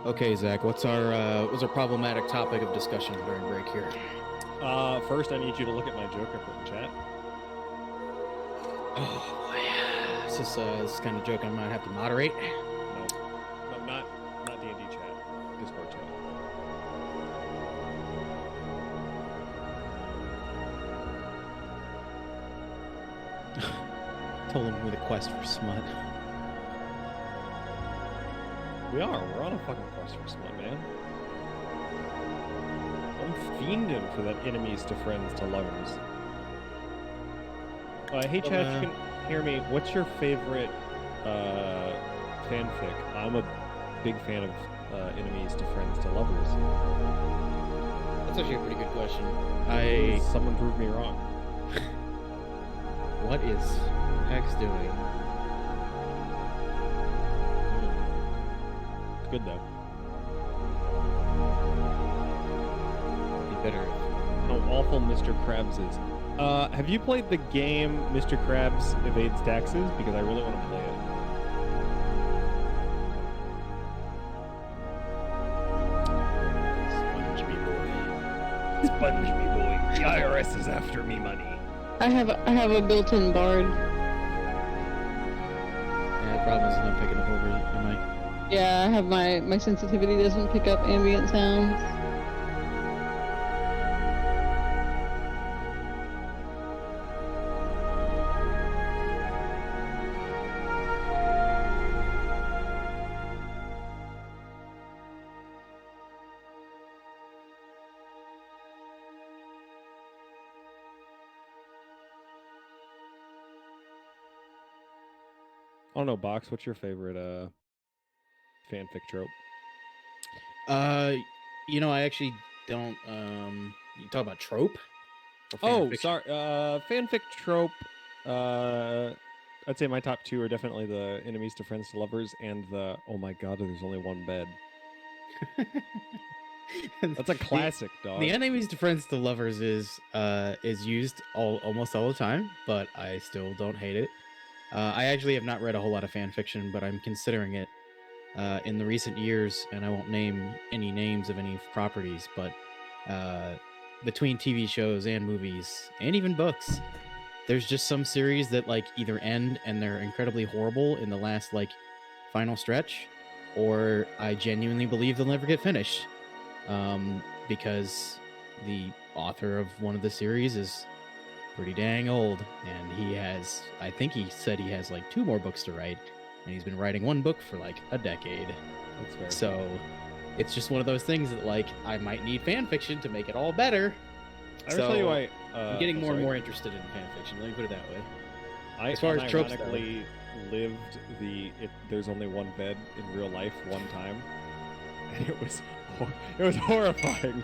Okay, Zach, what's our problematic topic of discussion during break here? First, I need you to look at my joke I put in chat. Oh boy, is this kind of joke I might have to moderate? No, not D&D chat. Discord chat. Told him with a quest for smut. We're on a fucking quest for smut, man. I'm fiending for that enemies to friends to lovers. Hey chat, if you can hear me. What's your favorite fanfic? I'm a big fan of enemies to friends to lovers. That's actually a pretty good question. Someone prove me wrong. What is Hex doing? It's good though. Be better. How awful Mr. Krabs is. Have you played the game Mr. Krabs Evades Taxes? Because I really want to play it. Sponge me boy. Sponge me, boy. The IRS is after me money. I have a built-in bard. Yeah, the problem is I'm not picking up over my. Yeah, I have my sensitivity doesn't pick up ambient sounds. Oh no, Box, what's your favorite fanfic trope? I actually don't. You talk about trope? Or Oh, fanfiction? sorry. Fanfic trope. I'd say my top two are definitely the enemies to friends to lovers and the oh my god, there's only one bed. That's a classic, dog. The enemies to friends to lovers is used almost all the time, but I still don't hate it. I actually have not read a whole lot of fan fiction, but I'm considering it in the recent years, and I won't name any names of any properties, but between TV shows and movies and even books, there's just some series that like either end and they're incredibly horrible in the last like final stretch, or I genuinely believe they'll never get finished. Because the author of one of the series is pretty dang old, and I think he said he has like 2 more books to write, and he's been writing one book for like a decade. That's fair. So it's just one of those things that like I might need fan fiction to make it all better. I will tell you why. I'm getting more and more interested in fan fiction. Let me put it that way. I as far as tropes, unironically lived there's only one bed in real life one time, and it was horrifying.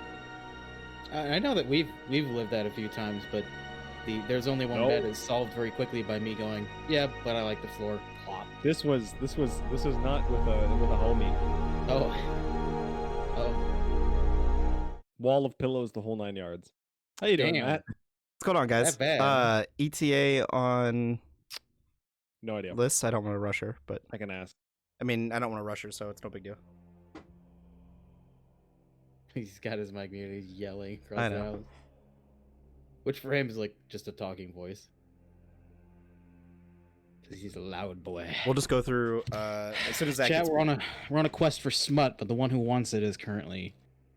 I know that we've lived that a few times, but there's only one bed is solved very quickly by me going, yeah, but I like the floor. Plop. This was not with a homie. Oh. Wall of pillows, the whole 9 yards. How you doing, Damn. Matt? What's going on, guys? That bad. ETA on No idea. lists. I don't want to rush her, but I can ask. I mean, I don't want to rush her, so it's no big deal. He's got his mic muted. He's yelling across I the know. house. Which for him is like just a talking voice. 'Cause he's a loud boy. We'll just go through as soon as that Chat, gets we're on a quest for smut, but the one who wants it is currently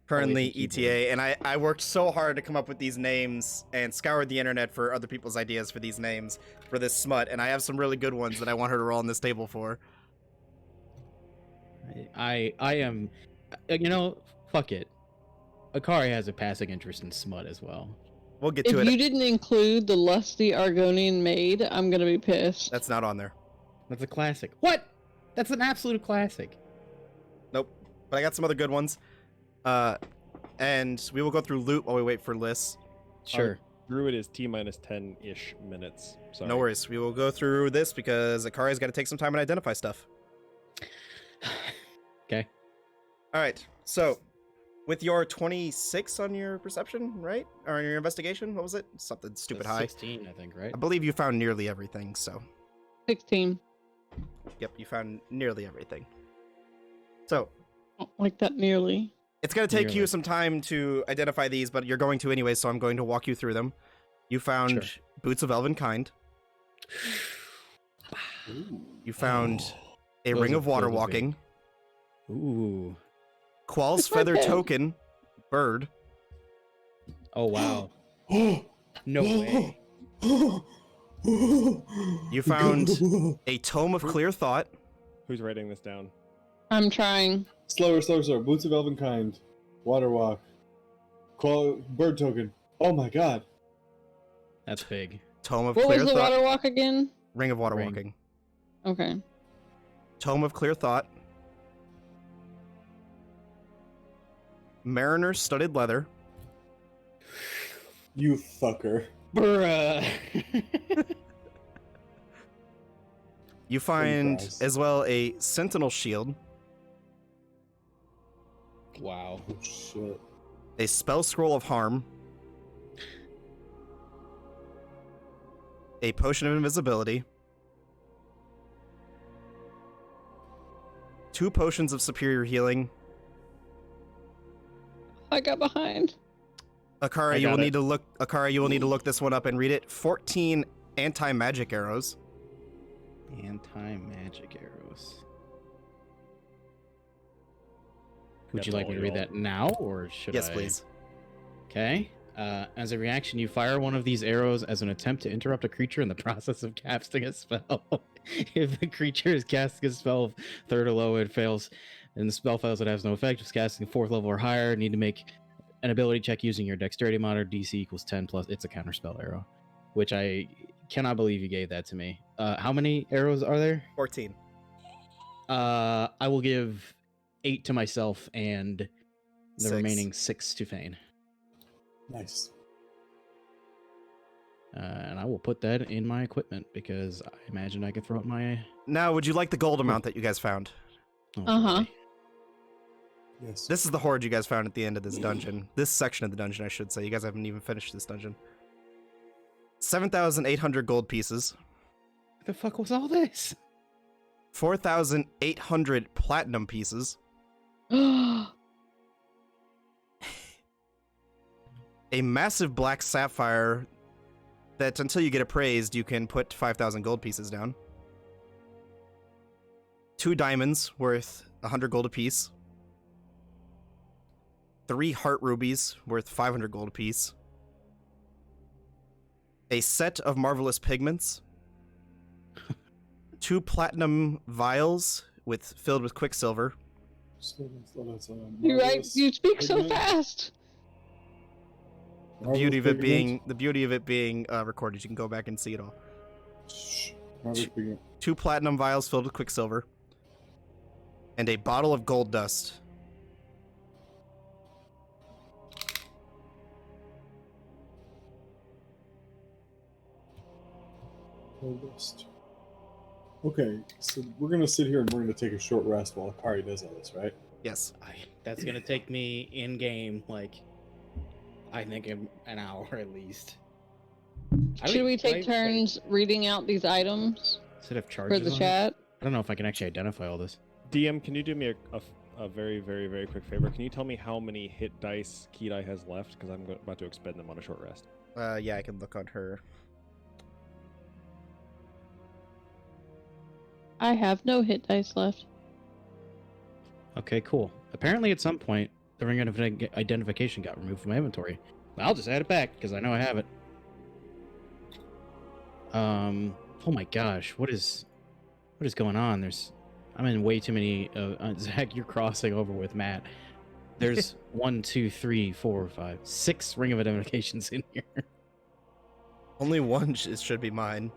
currently Always a ETA, and I worked so hard to come up with these names and scoured the internet for other people's ideas for these names for this smut, and I have some really good ones that I want her to roll on this table for. I am, fuck it. Akari has a passing interest in smut as well. We'll get If to you it. didn't include the lusty Argonian maid, I'm gonna be pissed. That's not on there. That's a classic. What? That's an absolute classic. Nope. But I got some other good ones. And we will go through loot while we wait for lists. Sure. Druid is T-10-ish minutes. Sorry. No worries. We will go through this because Akari's got to take some time and identify stuff. Okay. All right. So, with your 26 on your perception, right? Or on your investigation, what was it? Something stupid That's high. 16, I think, right? I believe you found nearly everything, so. 16. Yep, you found nearly everything. So, Don't like that nearly. it's going to take you Nearly. some time to identify these, but you're going to anyway, so I'm going to walk you through them. You found Sure. Boots of Elven Kind. You found a Those Ring are- of Water those are big. Walking. Ooh. Qual's It's my Feather bed. Token. Bird. Oh, wow. No way. You found a Tome of Clear Thought. Who's writing this down? I'm trying. Slower. Boots of Elven Kind. Water Walk. Bird Token. Oh my god. That's big. Tome of What Clear was the Thought. water walk again? Ring of Water Ring. Walking. Okay. Tome of Clear Thought. Mariner Studded Leather. You fucker. Bruh. You find Christ. as well a Sentinel Shield, Wow. Oh, shit. a Spell Scroll of Harm, a potion of invisibility, 2 potions of superior healing. I got behind. Akara, I you will got it. need to look. Akara, you will need to look this one up and read it. 14 anti-magic arrows. Anti-magic arrows. Would That's you like all me to read y'all. that now, or should I? Yes, please. Okay. As a reaction, you fire one of these arrows as an attempt to interrupt a creature in the process of casting a spell. If the creature is casting a spell of 3rd or lower, it fails, and the spell fails, it has no effect. If it's casting 4th level or higher, need to make an ability check using your dexterity modifier. DC equals 10 plus. It's a counterspell arrow, which I cannot believe you gave that to me. How many arrows are there? 14. I will give 8 to myself and the 6. remaining 6 to Fane. Nice. And I will put that in my equipment because I imagine I could throw it my. Now, would you like the gold amount that you guys found? Oh, Uh-huh. boy. Yes. This is the hoard you guys found at the end of this dungeon. This section of the dungeon, I should say. You guys haven't even finished this dungeon. 7,800 gold pieces. What the fuck was all this? 4,800 platinum pieces. A massive black sapphire that, until you get appraised, you can put 5,000 gold pieces down. 2 diamonds worth 100 gold apiece. 3 heart rubies worth 500 gold apiece. A set of marvelous pigments. 2 platinum vials filled with quicksilver. You're right. You speak so fast. The beauty of it being recorded. You can go back and see it all. 2 platinum vials filled with quicksilver. And a bottle of gold dust. Okay, so we're gonna sit here and we're gonna take a short rest while Akari does all this, right? Yes. That's gonna take me in game, like, I think an hour at least. Should we take turns reading out these items Instead of for charges the on it? chat? I don't know if I can actually identify all this. DM, can you do me a very, very, very quick favor? Can you tell me how many hit dice Kedai has left? Because I'm about to expend them on a short rest. Yeah, I can look on her. I have no hit dice left. Okay, cool. Apparently, at some point, the ring of identification got removed from my inventory. I'll just add it back because I know I have it. Oh my gosh, what is going on? I'm in way too many. Zach, you're crossing over with Matt. There's 1, 2, 3, 4, 5, 6 ring of identifications in here. Only one should be mine.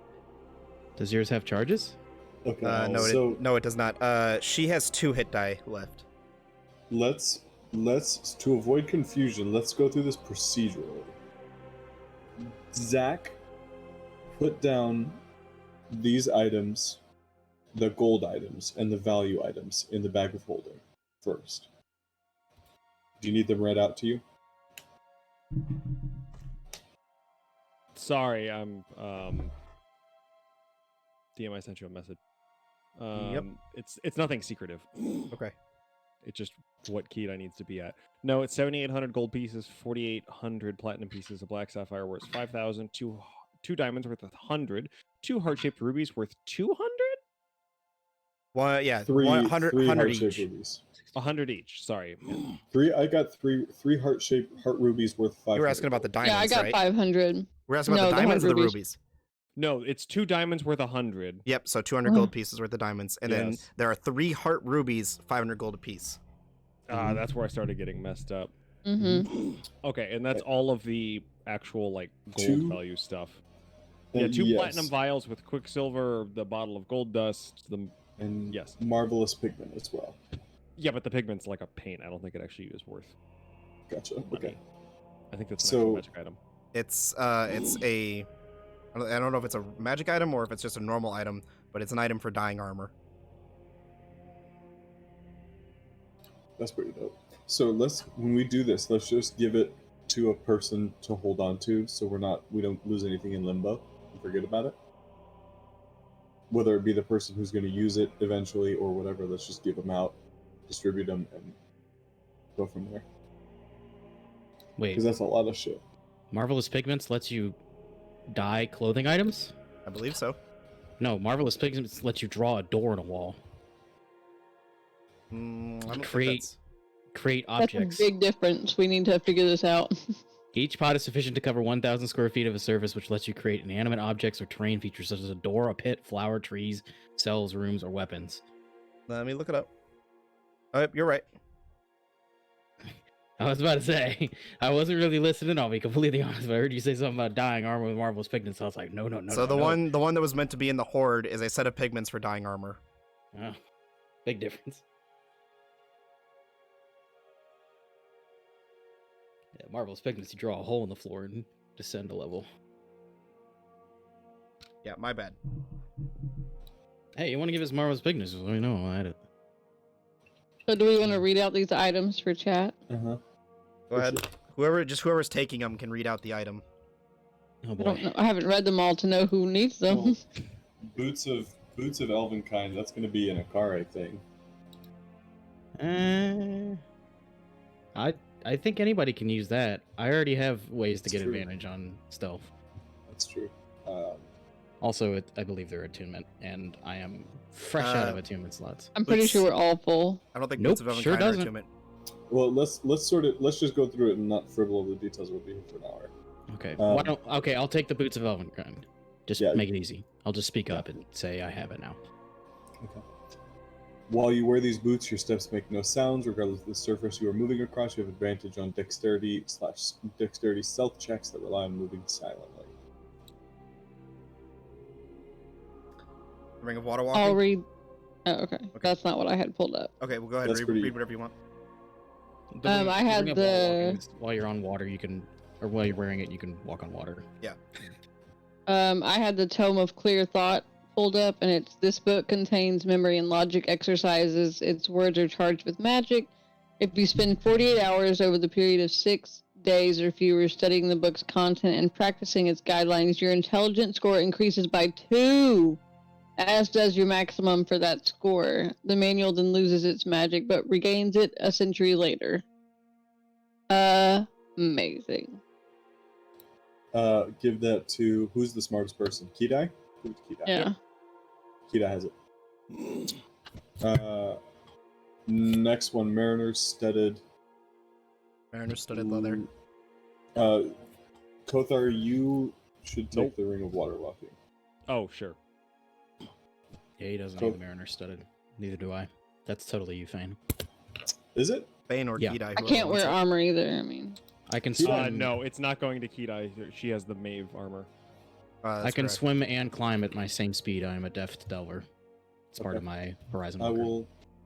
Does yours have charges? Okay. No, it does not. She has 2 hit die left. Let's to avoid confusion, let's go through this procedurally. Zach, put down these items, the gold items and the value items in the bag of holding first. Do you need them read out to you? Sorry, I'm DM, I sent you a message. Yep. It's nothing secretive. Okay. It's just what Kedai needs to be at. No, it's 7,800 gold pieces, 4,800 platinum pieces, a black sapphire worth 5,000, 2 diamonds worth 100, 2 heart-shaped rubies worth 200? Well, yeah, 100 100 heart-shaped each. rubies. 100 each, sorry. I got three heart-shaped heart rubies worth 500. You were asking about the diamonds, Yeah, I got right? 500. We're asking about No, the the diamonds or heart the rubies. rubies? No, it's 2 diamonds worth 100. Yep, so 200 gold pieces worth of diamonds. And then Yes. there are 3 heart rubies, 500 gold apiece. That's where I started getting messed up. Mm-hmm. Okay, and that's all of the actual, like, gold 2 value stuff. Yeah, 2 yes. platinum vials with quicksilver, the bottle of gold dust, And yes. marvelous pigment as well. Yeah, but the pigment's like a paint. I don't think it actually is worth Gotcha. money. Okay. I think that's an So- actual magic item. It's a... I don't know if it's a magic item or if it's just a normal item, but it's an item for dyeing armor. That's pretty dope. So when we do this, let's just give it to a person to hold on to, so we don't lose anything in limbo. forget about it. Whether it be the person who's going to use it eventually or whatever, let's just give them out, distribute them, and go from there. Wait, Because that's a lot of shit. Marvelous Pigments lets you dye clothing items? I believe so. No, Marvelous Pigments lets you draw a door on a wall. I don't Create think create That's objects. a big difference. We need to figure this out. Each pot is sufficient to cover 1,000 square feet of a surface, which lets you create inanimate objects or terrain features such as a door, a pit, flower, trees, cells, rooms, or weapons. Let me look it up. You're right. I was about to say, I wasn't really listening, I'll be completely honest, but I heard you say something about dyeing armor with Marvelous Pigments, so I was like, no. So the one that was meant to be in the Horde is a set of pigments for dyeing armor. Oh, big difference. Yeah, Marvelous Pigments, you draw a hole in the floor and descend a level. Yeah, my bad. Hey, you want to give us Marvelous Pigments? Let me know, I'll add it. So do we want to read out these items for chat? Uh-huh. Go ahead. Whoever's taking them can read out the item. Oh I don't boy. know. I haven't read them all to know who needs them. Well, boots of Elvenkind, that's going to be an Akari thing. I think anybody can use that. I already have ways to That's get true. advantage on stealth. That's true. Also, I believe they're attunement, and I am fresh out of attunement slots. I'm pretty sure we're all full. I don't think Nope, Boots of Elvenkind sure are doesn't. attunement. Well, let's just go through it and not fribble over the details. We'll be here for an hour. Okay. Um, Okay, I'll take the Boots of Elvenkind. Just Yeah. make it easy. I'll just speak up and say I have it now. Okay. While you wear these boots, your steps make no sounds, regardless of the surface you are moving across. You have advantage on dexterity stealth checks that rely on moving silently. Ring of Water Walking? I'll read. Oh, okay. That's not what I had pulled up. Okay, well go ahead. That's pretty- Read whatever you want. I had Ring of Water Walking is while you're on water, you can, or while you're wearing it, you can walk on water. I had the Tome of Clear Thought pulled up, and this book contains memory and logic exercises. Its words are charged with magic. If you spend 48 hours over the period of 6 days or fewer studying the book's content and practicing its guidelines, your intelligence score increases by 2, as does your maximum for that score. The manual then loses its magic, but regains it a century later. Amazing. Give that to who's the smartest person? Kidai? Give it to Kidai. Yeah. Kidai has it. Next one, Mariner's Studded. Mariner's Studded Leather. Kothar, you should take Nope. the Ring of Water Walking. Oh, sure. Yeah, he doesn't Cool. need the Mariner Studded. Neither do I. That's totally you, Fane. Is it? Bane or Yeah. Kidai. I whoever can't wants wear it. armor either, I mean. I can swim. No, it's not going to Kidai. She has the Maeve armor. That's I can correct. swim and climb at my same speed. I am a deft delver. It's part Okay. of my Horizon. I Walker.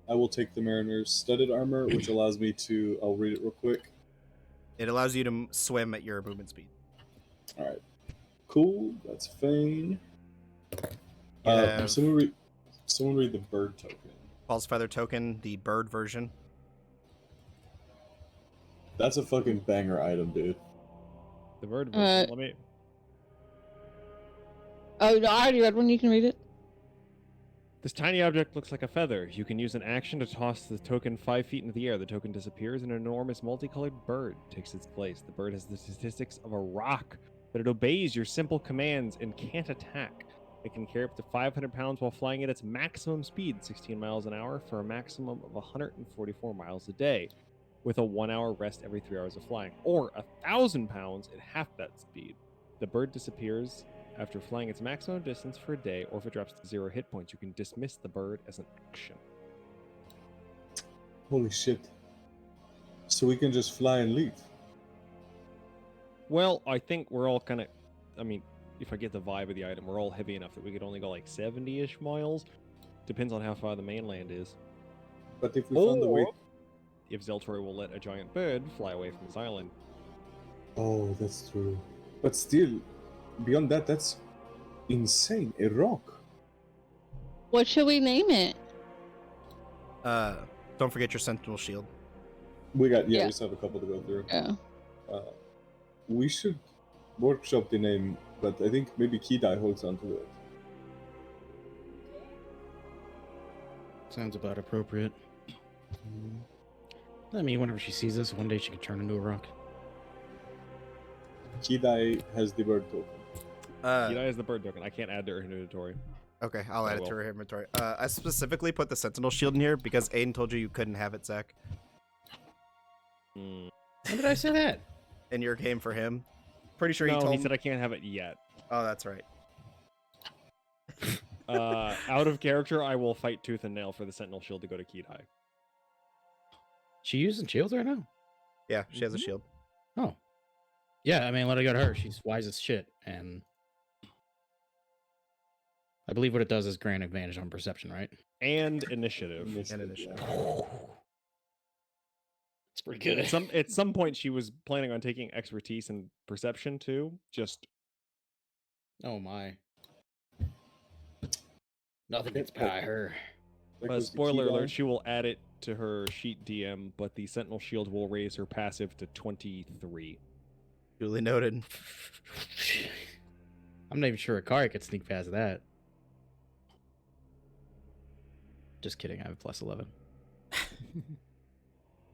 will take the Mariner's Studded Armor, which allows me to. I'll read it real quick. It allows you to swim at your movement speed. All right. Cool. That's Fane. Yeah. Someone read the bird token. Paul's Feather Token, the bird version. That's a fucking banger item, dude. The bird version. Let me. Oh, no, I already read one. You can read it. This tiny object looks like a feather. You can use an action to toss the token 5 feet into the air. The token disappears and an enormous multicolored bird takes its place. The bird has the statistics of a rock, but it obeys your simple commands and can't attack. It can carry up to 500 pounds while flying at its maximum speed, 16 miles an hour, for a maximum of 144 miles a day, with a 1 hour rest every 3 hours of flying, or 1,000 pounds at half that speed. The bird disappears after flying its maximum distance for a day, or if it drops to 0 hit points, you can dismiss the bird as an action. Holy shit. So we can just fly and leave. Well, I think we're all kind of, I mean, if I get the vibe of the item, we're all heavy enough that we could only go like 70-ish miles. Depends on how far the mainland is. But if we found the way. If Zeltroy will let a giant bird fly away from his island. Oh, that's true. But still, beyond that, that's insane. A rock. What should we name it? Don't forget your Sentinel Shield. We got, Yeah. we just have a couple to go through. Yeah. We should workshop the name, but I think maybe Kidai holds onto it. Sounds about appropriate. I mean, whenever she sees this, one day she can turn into a rock. Kidai has the bird token. Kidai is the bird token. I can't add to her inventory. Okay, I'll add it will. to her inventory. I specifically put the Sentinel Shield in here because Aiden told you couldn't have it, Zach. Hmm. When did I say that? In your game for him. Pretty sure he No, told he me. said I can't have it yet. Oh, that's right. Out of character, I will fight tooth and nail for the Sentinel Shield to go to Kidai. She using shields right now? Yeah, she has a shield. Oh. Yeah, I mean, let it go to her. She's wise as shit, and I believe what it does is grant advantage on perception, right? And initiative. And initiative. It's pretty good. At some point, she was planning on taking expertise and perception too. Just Oh my. Nothing gets by her. spoiler alert: she will add it to her sheet DM, but the Sentinel Shield will raise her passive to 23. Duly noted. I'm not even sure Akari could sneak past that. Just kidding, I have a plus 11.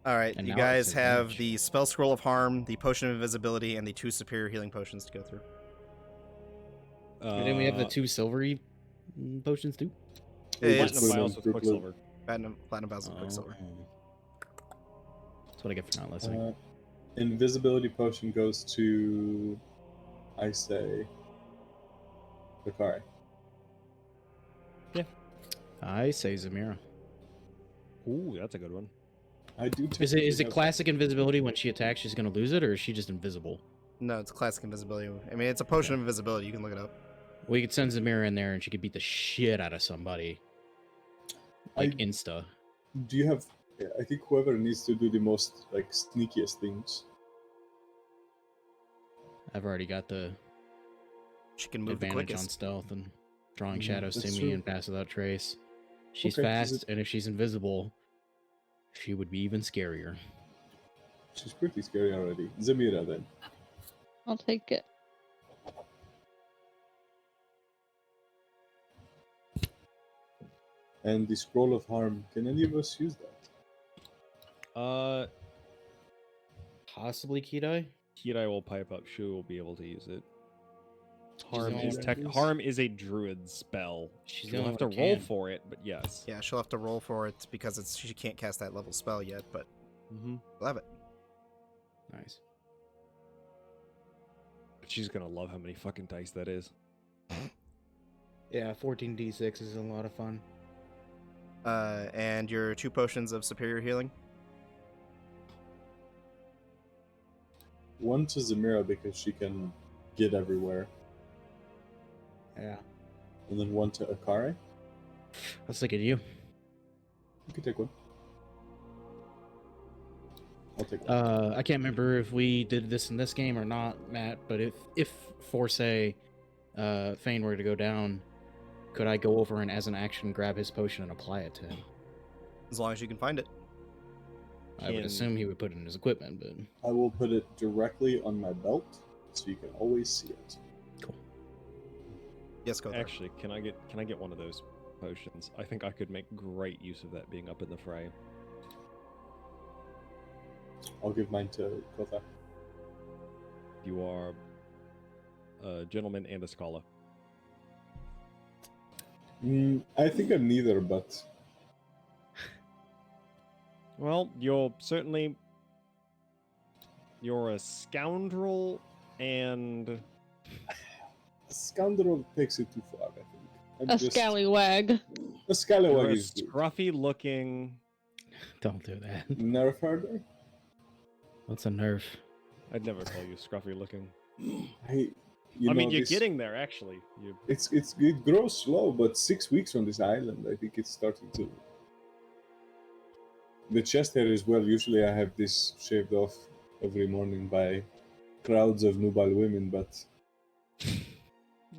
All right, And you now guys it's have advantage. the Spell Scroll of Harm, the Potion of Invisibility, and the 2 Superior Healing Potions to go through. And then we have the 2 silvery potions too? It's Platinum Vials with Quicksilver. Platinum Vials of Quicksilver. That's what I get for not listening. Invisibility Potion goes to, I say, Bakari. I say Zamira. Ooh, that's a good one. I do. Is it have- classic invisibility when she attacks she's gonna lose it, or is she just invisible? No, it's classic invisibility. I mean, it's a potion of invisibility. You can look it up. We could send Zamira in there and she could beat the shit out of somebody. Like I- insta. Do you have? I think whoever needs to do the most like sneakiest things. I've already got the She can move the advantage on quickest. stealth and drawing Mhm, shadows to that's me true. and pass without trace. She's Okay, is fast, and if she's invisible, she would be even scarier. She's pretty scary already. Zamira then. I'll take it. And the Scroll of Harm. Can any of us use that? Possibly Kidai? Kidai will pipe up. She will be able to use it. the only one that is. Harm is a druid spell. She's the She'll only have to one that roll can. for it, but yes. Yeah, she'll have to roll for it because she can't cast that level spell yet, but Mm-hmm. we'll have it. Nice. She's gonna love how many fucking dice that is. Yeah, 14d6 is a lot of fun. And your 2 potions of superior healing. One to Zamira because she can get everywhere, Yeah. and then one to Akari. I was thinking you. You can take one. I'll take one. I can't remember if we did this in this game or not, Matt, but if for say Fane were to go down, could I go over and as an action grab his potion and apply it to him? As long as you can find it. I would Can- assume he would put it in his equipment, but I will put it directly on my belt, so you can always see it. cool. Yes, go there. Actually, can I get one of those potions? I think I could make great use of that being up in the fray. I'll give mine to Kotha. You are a gentleman and a scholar. I think I'm neither, but Well, you're a scoundrel and Scoundrel takes it too far, I think. I'm A just- scallywag. A scallywag you're a is good. scruffy looking. Don't do that. Nerf herder? What's a nerf? I'd never call you scruffy looking. I I mean, know, you're this- getting there actually. You it grows slow, but 6 weeks on this island, I think it's starting to. The chest hair as well. Usually, I have this shaved off every morning by crowds of nubile women, but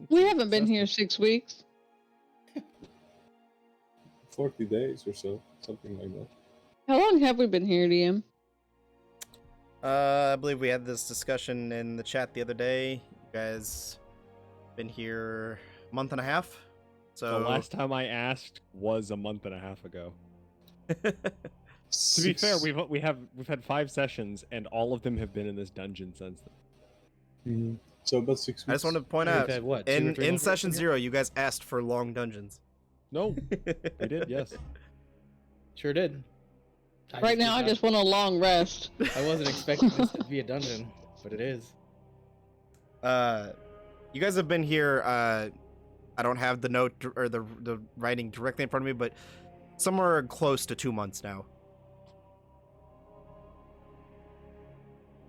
We haven't been here 6 weeks. 40 days or so, something like that. How long have we been here, DM? I believe we had this discussion in the chat the other day. guys been here a month and a half. So The last time I asked was a month and a half ago. To be fair, we've had 5 sessions, and all of them have been in this dungeon since then. Mhm. So about 6 weeks. I just wanted to point We've out, had, what, 2 or 3 in months worth session of it? 0, you guys asked for long dungeons. No, we did, yes. Sure did. Right now, I just want a long rest. I wasn't expecting this to be a dungeon, but it is. You guys have been here. I don't have the note or the writing directly in front of me, but somewhere close to 2 months now.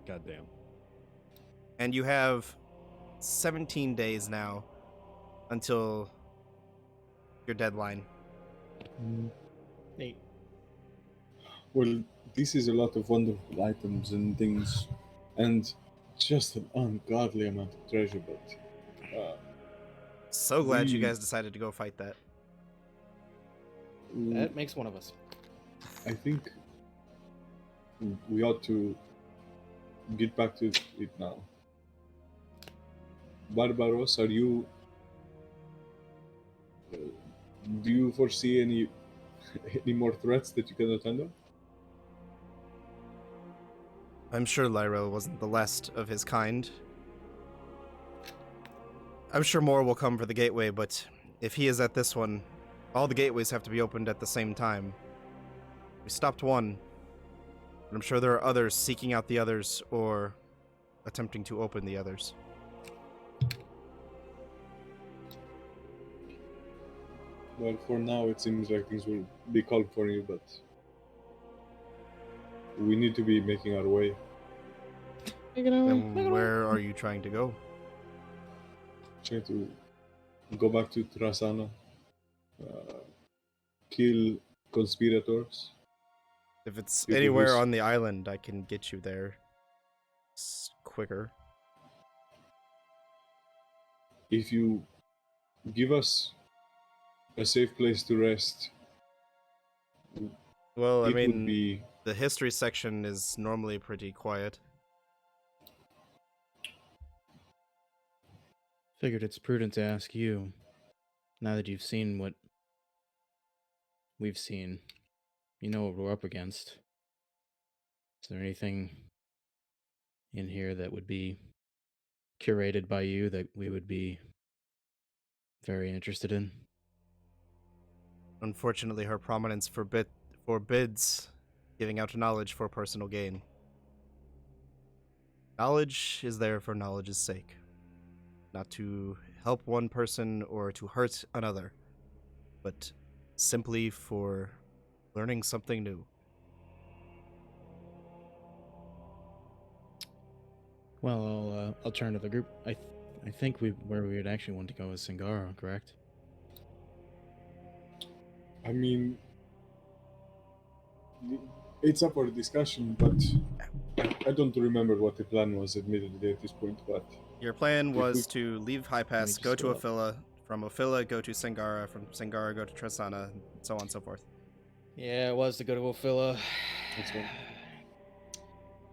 Goddamn. And you have 17 days now until your deadline. Neat. Well, this is a lot of wonderful items and things, and just an ungodly amount of treasure, but So glad you We- guys decided to go fight that. That makes one of us. I think we ought to get back to it now. Barbaros, are you... do you foresee any more threats that you cannot handle? I'm sure Lyra wasn't the last of his kind. I'm sure more will come for the gateway, but if he is at this one, all the gateways have to be opened at the same time. We stopped one, and I'm sure there are others seeking out the others or attempting to open the others. Well, for now it seems like things will be called for you, but we need to be making our way. Take it away. And where are you trying to go? Try to go back to Trasana, kill conspirators. If it's People anywhere who's- on the island, I can get you there quicker. If you give us a safe place to rest, Well, I it mean, would be... the history section is normally pretty quiet. Figured it's prudent to ask you, now that you've seen what we've seen. You know what we're up against. Is there anything in here that would be curated by you that we would be very interested in? Unfortunately, her prominence forbids giving out knowledge for personal gain. Knowledge is there for knowledge's sake, not to help one person or to hurt another, but simply for learning something new. Well, I'll turn to the group. I think where we would actually want to go is Singara, correct? I mean, it's up for discussion, but I don't remember what the plan was, admittedly, at this point, but... Your plan If was we- to leave High Pass, just go to scroll up. Ophila, from Ophila go to Singara, from Singara go to Trasana, and so on and so forth. Yeah, it was to go to Ophila. That's fine.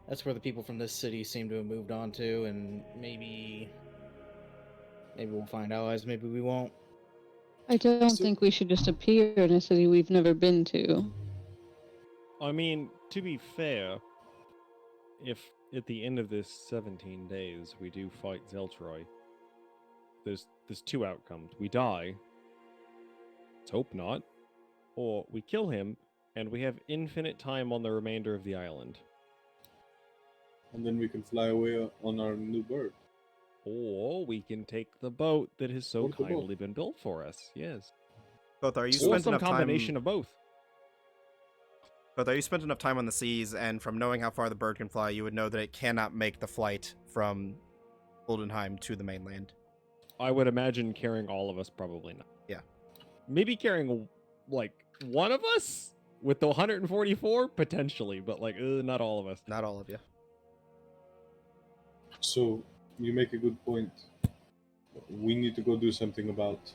That's where the people from this city seem to have moved on to, and maybe we'll find allies, maybe we won't. I don't So- think we should just appear in a city we've never been to. I mean, to be fair, if at the end of this 17 days we do fight Zeltroy, there's 2 outcomes. We die, let's hope not, or we kill him, and we have infinite time on the remainder of the island. And then we can fly away on our new bird. Or we can take the boat that has so Or the boat. kindly been built for us, yes. Kothar, you Or spent some enough combination time. of both. Kothar, you spent enough time on the seas, and from knowing how far the bird can fly, you would know that it cannot make the flight from Oldenheim to the mainland. I would imagine carrying all of us, probably not. Yeah. Maybe carrying, like, one of us? With the 144? Potentially, but, like, not all of us. Not all of you. So, you make a good point. We need to go do something about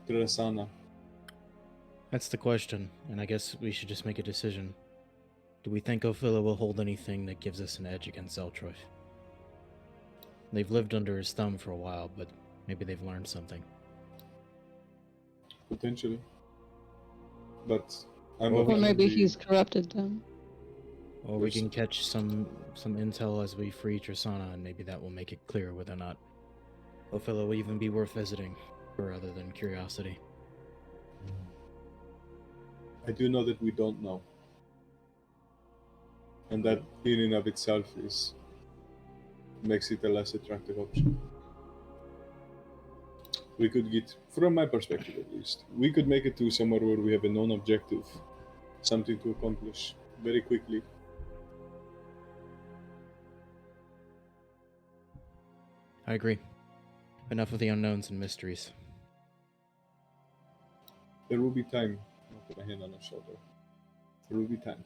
Trasana. That's the question, and I guess we should just make a decision. Do we think Ophila will hold anything that gives us an edge against Zeltroy? They've lived under his thumb for a while, but maybe they've learned something. Potentially. But I'm Or of Or maybe FND. he's corrupted them. Or we can catch some intel as we free Tristana, and maybe that will make it clear whether or not Ophelia will even be worth visiting, or other than curiosity. I do know that we don't know. And that in and of itself makes it a less attractive option. We could get, from my perspective at least, we could make it to somewhere where we have a known objective, something to accomplish very quickly. I agree. Enough of the unknowns and mysteries. There will be time. I'll put my hand on her shoulder. There will be time.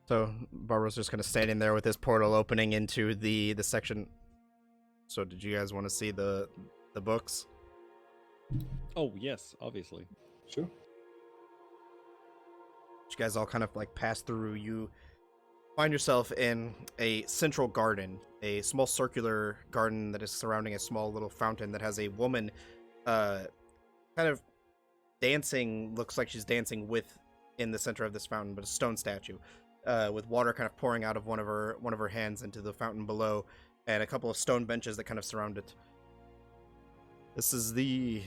So Barbara's just kind of standing there with this portal opening into the section. So did you guys want to see the books? Oh yes, obviously. Sure. You guys all kind of like pass through. You find yourself in a central garden, a small circular garden that is surrounding a small little fountain that has a woman kind of dancing, looks like she's dancing in the center of this fountain, but a stone statue with water kind of pouring out of one of her hands into the fountain below, and a couple of stone benches that kind of surround it. This is the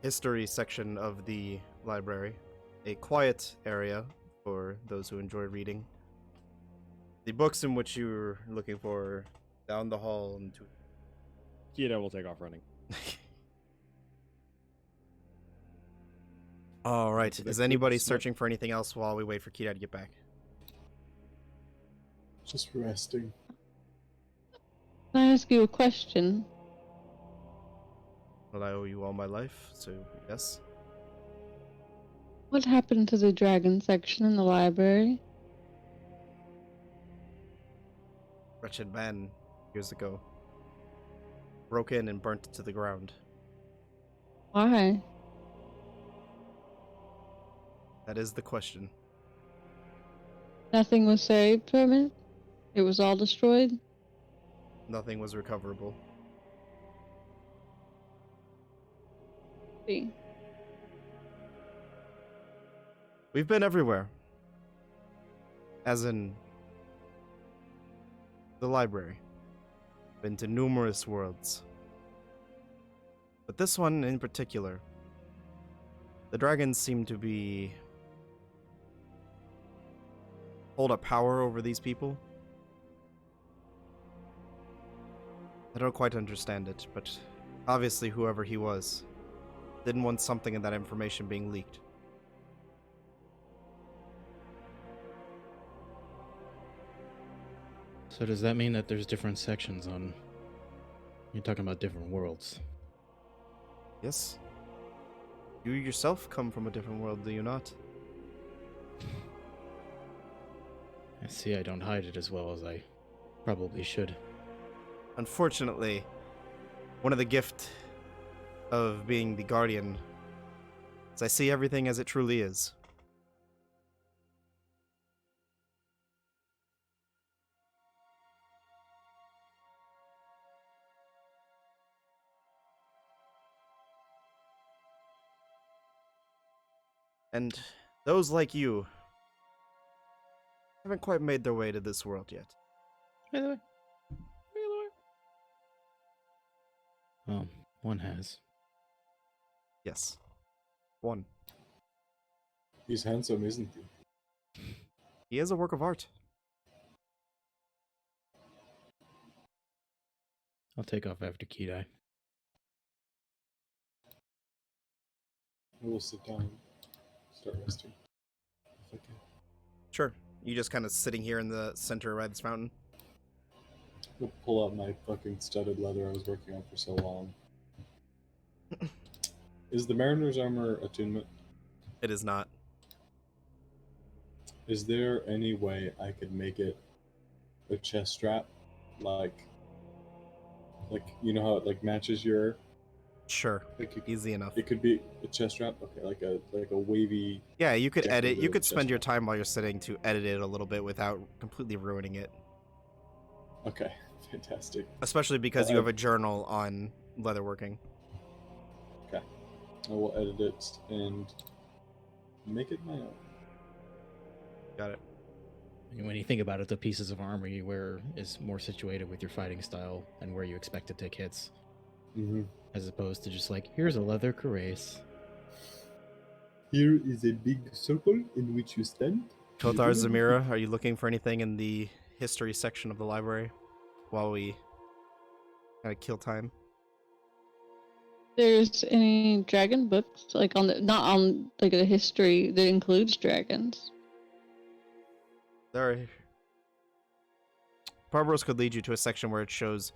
history section of the library, a quiet area for those who enjoy reading. The books in which you're looking for down the hall and to... Kita will take off running. All right. So Is that anybody keeps searching for anything else while we wait for Kita to get back? Just resting. Can I ask you a question? Well, I owe you all my life, so yes. What happened to the dragon section in the library? Wretched man, years ago, broke in and burnt it to the ground. Why? That is the question. Nothing was saved from it? It was all destroyed? Nothing was recoverable. See. We've been everywhere. As in the library. Been to numerous worlds. But this one in particular, the dragons seem to hold a power over these people. I don't quite understand it, but obviously whoever he was didn't want something of that information being leaked. So does that mean that there's different sections on... You're talking about different worlds? Yes? You yourself come from a different world, do you not? I see I don't hide it as well as I probably should. Unfortunately, one of the gifts of being the Guardian is I see everything as it truly is. And those like you haven't quite made their way to this world yet. By the way. Well, one has. Yes. One. He's handsome, isn't he? He is a work of art. I'll take off after Kidai. I will sit down, start resting. If I can. Sure. You just kind of sitting here in the center of this fountain. I'll pull out my fucking studded leather I was working on for so long. Is the Mariner's Armor attunement? It is not. Is there any way I could make it a chest strap? Like you know how it like matches your Sure. Like it, Easy enough. it could be a chest strap. Okay, like a wavy. Yeah, you could edit. You decorative could spend chest your strap. time while you're sitting to edit it a little bit without completely ruining it. Okay, fantastic. Especially because Well, you have a journal on leatherworking. Okay, I will edit it and make it my own. Got it. And when you think about it, the pieces of armor you wear is more situated with your fighting style and where you expect to take hits, Mm-hmm. as opposed to just like, here's a leather cuirass. Here is a big circle in which you stand. Kothar, Zamira, are you looking for anything in the history section of the library while we kind of kill time? There's any dragon books like on the not on like the history that includes dragons? There are... Barbaros could lead you to a section where it shows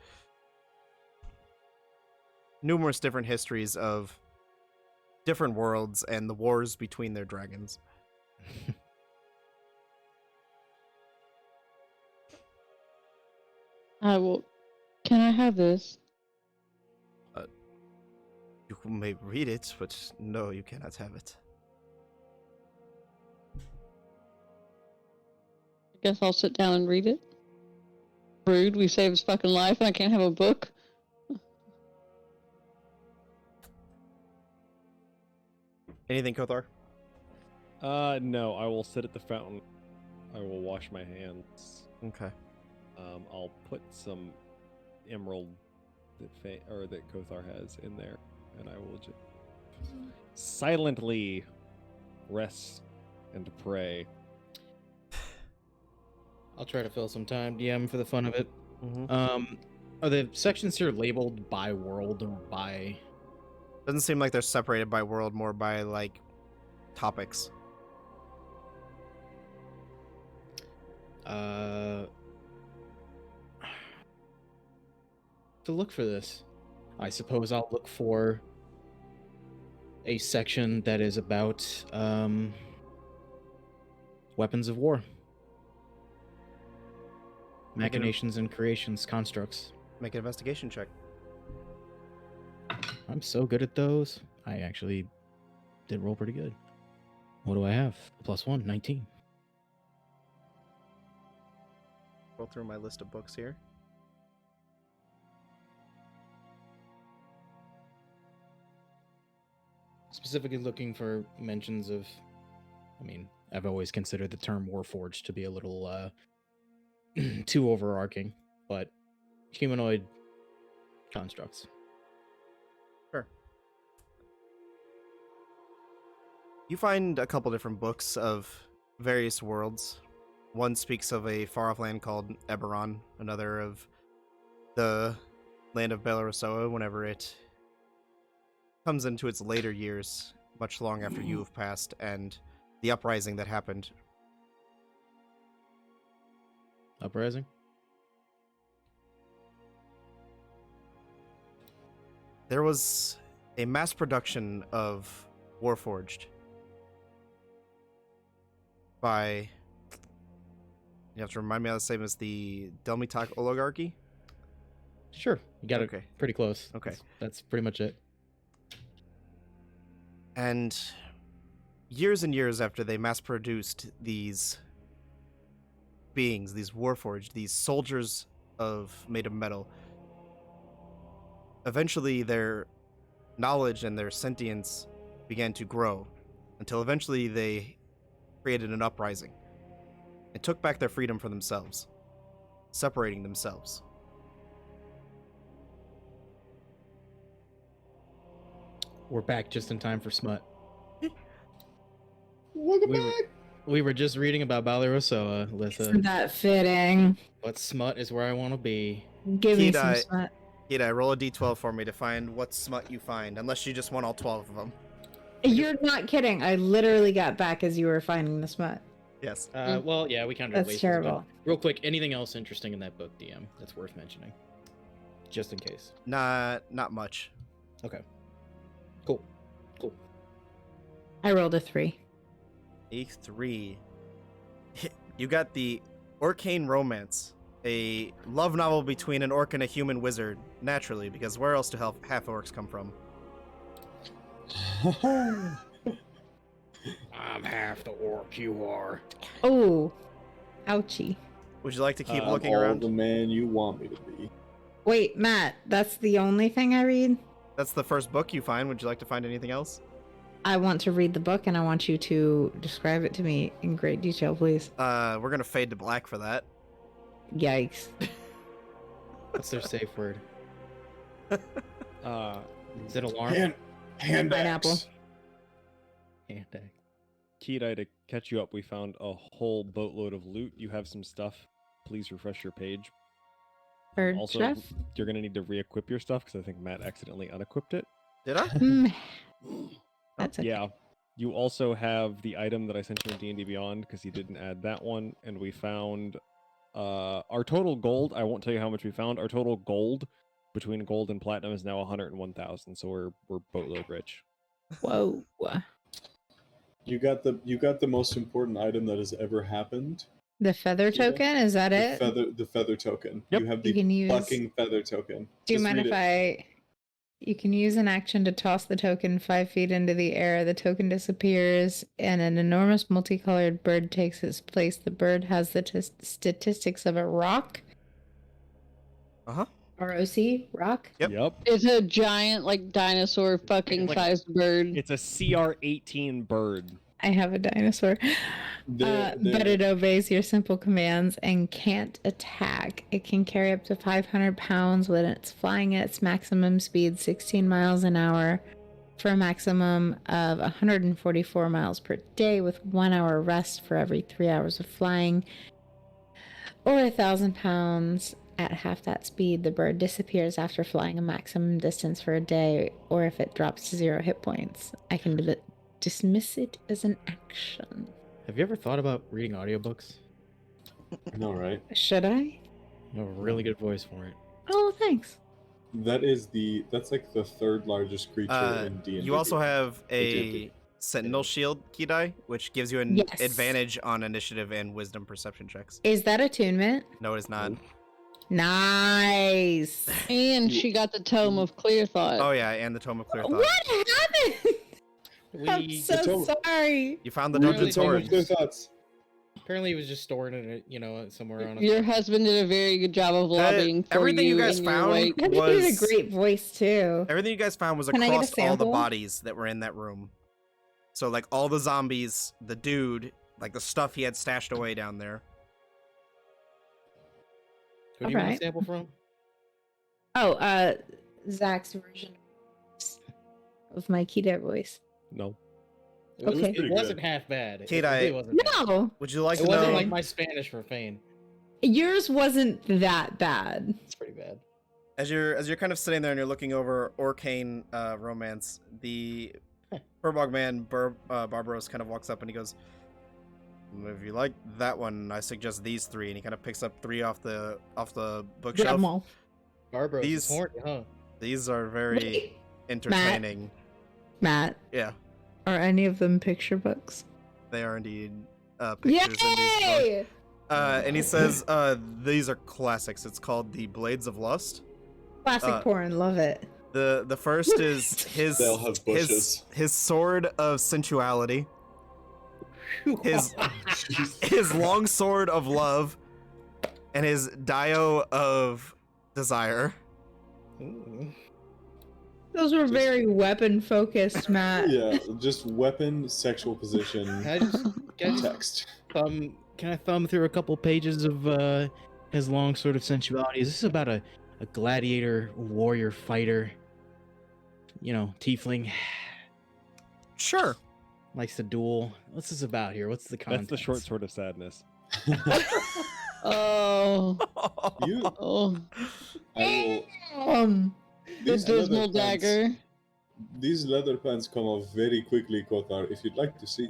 numerous different histories of different worlds and the wars between their dragons. Well, can I have this? You may read it, but no, you cannot have it. I guess I'll sit down and read it. Rude, we saved his fucking life and I can't have a book. Anything, Kothar? No, I will sit at the fountain. I will wash my hands. Okay. I'll put some emerald that Kothar has in there, and I will just silently rest and pray. I'll try to fill some time, DM, for the fun of it. Mm-hmm. Are the sections here labeled by world or by... Doesn't seem like they're separated by world, more by, like, topics. To look for this, I suppose I'll look for a section that is about weapons of war. Machinations and creations, constructs. Make an investigation check. I'm so good at those. I actually did roll pretty good. What do I have? +1, 19. Roll through my list of books here. Specifically looking for mentions of... I mean, I've always considered the term Warforged to be a little too overarching, but humanoid constructs. Sure. You find a couple different books of various worlds. One speaks of a far-off land called Eberron, another of the land of Belorosoa whenever it comes into its later years, much long after you have passed, and the uprising that happened. Uprising? There was a mass production of Warforged by... You have to remind me how to say it was the Delmitak oligarchy? Sure. You got Okay. it pretty close. Okay. That's pretty much it. And years and years after they mass-produced these beings, these Warforged, these soldiers made of metal, eventually their knowledge and their sentience began to grow, until eventually they created an uprising and took back their freedom for themselves, separating themselves. We're back just in time for smut. Welcome We back. We were just reading about Ballyrosoa, Alyssa. Isn't that fitting? But smut is where I want to be. Give me some Kedai. smut. Hida, roll a d12 for me to find what smut you find, unless you just want all 12 of them. You're not kidding. I literally got back as you were finding the smut. Yes. Well, yeah, we counted That's wastes, terrible. but real quick, anything else interesting in that book, DM, that's worth mentioning? Just in case. Not much. Okay. Cool. I rolled a 3. A3. You got the Orcane Romance, a love novel between an orc and a human wizard, naturally, because where else do half orcs come from? I'm half the orc you are. Oh, ouchie. Would you like to keep I'm looking all around? the man you want me to be. Wait, Matt, that's the only thing I read? That's the first book you find. Would you like to find anything else? I want to read the book and I want you to describe it to me in great detail, please. We're gonna fade to black for that. Yikes. What's their safe word? Is it alarm? Hand Pineapple. axe. Hand egg. Kidai, to catch you up, we found a whole boatload of loot. You have some stuff. Please refresh your page. Bird Also, chef? you're going to need to re-equip your stuff because I think Matt accidentally unequipped it. Did I? That's okay. Yeah. You also have the item that I sent you in D&D Beyond because he didn't add that one. And we found our total gold. I won't tell you how much we found. Our total gold between gold and platinum is now 101,000. So we're boatload rich. Whoa. You got the most important item that has ever happened. The feather Yeah. token, is that it? The feather token. Yep. You have You the can use- fucking feather token. Do you Just mind read if it. You can use an action to toss the token 5 feet into the air. The token disappears, and an enormous multicolored bird takes its place. The bird has the statistics of a rock. Uh-huh. ROC? Rock? Yep. It's a giant, like, dinosaur fucking Like- sized bird. It's a CR18 bird. I have a dinosaur. They're- But it obeys your simple commands and can't attack. It can carry up to 500 pounds when it's flying at its maximum speed, 16 miles an hour, for a maximum of 144 miles per day, with 1 hour rest for every 3 hours of flying. Or 1,000 pounds at half that speed. The bird disappears after flying a maximum distance for a day, or if it drops to 0 hit points. I can dismiss it as an action. Have you ever thought about reading audiobooks? I know, right? Should I? You have a really good voice for it. Oh, thanks. That's like the third largest creature in D&D. You also have a D&D. Sentinel Shield, Kidai, which gives you an Yes. advantage on initiative and wisdom perception checks. Is that attunement? No, it is not. Nice. And she got the Tome of Clear Thought. Oh yeah, and the Tome of Clear Thought. What happened? I'm so Tome- sorry. You found the Really dungeon don't sword. Clear thoughts. Apparently, it was just stored in it, somewhere on a. Your husband did a very good job of lobbying for everything you you guys and your found wake. I think you did a great voice too. Everything you guys found was Can I get a across all the sample? bodies that were in that room. So like all the zombies, the dude, like the stuff he had stashed away down there. Who do you want a Alright. sample from? Oh, Zach's version of my Kita voice. No. It was- Okay. It wasn't half bad. It Kate, really wasn't bad. No, Would you like It to wasn't know? like my Spanish for Fane. yours wasn't that bad. It's pretty bad. As you're kind of sitting there and you're looking over Orcane romance, the Burbog man Barbaros kind of walks up and he goes, "If you like that one, I suggest these 3." And he kind of picks up 3 off the Grab bookshelf. them all. Barbara is These- horny, huh? These are very Wait, entertaining. Matt, Yeah, are any of them picture books? they are indeed pictures in these books. Yay! And he says, "These are classics. It's called The Blades of Lust." Classic porn, love it. The first is his They'll have bushes. his sword of sensuality, his long sword of love, and his dio of desire. Ooh. Those were very weapon focused, Matt. Yeah, just weapon, sexual position, Can I just text. can I thumb through a couple pages of his long sword of sensuality? Is this about a gladiator, warrior, fighter? Tiefling Sure. likes to duel. What's this about here? What's the context? That's the short sword of sadness. Oh, You, oh, I will. the These leather dismal pants- dagger. These leather pants come off very quickly, Kothar. If you'd like to see.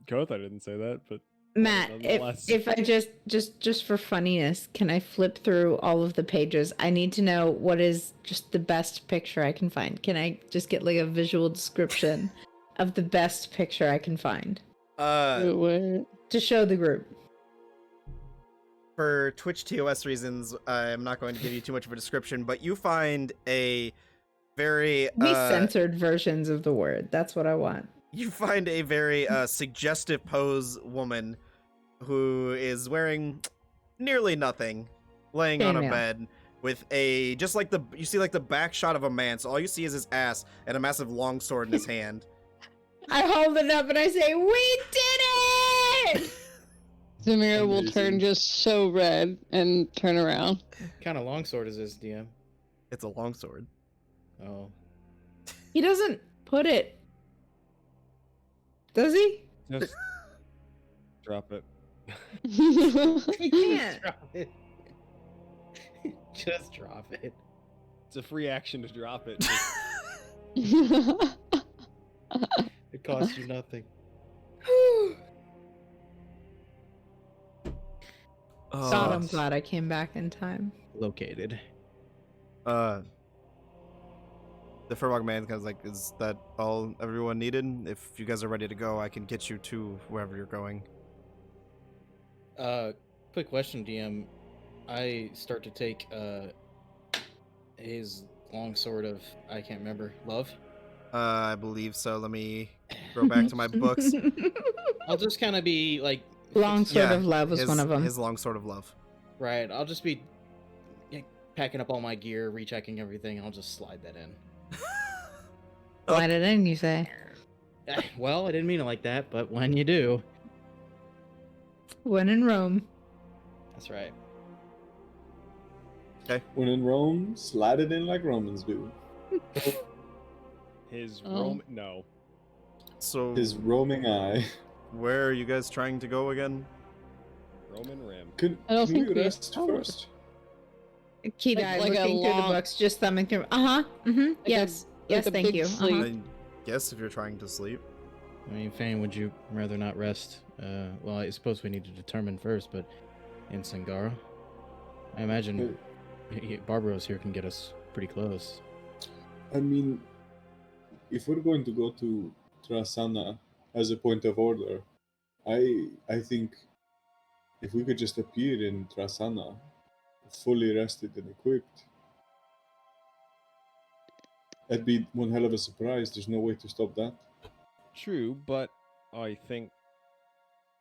Koth, I didn't say that, but Matt, nonetheless. if I just for funniness, can I flip through all of the pages? I need to know what is just the best picture I can find. Can I just get like a visual description of the best picture I can find Wait. to show the group? For Twitch TOS reasons, I'm not going to give you too much of a description, but you find a very censored versions of the word. That's what I want. you find a very suggestive pose woman who is wearing nearly nothing, laying on a Chainmail. bed with a you see like the back shot of a man, so all you see is his ass and a massive longsword in his hand. I hold it up and I say, "We did it!" Zamir will Amazing. turn just so red and turn around. What kind of longsword is this, DM? It's a longsword. Oh. He doesn't put it. Does he? Just drop it. He can't. Drop it. Just drop it. It's a free action to drop it. It costs you nothing. God, I'm glad I came back in time. Located. The Furbog man kind of like, is that all everyone needed? If you guys are ready to go, I can get you to wherever you're going. Quick question, DM. I start to take his longsword of I can't remember love. I believe so. Let me go back to my books. I'll just kind of be like Longsword Yeah, of Love was one of them. His longsword of love. right. I'll just be packing up all my gear, rechecking everything. I'll just slide that in. Slide it in, you say. Well, I didn't mean it like that, but when you do, When in Rome. that's right. When in Rome, slide it in like Romans do. His Oh. no. So, His roaming eye. where are you guys trying to go again? Roman Rim. Can I don't we think we rest established. first? Key Like- dive, like a looking through the long- books, just thumbing through. Mm-hmm. Yes. Yes, a thank big you. sleep. Uh-huh. I guess if you're trying to sleep. I mean, Fane, would you rather not rest? Well, I suppose we need to determine first, but in Sangara, I imagine Barbaros here can get us pretty close. I mean, if we're going to go to Trasana as a point of order, I think if we could just appear in Trasana, fully rested and equipped, that'd be one hell of a surprise. There's no way to stop that. True, but I think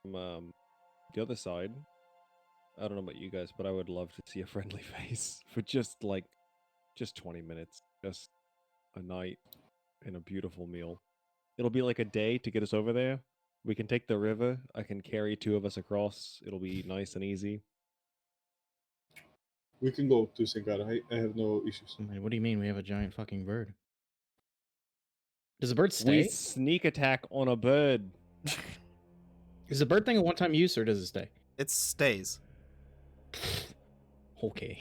from the other side, I don't know about you guys, but I would love to see a friendly face for just 20 minutes, just a night and a beautiful meal. It'll be like a day to get us over there. We can take the river. I can carry two of us across. It'll be nice and easy. We can go to Sangara. I have no issues. I mean, what do you mean we have a giant fucking bird? Does the bird We stay? sneak attack on a bird. Is the bird thing a one-time use or does it stay? It stays. Okay.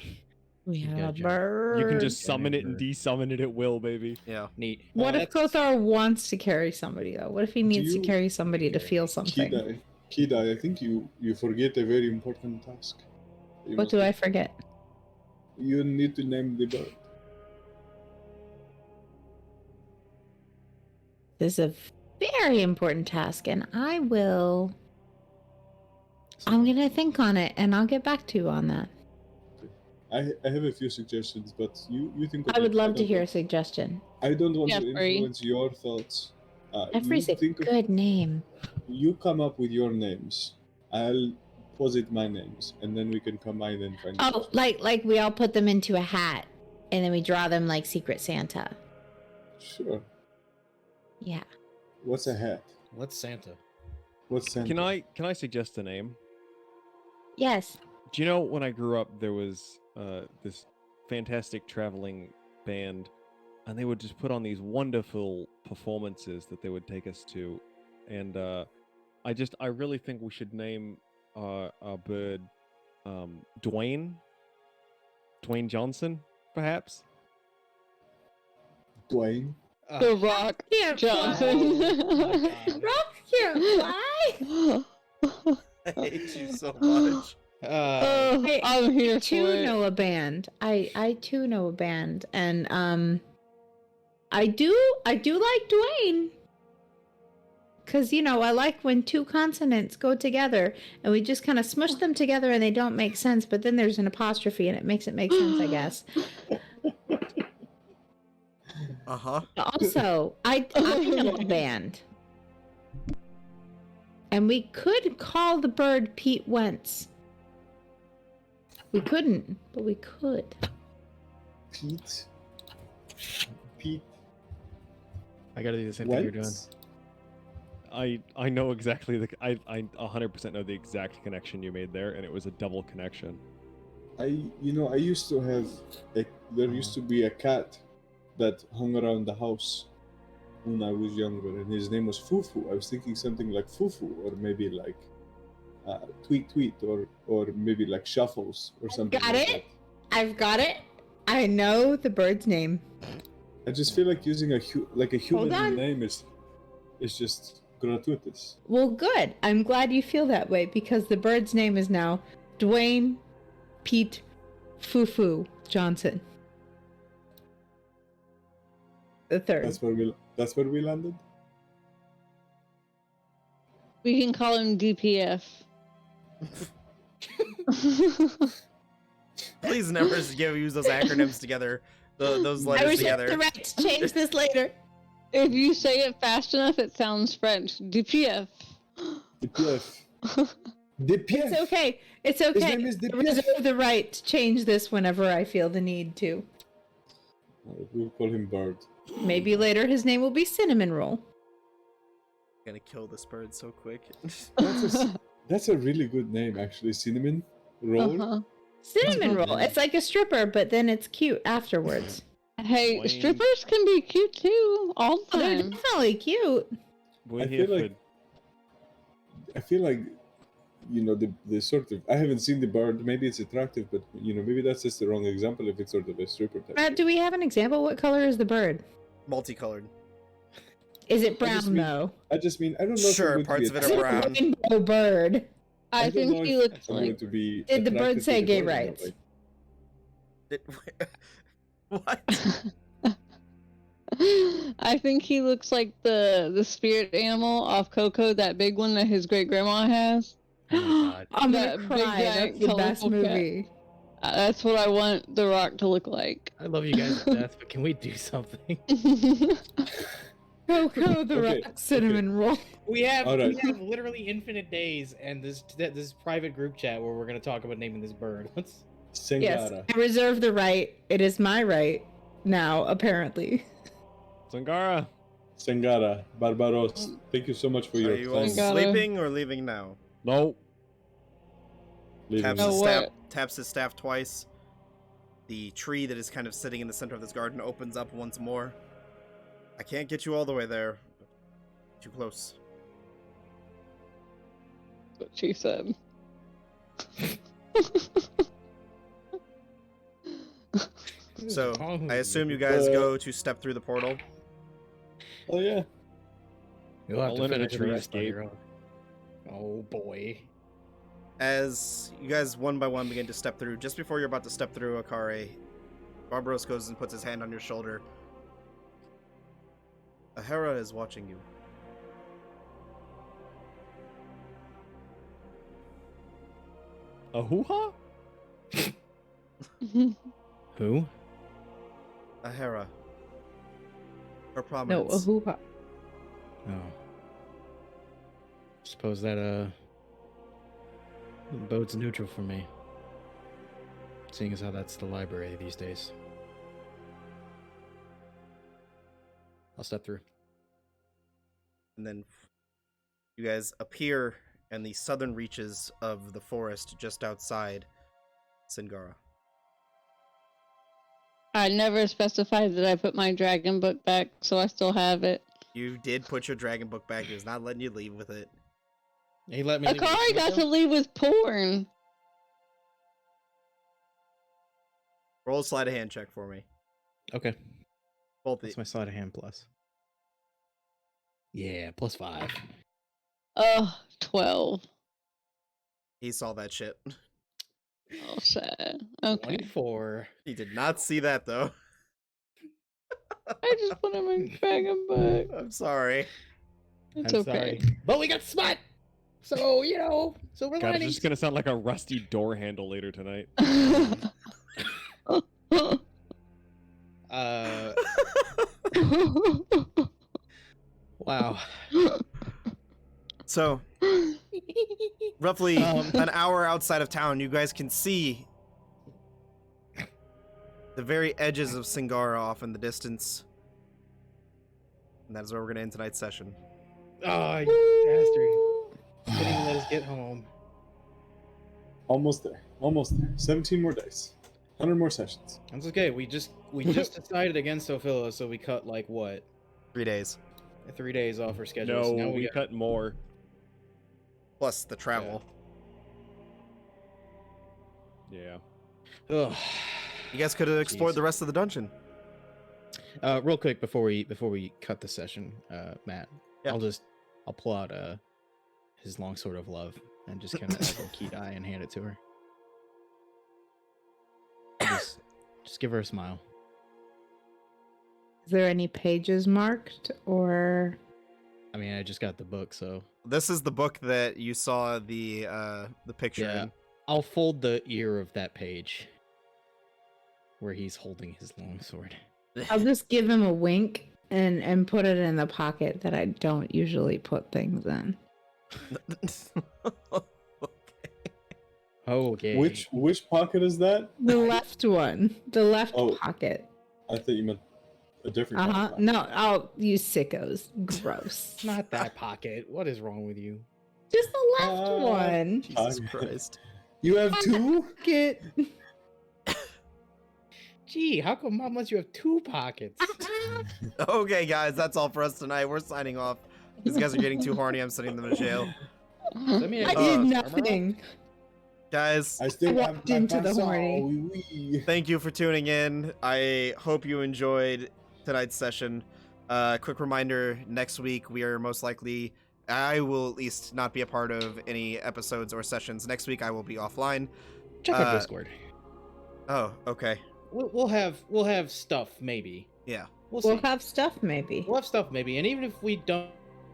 We You have a gotcha. bird. You can just summon it and bird. desummon it at will, baby. Yeah. Neat. What if that's- Kothar wants to carry somebody, though? What if he needs to you- carry somebody to feel something? Kidai, I think you forget a very important task. What do I forget? You need to name the bird. This is a very important task, and I'm gonna think on it, and I'll get back to you on that. I have a few suggestions, but you think. of I would it. love to don't hear a want- suggestion. I don't want to Jeffrey. influence your thoughts. Jeffrey's a good name. You come up with your names. I'll posit my names, and then we can combine and find. Oh, like we all put them into a hat, and then we draw them like Secret Santa. Sure. Yeah. What's a hat? What's Santa? What's Santa? Can I suggest a name? Yes. Do you know when I grew up there was this fantastic traveling band, and they would just put on these wonderful performances that they would take us to, and I really think we should name our bird Dwayne Johnson, perhaps. Dwayne. The Rock Yeah, Johnson. Rock can't fly. I hate you so much. Oh, I'm here for too it. know a band. I too know a band, and I do like Dwayne, cause I like when two consonants go together and we just kind of smush them together and they don't make sense, but then there's an apostrophe and it makes it make sense, I guess. Uh-huh. Also, I know a band. And we could call the bird Pete Wentz. We couldn't, but we could. Pete. I gotta do the same thing you're doing. Wentz? I know exactly I 100% know the exact connection you made there, and it was a double connection. I used to have there used to be a cat that hung around the house when I was younger, and his name was Fufu. I was thinking something like Fufu, or maybe like Tweet Tweet, or maybe like Shuffles or something. Got like it. I've got it. I know the bird's name. I just feel like using a human on. name is just gratuitous. Well, good. I'm glad you feel that way because the bird's name is now Dwayne Pete Fufu Johnson. The third. That's where we landed. We can call him DPF. Please never use those acronyms together. Those I letters reserve together. the right to change this later. If you say it fast enough, it sounds French. DPF. DPF. DPF. It's okay. It's His okay. name is I DPF. reserve the right to change this whenever I feel the need to. We'll call him Bird. Maybe later his name will be Cinnamon Roll. I'm gonna kill this bird so quick. That's a really good name, actually. Cinnamon Roll. Uh-huh. Cinnamon Roll. It's like a stripper, but then it's cute afterwards. Hey, Dwayne. strippers can be cute too, all the They're time. definitely cute. I feel like the sort of, I haven't seen the bird. Maybe it's attractive, but maybe that's just the wrong example if it's sort of a stripper type. Matt, do we have an example? What color is the bird? Multicolored. Is it I brown just mean- though? I don't know. Sure, if I'm going parts to be of it Is are it a brown. rainbow bird? I don't think know he if looks I'm going like. to be Did the bird attracted to say the gay bird in that rights? way. What? I think he looks like the spirit animal off Coco, that big one that his great grandma has. Oh my god. I'm That gonna big, cry. giant, That's the best colorful cat. movie. That's what I want The Rock to look like. I love you guys to death, but can we do something? Coco the Okay, Rock Cinnamon Roll. We have Alright. literally infinite days and this private group chat where we're gonna talk about naming this bird. Let's Yes, Sengara. I reserve the right. It is my right now, apparently. Zangara. Sengara. Barbaros. Thank you so much for Are your you all time. Gotta- sleeping or leaving now? No. Leaving Taps No, his, us. what? taps his staff twice. The tree that is kind of sitting in the center of this garden opens up once more. I can't get you all the way there. Too close. That's what she said. So, I assume you guys go to step through the portal. Oh yeah. You'll have All to in a finish the tree rest on escape. your own. Oh boy. As you guys one by one begin to step through, just before you're about to step through, Akare, Barbaros goes and puts his hand on your shoulder. Ahara is watching you. A hoo-ha? Who? Ahara. Her No, prominence. a hoo-ha. Oh. Suppose that bodes neutral for me. Seeing as how that's the library these days. I'll step through. And then you guys appear in the southern reaches of the forest just outside Singara. I never specified that I put my dragon book back, so I still have it. You did put your dragon book back. He was not letting you leave with it. He let me leave with Akari the got to window? leave with porn. Roll a sleight of hand check for me. Okay. Both That's the my sleight of hand plus. Yeah, +5. 12. he saw that shit. Oh, sad. Okay. 24. He did not see that though. I just put in my dragon book. I'm sorry. It's I'm okay. sorry. But we got smut! So, silver God, it's linings. just gonna sound like a rusty door handle later tonight. Wow. So, roughly Um, an hour outside of town, you guys can see the very edges of Singara off in the distance. And that is where we're going to end tonight's session. Oh, you bastard. Couldn't even let us get home. Almost there. Almost there. 17 more days. 100 more sessions. That's okay. We just decided against Ophilia, so we cut like what? 3 days. 3 days off our schedule. No, so now we got... cut more. Plus the travel. Yeah. Ugh. You guys could have explored Jeez. the rest of the dungeon. Real quick before we cut the session, Matt, Yeah. I'll pull out his longsword of love and just kind of have a key die and hand it to her. Just give her a smile. Is there any pages marked or? I mean, I just got the book, so This is the book that you saw the picture yeah. in. I'll fold the ear of that page where he's holding his longsword. I'll just give him a wink and put it in the pocket that I don't usually put things in. Okay. Which pocket is that? The left one, the left Oh. pocket. I thought you meant a different pocket. No, I'll use sickos. Gross. It's not that pocket. What is wrong with you? Just the left one. Jesus Okay. Christ. You have two? Pocket. Gee, how come Mom lets you have 2 pockets? Okay, guys, that's all for us tonight. We're signing off. These guys are getting too horny. I'm sending them to jail. Let me I did nothing. Guys, I still I have walked my into the parcel. horny. Oui, oui. thank you for tuning in. I hope you enjoyed tonight's session. Quick reminder, next week we are most likely, I will at least not be a part of any episodes or sessions. Next week I will be offline. Check our Discord. Oh, okay. We'll have stuff maybe. Yeah. We'll see. We'll have stuff maybe. We'll have stuff maybe, and even if we don't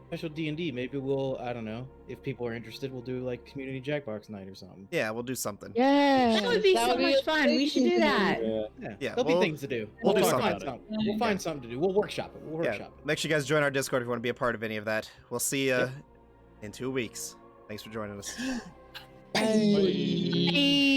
special D&D, maybe we'll, I don't know, if people are interested, we'll do like community Jackbox night or something. Yeah, we'll do something. Yeah. That would be so much fun. We should do that. Yeah. Yeah, Yeah, there'll be things to do. we'll do find something. something. We'll find something to do. We'll workshop it. We'll Yeah. workshop it. Make sure you guys join our Discord if you want to be a part of any of that. We'll see you Yep. in 2 weeks. Thanks for joining us. Bye.